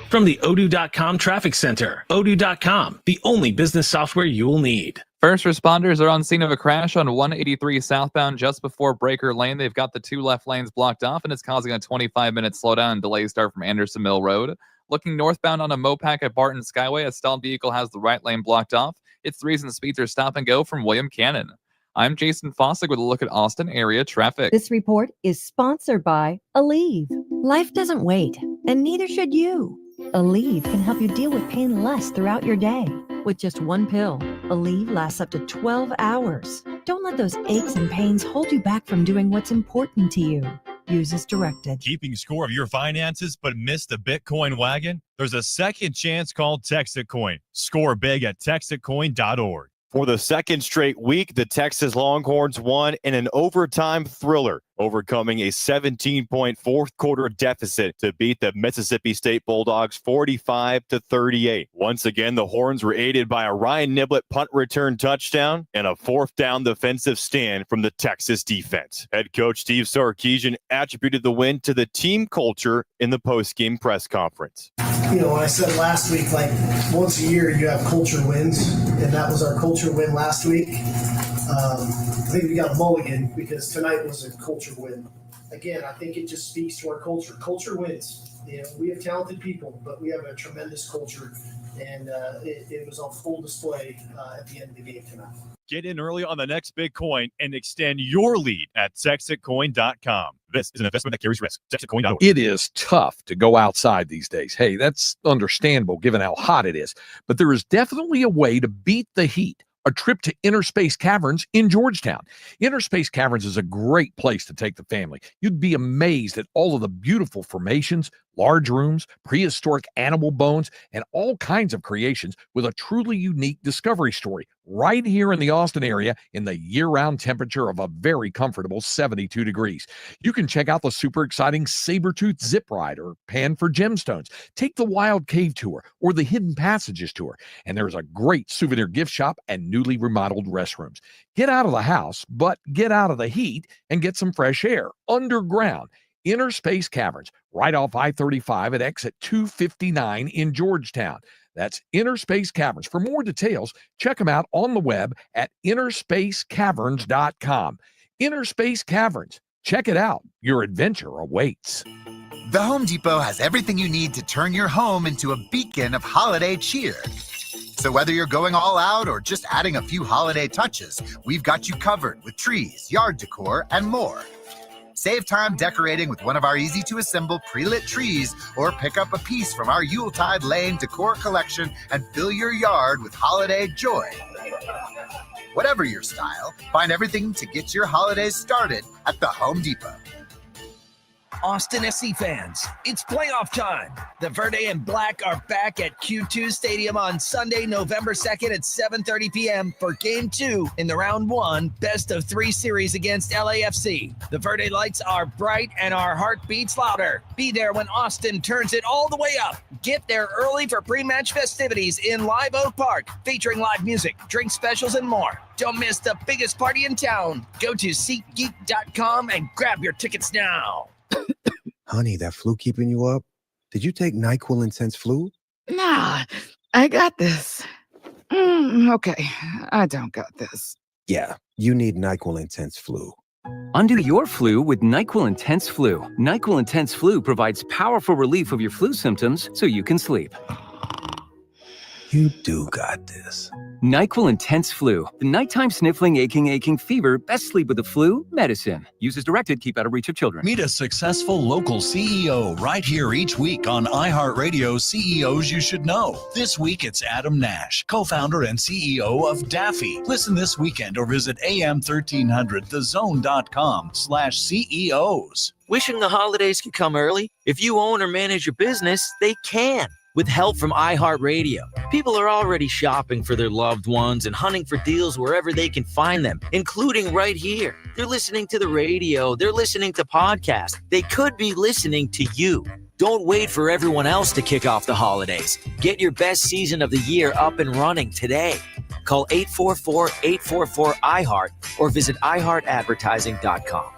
[SPEAKER 12] From the Odoo.com Traffic Center. Odoo.com, the only business software you'll need.
[SPEAKER 15] First responders are on scene of a crash on 183 southbound just before Breaker Lane. They've got the two left lanes blocked off, and it's causing a 25-minute slowdown and delay start from Anderson Mill Road. Looking northbound on a Mopac at Barton Skyway, a stalled vehicle has the right lane blocked off. It's the reason speeds are stop and go from William Cannon. I'm Jason Fossick with a look at Austin area traffic.
[SPEAKER 16] This report is sponsored by Aleve. Life doesn't wait, and neither should you. Aleve can help you deal with pain less throughout your day. With just one pill, Aleve lasts up to 12 hours. Don't let those aches and pains hold you back from doing what's important to you. Use as directed.
[SPEAKER 21] Keeping score of your finances but missed the Bitcoin wagon? There's a second chance called Texitcoin. Score big at texitcoin.org.
[SPEAKER 22] For the second straight week, the Texas Longhorns won in an overtime thriller, overcoming a 17-point fourth quarter deficit to beat the Mississippi State Bulldogs 45-38. Once again, the Horns were aided by a Ryan Niblett punt return touchdown and a fourth down defensive stand from the Texas defense. Head coach Steve Sarkisian attributed the win to the team culture in the post-game press conference.
[SPEAKER 23] You know, I said last week, like once a year you have culture wins, and that was our culture win last week. I think we got a mulligan because tonight was a culture win. Again, I think it just speaks to our culture. Culture wins. You know, we have talented people, but we have a tremendous culture, and it was on full display at the end of the game tonight.
[SPEAKER 21] Get in early on the next big coin and extend your lead at texitcoin.com. This is an investment that carries risk. Texitcoin.org.
[SPEAKER 24] It is tough to go outside these days. Hey, that's understandable given how hot it is. But there is definitely a way to beat the heat. A trip to Inner Space Caverns in Georgetown. Inner Space Caverns is a great place to take the family. You'd be amazed at all of the beautiful formations, large rooms, prehistoric animal bones, and all kinds of creations with a truly unique discovery story right here in the Austin area in the year-round temperature of a very comfortable 72 degrees. You can check out the super exciting Sabertooth Zip Ride or Pan for Gemstones. Take the Wild Cave Tour or the Hidden Passages Tour. And there's a great souvenir gift shop and newly remodeled restrooms. Get out of the house, but get out of the heat and get some fresh air underground. Inner Space Caverns, right off I-35 at exit 259 in Georgetown. That's Inner Space Caverns. For more details, check them out on the web at innerspacecaverns.com. Inner Space Caverns. Check it out. Your adventure awaits.
[SPEAKER 25] The Home Depot has everything you need to turn your home into a beacon of holiday cheer. So whether you're going all out or just adding a few holiday touches, we've got you covered with trees, yard decor, and more. Save time decorating with one of our easy-to-assemble pre-lit trees or pick up a piece from our Yuletide Lane decor collection and fill your yard with holiday joy. Whatever your style, find everything to get your holidays started at the Home Depot.
[SPEAKER 4] Austin SC fans, it's playoff time. The Verde and Black are back at Q2 Stadium on Sunday, November 2nd at 7:30 p.m. for Game 2 in the Round 1 best-of-3 series against LAFC. The Verde lights are bright and our heart beats louder. Be there when Austin turns it all the way up. Get there early for pre-match festivities in Live Oak Park, featuring live music, drink specials, and more. Don't miss the biggest party in town. Go to SeatGeek.com and grab your tickets now.
[SPEAKER 5] Honey, that flu keeping you up? Did you take NyQuil Intense Flu?
[SPEAKER 6] Nah, I got this. Okay, I don't got this.
[SPEAKER 5] Yeah, you need NyQuil Intense Flu.
[SPEAKER 7] Undo your flu with NyQuil Intense Flu. NyQuil Intense Flu provides powerful relief of your flu symptoms so you can sleep.
[SPEAKER 5] You do got this.
[SPEAKER 7] NyQuil Intense Flu. The nighttime sniffling, aching fever. Best sleep with the flu medicine. Use as directed. Keep out of reach of children.
[SPEAKER 14] Meet a successful local CEO right here each week on iHeartRadio CEOs You Should Know. This week it's Adam Nash, co-founder and CEO of Daffy. Listen this weekend or visit am1300thezone.com/CEOs.
[SPEAKER 26] Wishing the holidays could come early? If you own or manage your business, they can. With help from iHeartRadio. People are already shopping for their loved ones and hunting for deals wherever they can find them, including right here. They're listening to the radio. They're listening to podcasts. They could be listening to you. Don't wait for everyone else to kick off the holidays. Get your best season of the year up and running today. Call 844-844-iHeart or visit iHeartAdvertising.com.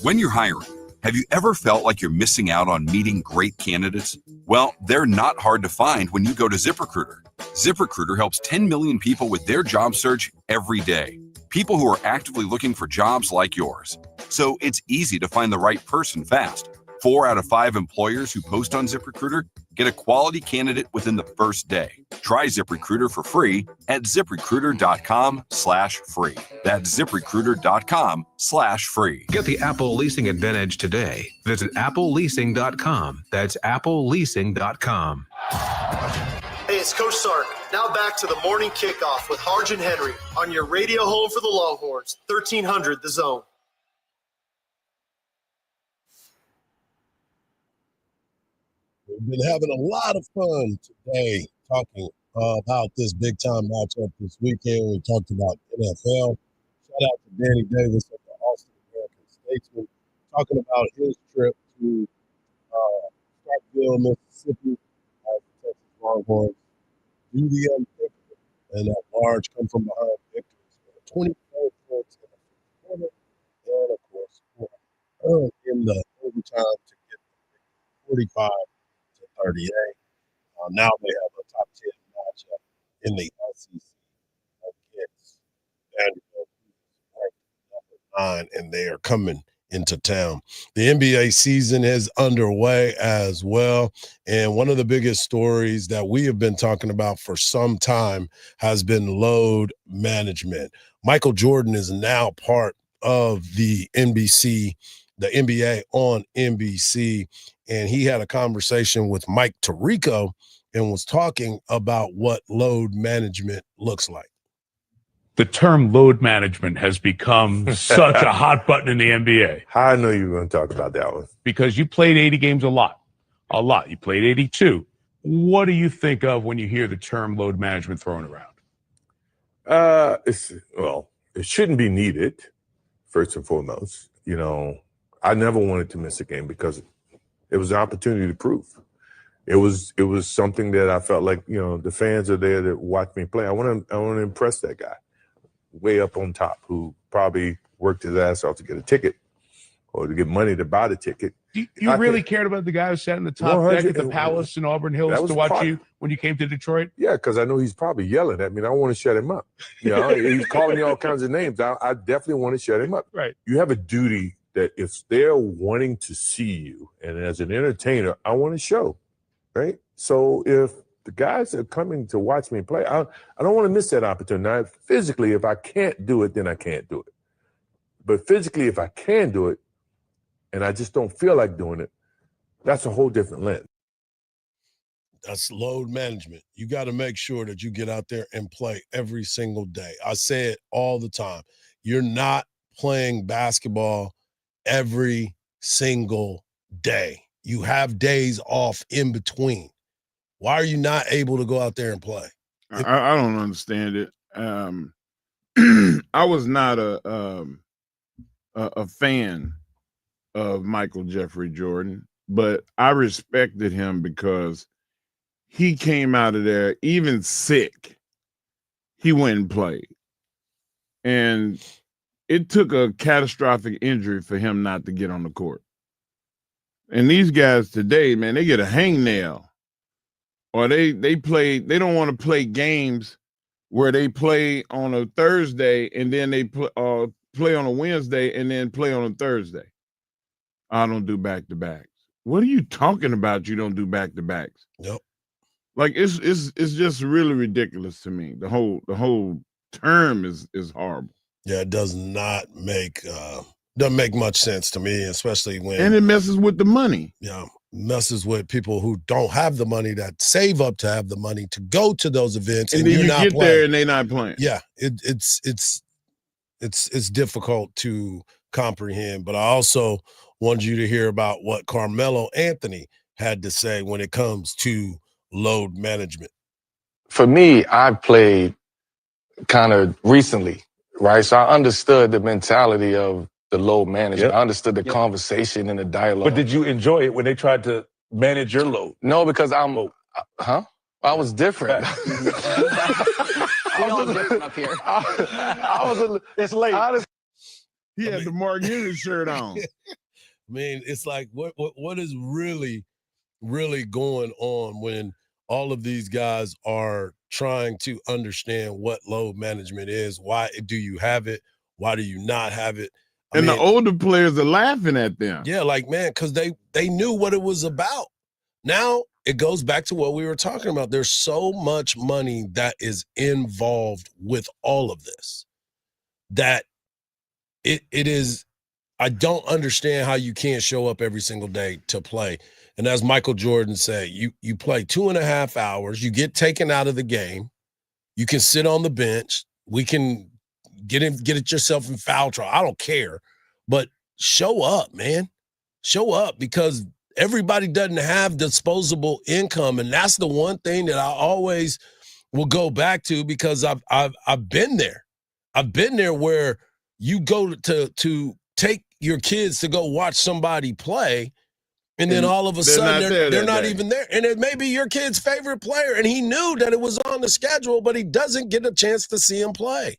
[SPEAKER 27] When you're hiring, have you ever felt like you're missing out on meeting great candidates? Well, they're not hard to find when you go to ZipRecruiter. ZipRecruiter helps 10 million people with their job search every day. People who are actively looking for jobs like yours. So it's easy to find the right person fast. 4 out of 5 employers who post on ZipRecruiter get a quality candidate within the first day. Try ZipRecruiter for free at ZipRecruiter.com/free. That's ZipRecruiter.com/free.
[SPEAKER 28] Get the Apple Leasing Advantage today. Visit AppleLeasing.com. That's AppleLeasing.com.
[SPEAKER 29] Hey, it's Coach Sark. Now back to the morning kickoff with Hardge and Henry on your radio home for the Longhorns, 1300 The Zone.
[SPEAKER 18] We've been having a lot of fun today talking about this big-time matchup this weekend. We talked about NFL. Shout out to Danny Davis of the Austin American-Statesman, talking about his trip to Starkville, Mississippi, as the Texas Longhorns do the unthinkable and at large come from behind victories for 24 points in the first quarter, and of course in the overtime to get the 45 to 38. Now they have a top 10 matchup in the SEC against Vanderbilt, ranked number 9, and they are coming into town. The NBA season is underway as well, and one of the biggest stories that we have been talking about for some time has been load management. Michael Jordan is now part of the NBA on NBC, and he had a conversation with Mike Tirico and was talking about what load management looks like.
[SPEAKER 30] The term load management has become such a hot button in the NBA.
[SPEAKER 31] I know you were going to talk about that one.
[SPEAKER 30] Because you played 80 games a lot. You played 82. What do you think of when you hear the term load management thrown around?
[SPEAKER 31] It shouldn't be needed, first and foremost. You know, I never wanted to miss a game because it was an opportunity to prove. It was something that I felt like, you know, the fans are there to watch me play. I want to impress that guy way up on top who probably worked his ass off to get a ticket or to get money to buy the ticket.
[SPEAKER 30] You really cared about the guy who sat in the top deck at the Palace in Auburn Hills to watch you when you came to Detroit?
[SPEAKER 31] Yeah, because I know he's probably yelling at me. And I want to shut him up. You know, he's calling me all kinds of names. I definitely want to shut him up.
[SPEAKER 30] Right.
[SPEAKER 31] You have a duty that if they're wanting to see you, and as an entertainer, I want to show, right? So if the guys are coming to watch me play, I don't want to miss that opportunity. Now, physically, if I can't do it, then I can't do it. But physically, if I can do it, and I just don't feel like doing it, that's a whole different lens.
[SPEAKER 18] That's load management. You got to make sure that you get out there and play every single day. I say it all the time. You're not playing basketball every single day. You have days off in between. Why are you not able to go out there and play?
[SPEAKER 1] I don't understand it. I was not a fan of Michael Jeffrey Jordan, but I respected him because he came out of there, even sick, he went and played. And it took a catastrophic injury for him not to get on the court. And these guys today, man, they get a hangnail. Or they don't want to play games where they play on a Thursday and then they play on a Wednesday and then play on a Thursday. I don't do back-to-backs. What are you talking about? You don't do back-to-backs?
[SPEAKER 18] Yep.
[SPEAKER 1] Like it's just really ridiculous to me. The whole term is horrible.
[SPEAKER 18] Yeah, it does not make doesn't make much sense to me, especially when
[SPEAKER 1] and it messes with the money.
[SPEAKER 18] Yeah, messes with people who don't have the money, that save up to have the money to go to those events,
[SPEAKER 1] And
[SPEAKER 18] and
[SPEAKER 1] then
[SPEAKER 18] you're
[SPEAKER 1] you
[SPEAKER 18] not
[SPEAKER 1] get
[SPEAKER 18] playing.
[SPEAKER 1] there and they're not playing.
[SPEAKER 18] Yeah, it's difficult to comprehend. But I also wanted you to hear about what Carmelo Anthony had to say when it comes to load management.
[SPEAKER 2] For me, I played kind of recently, right? So I understood the mentality of the load management. I understood the conversation and the dialogue.
[SPEAKER 28] But did you enjoy it when they tried to manage your load?
[SPEAKER 2] No, because I was different.
[SPEAKER 3] We all different up here.
[SPEAKER 28] It's late.
[SPEAKER 1] He had the Mark Henry shirt on.
[SPEAKER 18] I mean, it's like what is really going on when all of these guys are trying to understand what load management is? Why do you have it? Why do you not have it?
[SPEAKER 1] And the older players are laughing at them.
[SPEAKER 18] Yeah, like, man, because they knew what it was about. Now it goes back to what we were talking about. There's so much money that is involved with all of this that it is. I don't understand how you can't show up every single day to play. And as Michael Jordan said, you play 2.5 hours, you get taken out of the game, you can sit on the bench, we can get it yourself in foul trouble. I don't care. But show up, man. Show up, because everybody doesn't have disposable income. And that's the one thing that I always will go back to, because I've been there. I've been there where you go to take your kids to go watch somebody play, and then all of a sudden they're not even there. And it may be your kid's favorite player, and he knew that it was on the schedule, but he doesn't get a chance to see him play.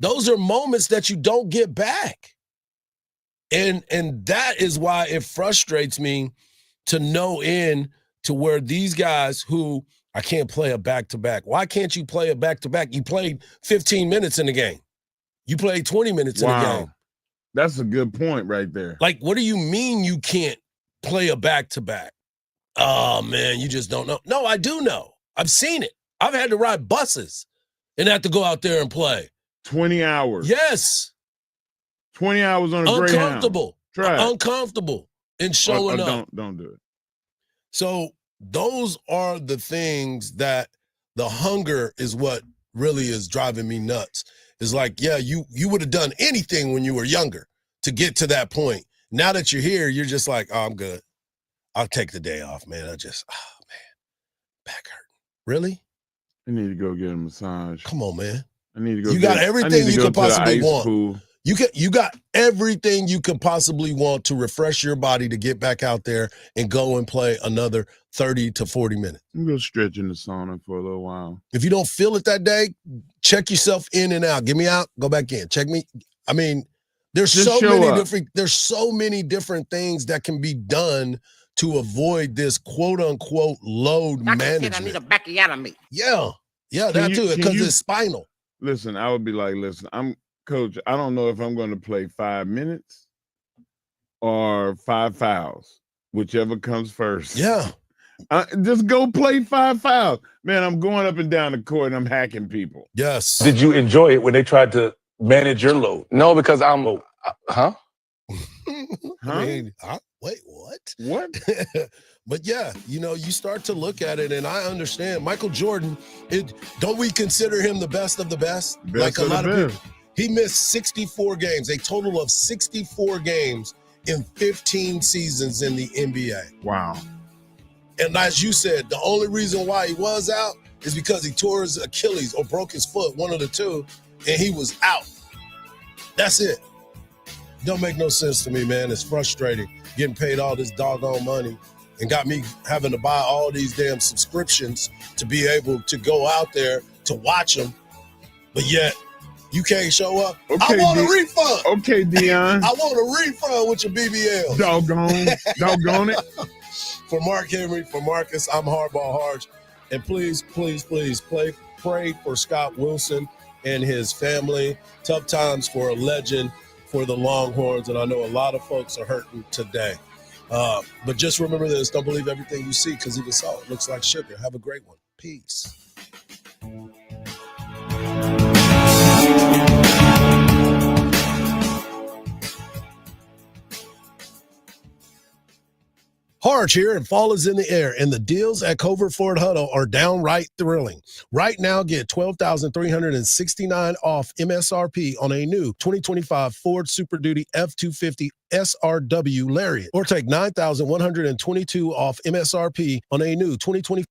[SPEAKER 18] Those are moments that you don't get back. And that is why it frustrates me to no end, to where these guys who, I can't play a back-to-back. Why can't you play a back-to-back? You played 15 minutes in the game. You played 20 minutes in the game.
[SPEAKER 1] That's a good point right there.
[SPEAKER 18] Like, what do you mean you can't play a back-to-back? Oh, man, you just don't know. No, I do know. I've seen it. I've had to ride buses and have to go out there and play.
[SPEAKER 1] 20 hours.
[SPEAKER 18] Yes.
[SPEAKER 1] 20 hours on a Greyhound.
[SPEAKER 18] Uncomfortable.
[SPEAKER 1] Try it.
[SPEAKER 18] Uncomfortable in showing up.
[SPEAKER 1] Don't do it.
[SPEAKER 18] So those are the things that the hunger is what really is driving me nuts. It's like, yeah, you would have done anything when you were younger to get to that point. Now that you're here, you're just like, oh, I'm good. I'll take the day off, man. Back hurting. Really?
[SPEAKER 1] I need to go get a massage.
[SPEAKER 18] Come on, man.
[SPEAKER 1] I need to go.
[SPEAKER 18] You got everything you could possibly want.
[SPEAKER 1] Pool.
[SPEAKER 18] You got everything you could possibly want to refresh your body, to get back out there and go and play another 30 to 40 minutes.
[SPEAKER 1] I'm going to stretch in the sauna for a little while.
[SPEAKER 18] If you don't feel it that day, check yourself in and out. Get me out, go back in. Check me. I mean, there's so many different things that can be done to avoid this quote unquote load management.
[SPEAKER 3] I need a backiotomy.
[SPEAKER 18] Yeah, that too, because it's spinal.
[SPEAKER 1] Listen, I would be like, Coach, I don't know if I'm going to play 5 minutes or 5 fouls, whichever comes first.
[SPEAKER 18] Yeah.
[SPEAKER 1] Just go play 5 fouls. Man, I'm going up and down the court and I'm hacking people.
[SPEAKER 18] Yes.
[SPEAKER 28] Did you enjoy it when they tried to manage your load?
[SPEAKER 2] No, because I'm
[SPEAKER 18] I mean, wait, what?
[SPEAKER 1] What?
[SPEAKER 18] But yeah, you start to look at it, and I understand Michael Jordan. Don't we consider him the best of the best?
[SPEAKER 1] Like a lot of people.
[SPEAKER 18] He missed 64 games, a total of 64 games in 15 seasons in the NBA.
[SPEAKER 1] Wow.
[SPEAKER 18] And as you said, the only reason why he was out is because he tore his Achilles or broke his foot, one of the two, and he was out. That's it. Don't make no sense to me, man. It's frustrating getting paid all this doggone money and got me having to buy all these damn subscriptions to be able to go out there to watch them. But yet, you can't show up.
[SPEAKER 1] Okay,
[SPEAKER 18] I want a refund.
[SPEAKER 1] Okay, Dion.
[SPEAKER 18] I want a refund with your BBL.
[SPEAKER 1] Doggone it.
[SPEAKER 18] For Mark Henry, for Marcus, I'm Hardball Hardge. And please, please, please pray for Scott Wilson and his family. Tough times for a legend for the Longhorns. And I know a lot of folks are hurting today. But just remember this. Don't believe everything you see because even salt looks like sugar. Have a great one. Peace. Hardge here, and fall is in the air, and the deals at Covert Ford Huddle are downright thrilling. Right now, get $12,369 off MSRP on a new 2025 Ford Super Duty F-250 SRW Lariat, or take $9,122 off MSRP on a new 2020